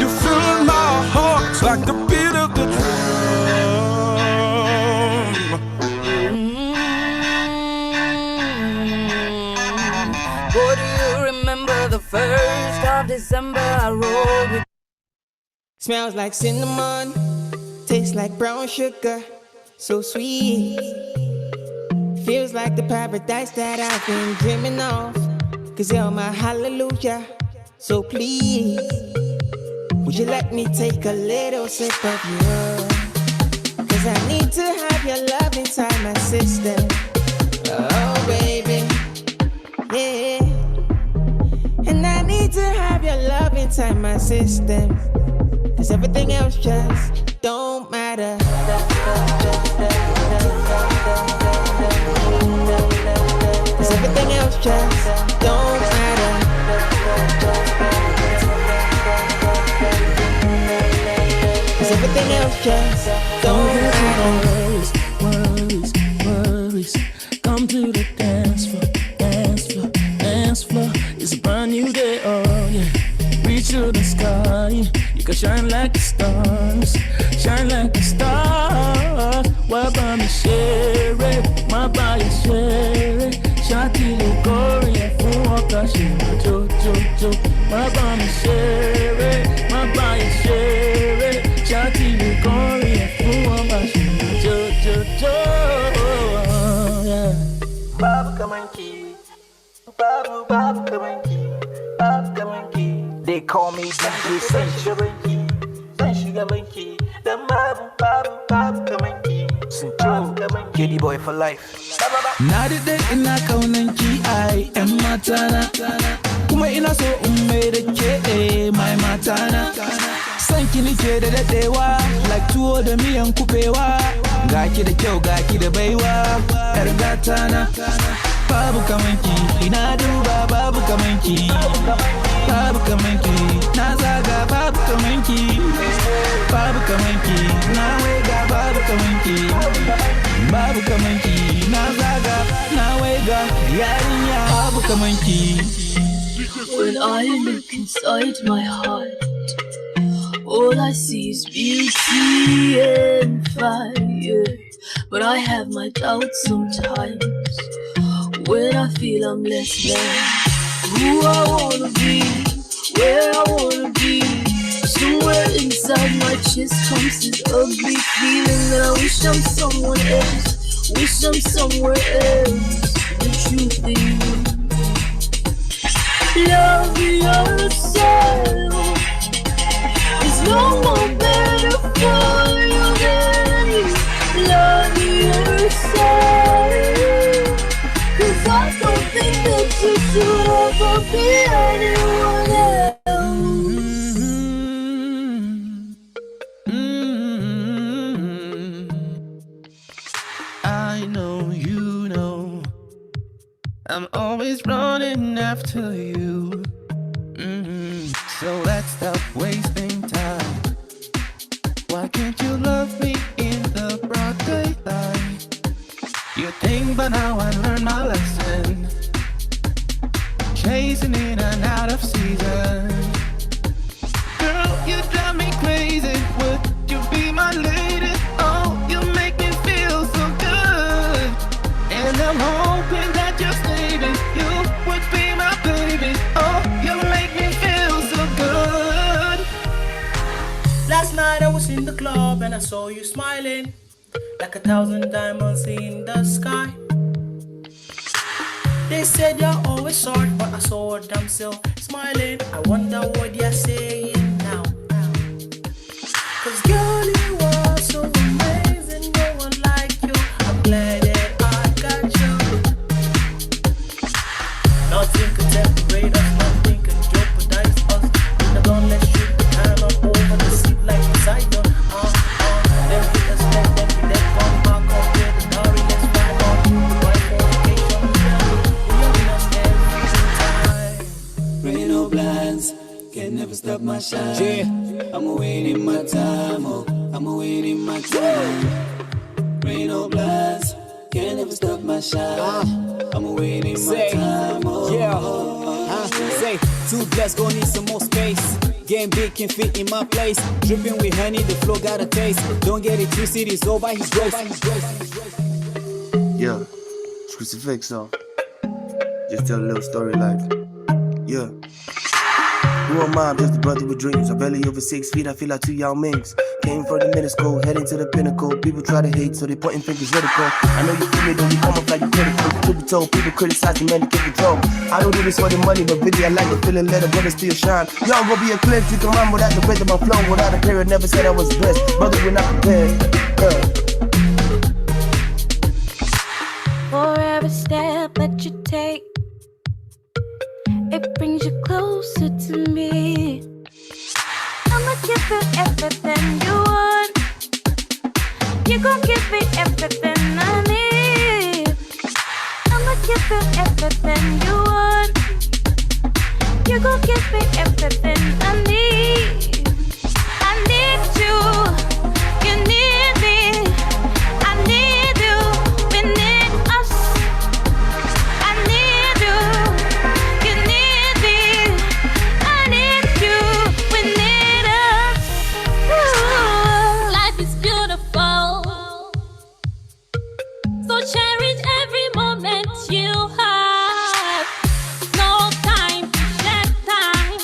[SPEAKER 22] You fill my heart like the beat of the drum.
[SPEAKER 25] Boy, do you remember the 1st of December I rode with
[SPEAKER 2] Smells like cinnamon, tastes like brown sugar, so sweet. Feels like the paradise that I've been dreaming of. Cause you're my hallelujah, so please, would you let me take a little sip of you? Cause I need to have your love inside my system. Oh baby, yeah. And I need to have your love inside my system. Cause everything else just don't matter. Cause everything else just don't matter. Cause everything else just don't matter.
[SPEAKER 10] Worries, worries. Come to the dance floor, dance floor, dance floor. It's a brand new day, oh yeah. Reach to the sky. You can shine like the stars, shine like the stars. Why by me share it? My body share it. Shati Lugoria, Fuwaka, Shima, Jo. My body share it. My body share it. Shati Lugoria, Fuwaka, Shima, Jo. Yeah. Babu Kamanki, Babu Kamanki, Babu Kamanki. They call me DJ Century, Century, the Babu Kamanki, Century, Kitty boy for life.
[SPEAKER 5] Na daɗe ina kaunanki ai ‘yan matana, kuma ina so in mai da ke mai matana. San ki nike da daɗewa, like tuwo da miyan kubewa. Ga ki da kyau, ga ki da baiwa, ‘yar gatana. Babu kamanki, ina duba babu kamanki. Babu kamanki, na zaga babu kamanki. Babu kamanki, na wega babu kamanki. Babu kamanki, na zaga, na wega, yarinya babu kamanki.
[SPEAKER 11] When I look inside my heart, all I see is beauty and fire. But I have my doubts sometimes when I feel I'm less than who I wanna be, where I wanna be. Somewhere inside my chest comes this ugly feeling that I wish I'm someone else, wish I'm somewhere else. The truth is, love yourself. There's no one better for you than you. Love yourself. Cause I don't think that you should ever be anyone else.
[SPEAKER 5] I know you know I'm always running after you. So let's stop wasting time. Why can't you love me in the broad daylight? You think by now I learned my lesson. Chasing in and out of season. Girl, you drive me crazy. Would you be my lady? Oh, you make me feel so good. And I'm hoping that you're saving. You would be my baby. Oh, you make me feel so good.
[SPEAKER 14] Last night I was in the club and I saw you smiling like 1,000 diamonds in the sky. They said you're always short, but I saw them still smiling. I wonder what you're saying now. Cause girl, you are so amazing, no one like
[SPEAKER 10] can never stop my shine. Yeah, I'm waiting my time, oh, I'm waiting my time. Rain or blast, can never stop my shine. I'm waiting my time, oh.
[SPEAKER 1] Yeah, say, too blessed, gon' need some more space. Game big can fit in my place. Dripping with honey, the flow got a taste. Don't get it twisted, it's all by his grace.
[SPEAKER 3] Yeah, crucifix off. Just tell a little story like, yeah. Who am I? I'm just a brother with dreams. I'm barely over 6 feet, I feel like 2 young minks. Came from the minuscule, heading to the pinnacle. People try to hate, so they pointing fingers vertical. I know you feel me, though you come up like you're critical. Truth be told, people criticize me, man, they can't control. I don't do this for the money, but really I like the feeling, let a brother still shine. Y'all go be a cliff, you can run without the rhythm of flow. Without a period, never said I was the best. Brothers, we're not prepared.
[SPEAKER 25] For every step that you take, it brings you closer to me. I'ma give you everything you want. You gon' give me everything I need. I'ma give you everything you want. You gon' give me everything I need. I need you. You need me. I need you. We need us. I need you. You need me. I need you. We need us. Ooh. Life is beautiful. So cherish every moment you have. No time to shed time.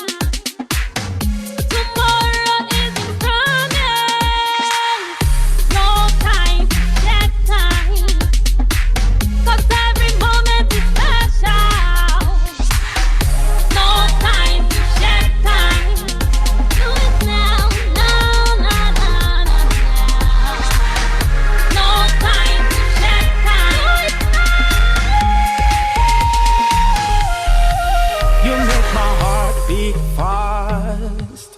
[SPEAKER 25] Tomorrow isn't promised. No time to shed time. 'Cause every moment is special. No time to shed time. Do it now, now, now, now, now. No time to shed time.
[SPEAKER 10] You make my heart beat fast.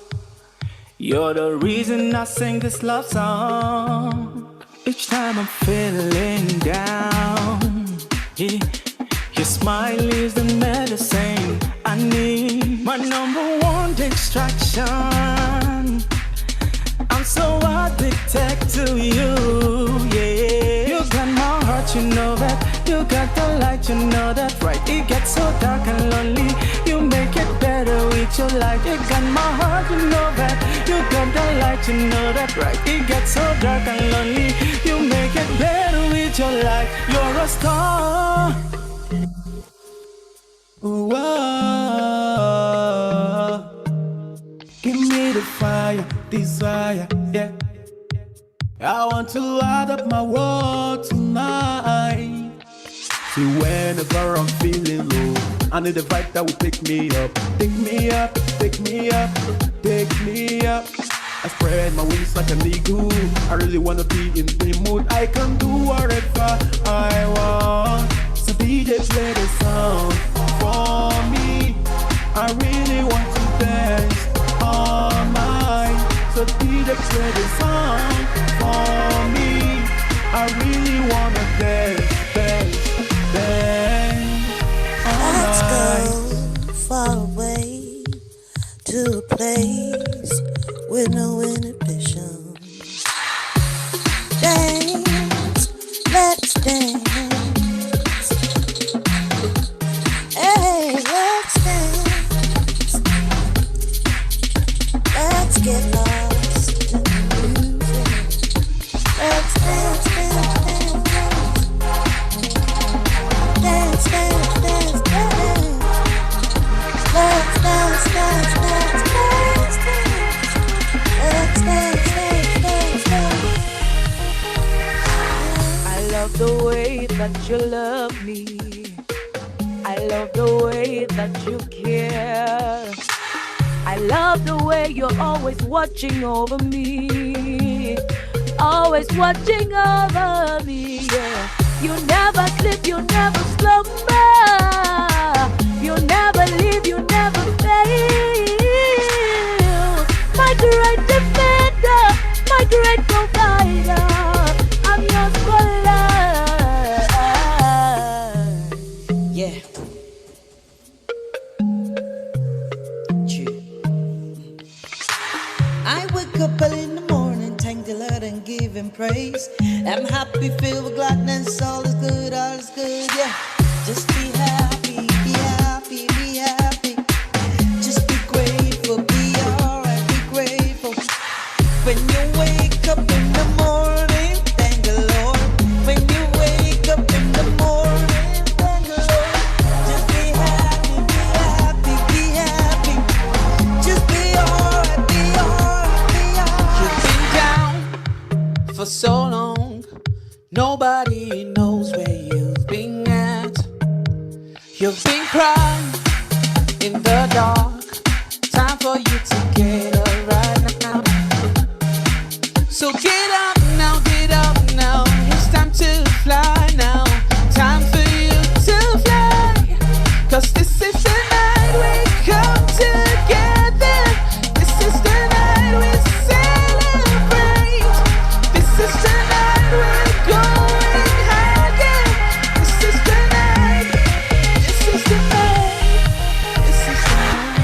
[SPEAKER 10] You're the reason I sing this love song. Each time I'm feeling down, yeah. Your smile is the medicine I need. My number one distraction. I'm so addicted to you, yeah. You got my heart, you know that. You got the light, you know that, right? It gets so dark and lonely. You make it better with your light. You got my heart, you know that. You got the light, you know that, right? It gets so dark and lonely. You make it better with your light. You're a star. Whoa. Give me the fire, desire, yeah. I want to light up my world tonight. See, whenever I'm feeling low, I need a vibe that will pick me up. Pick me up, pick me up, pick me up. I spread my wings like an eagle. I really wanna be in the mood. I can do whatever I want. So DJ, play the song for me. I really want to dance all night. So DJ, play the song for me. I really wanna dance, dance, dance all
[SPEAKER 12] Let's
[SPEAKER 10] night.
[SPEAKER 12] go far away to a place with no inhibition. Dance, let's dance. Hey, let's dance. Let's get lost in the music. Let's dance, dance, dance, dance. Dance, dance, dance, dance. Let's dance, dance, dance, dance, dance. Let's dance, dance, dance, dance.
[SPEAKER 25] I love the way that you love me. I love the way that you care. I love the way you're always watching over me. Always watching over me, yeah. You never sleep, you never slumber. You never leave, you never fail. My great defender, my great provider. I'm yours for life.
[SPEAKER 24] Yeah.
[SPEAKER 12] wake up early in the morning, thank the Lord and give him praise. I'm happy, filled with gladness, all is good, yeah. Just be happy, be happy, be happy. Just be grateful, be alright, be grateful. When you wake up in the morning, thank the Lord. When you wake up in the morning, thank the Lord. Just be happy, be happy, be happy. Just be alright, be alright, be alright.
[SPEAKER 2] You've been down for so long, nobody knows where you've been at. You've been crying in the dark, time for you to get up right now. So get up now, it's time to fly now. Time for you to fly, 'cause this is the night we come together. This is the night we celebrate. This is the night we're going higher. This is the night, this is the night, this is the night.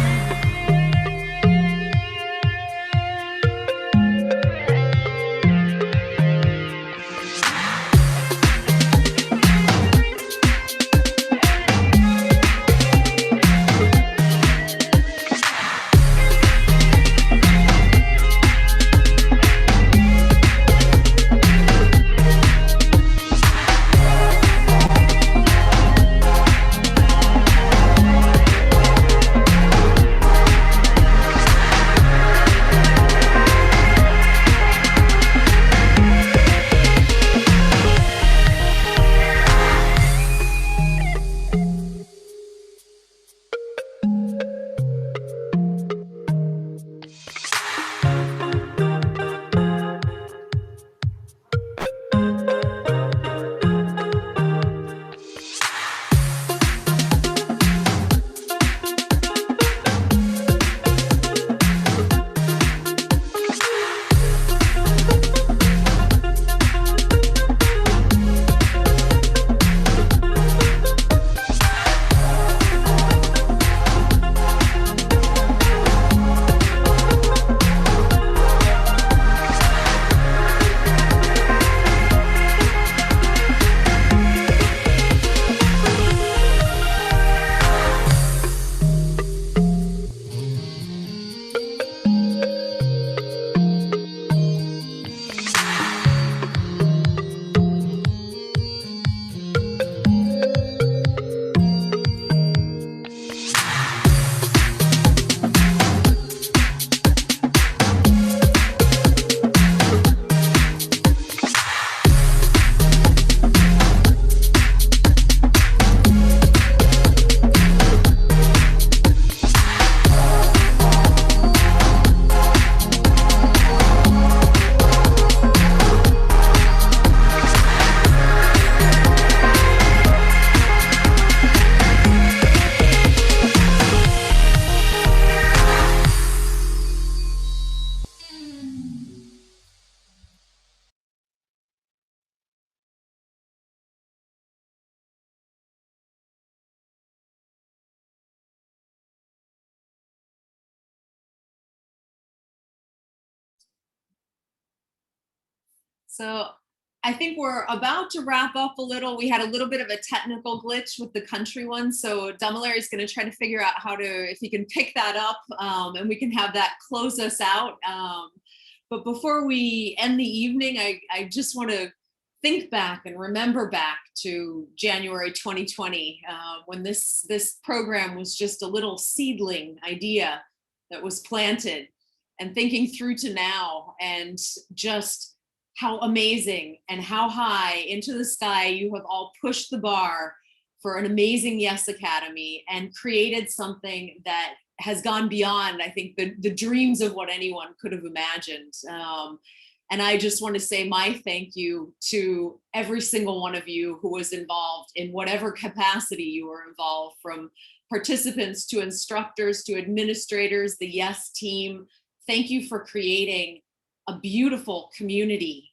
[SPEAKER 8] So I think we're about to wrap up a little. We had a little bit of a technical glitch with the country one. So Dumalary is going to try to figure out how to, if he can pick that up and we can have that close us out. But before we end the evening, I just want to think back and remember back to January 2020, when this program was just a little seedling idea that was planted, and thinking through to now, and just how amazing and how high into the sky you have all pushed the bar for an amazing Yes Academy and created something that has gone beyond, I think, the dreams of what anyone could have imagined. And I just want to say my thank you to every single one of you who was involved in whatever capacity you were involved, from participants to instructors to administrators, the Yes team. Thank you for creating a beautiful community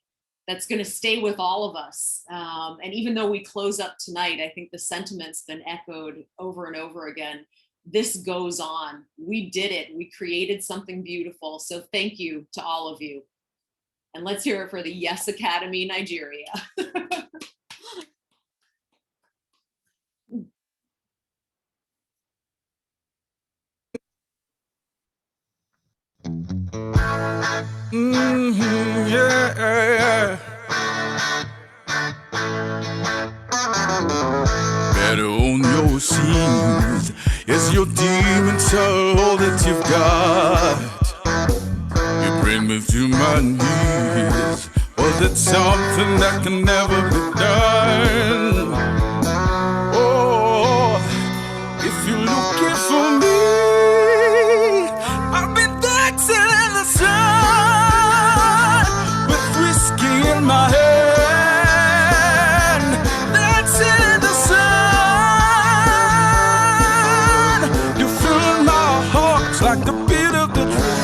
[SPEAKER 8] that's going to stay with all of us. And even though we close up tonight, I think the sentiment's been echoed over and over again. this goes on. We did it. We created something beautiful. So thank you to all of you. And let's hear it for the Yes Academy Nigeria.
[SPEAKER 22] Yeah. Better own your scenes as your demons all that you've got. You bring me to my knees. Was it something that can never be done? Oh, if you're looking for me, I've been dancing in the sun with whiskey in my hand, dancing in the sun. You fill my heart like the beat of the drum.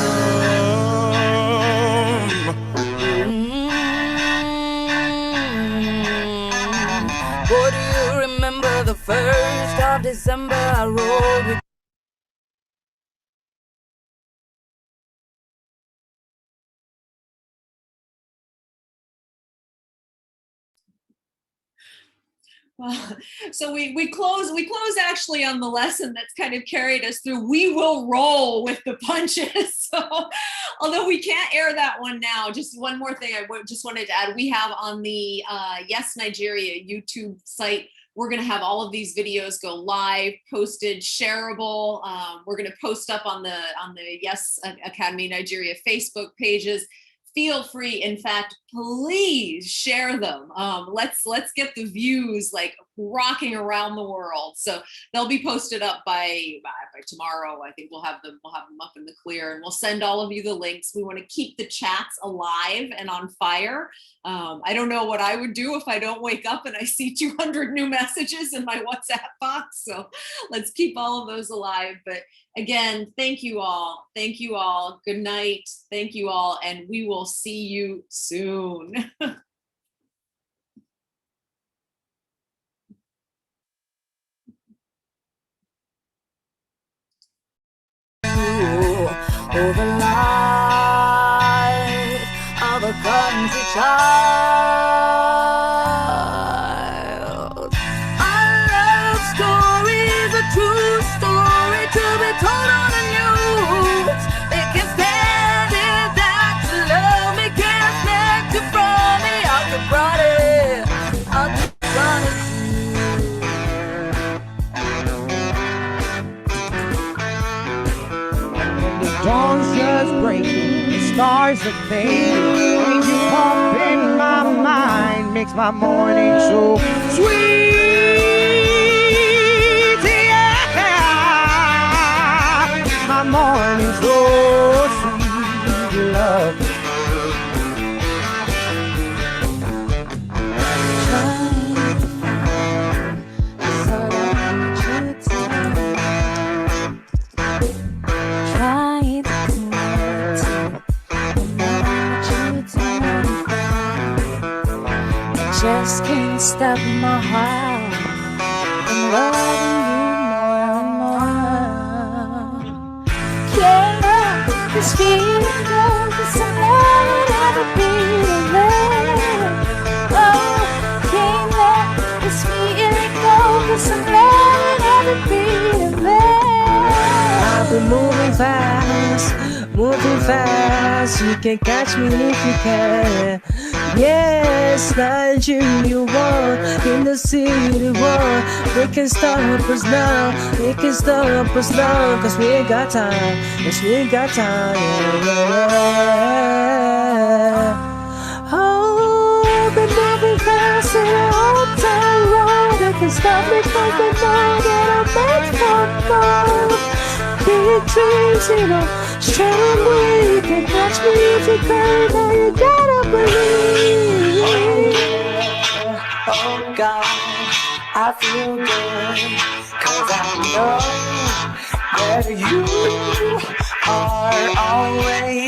[SPEAKER 25] Boy, do you remember the 1st of December I rode with
[SPEAKER 8] Well, so we close actually on the lesson that's kind of carried us through. We will roll with the punches. So although we can't air that one now, just one more thing I just wanted to add. We have on the Yes Nigeria YouTube site, we're going to have all of these videos go live, posted, shareable. We're going to post up on the Yes Academy Nigeria Facebook pages. Feel free, in fact, please share them. Let's get the views like rocking around the world. So they'll be posted up by tomorrow. I think we'll have them up in the clear, and we'll send all of you the links. We want to keep the chats alive and on fire. I don't know what I would do if I don't wake up and I see 200 new messages in my WhatsApp box. So let's keep all of those alive. But again, thank you all. Thank you all. Good night. Thank you all. And we will see you soon.
[SPEAKER 25] Oh, the life of a country child. Our love story is a true story to be told on the news. They can stand it, that to love me, can't snatch it from me. I'll be brought it, I'll be brought it.
[SPEAKER 6] Dawn's just breaking, the stars are fading. Ain't you pop in my mind, makes my morning so sweet. Yeah, my morning so sweet, love.
[SPEAKER 13] Just can't stop my heart from loving you more and more. Can't let this feeling go, 'cause I'm loving every beat of it. Oh, can't let this feeling go, 'cause I'm loving every beat of it.
[SPEAKER 6] I've been moving fast, you can catch me if you can. Yes, Nigeria war, in the city war. They can stop us now, they can stop us now, 'cause we ain't got time, yes we ain't got time, yeah. Oh, been moving fast in a whole time road. They can stop me 'cause they know that I'm meant for gold. Big dreams, you know, straight away. You can catch me if you can, now you gotta believe.
[SPEAKER 25] Oh God, I feel good, 'cause I know that you are always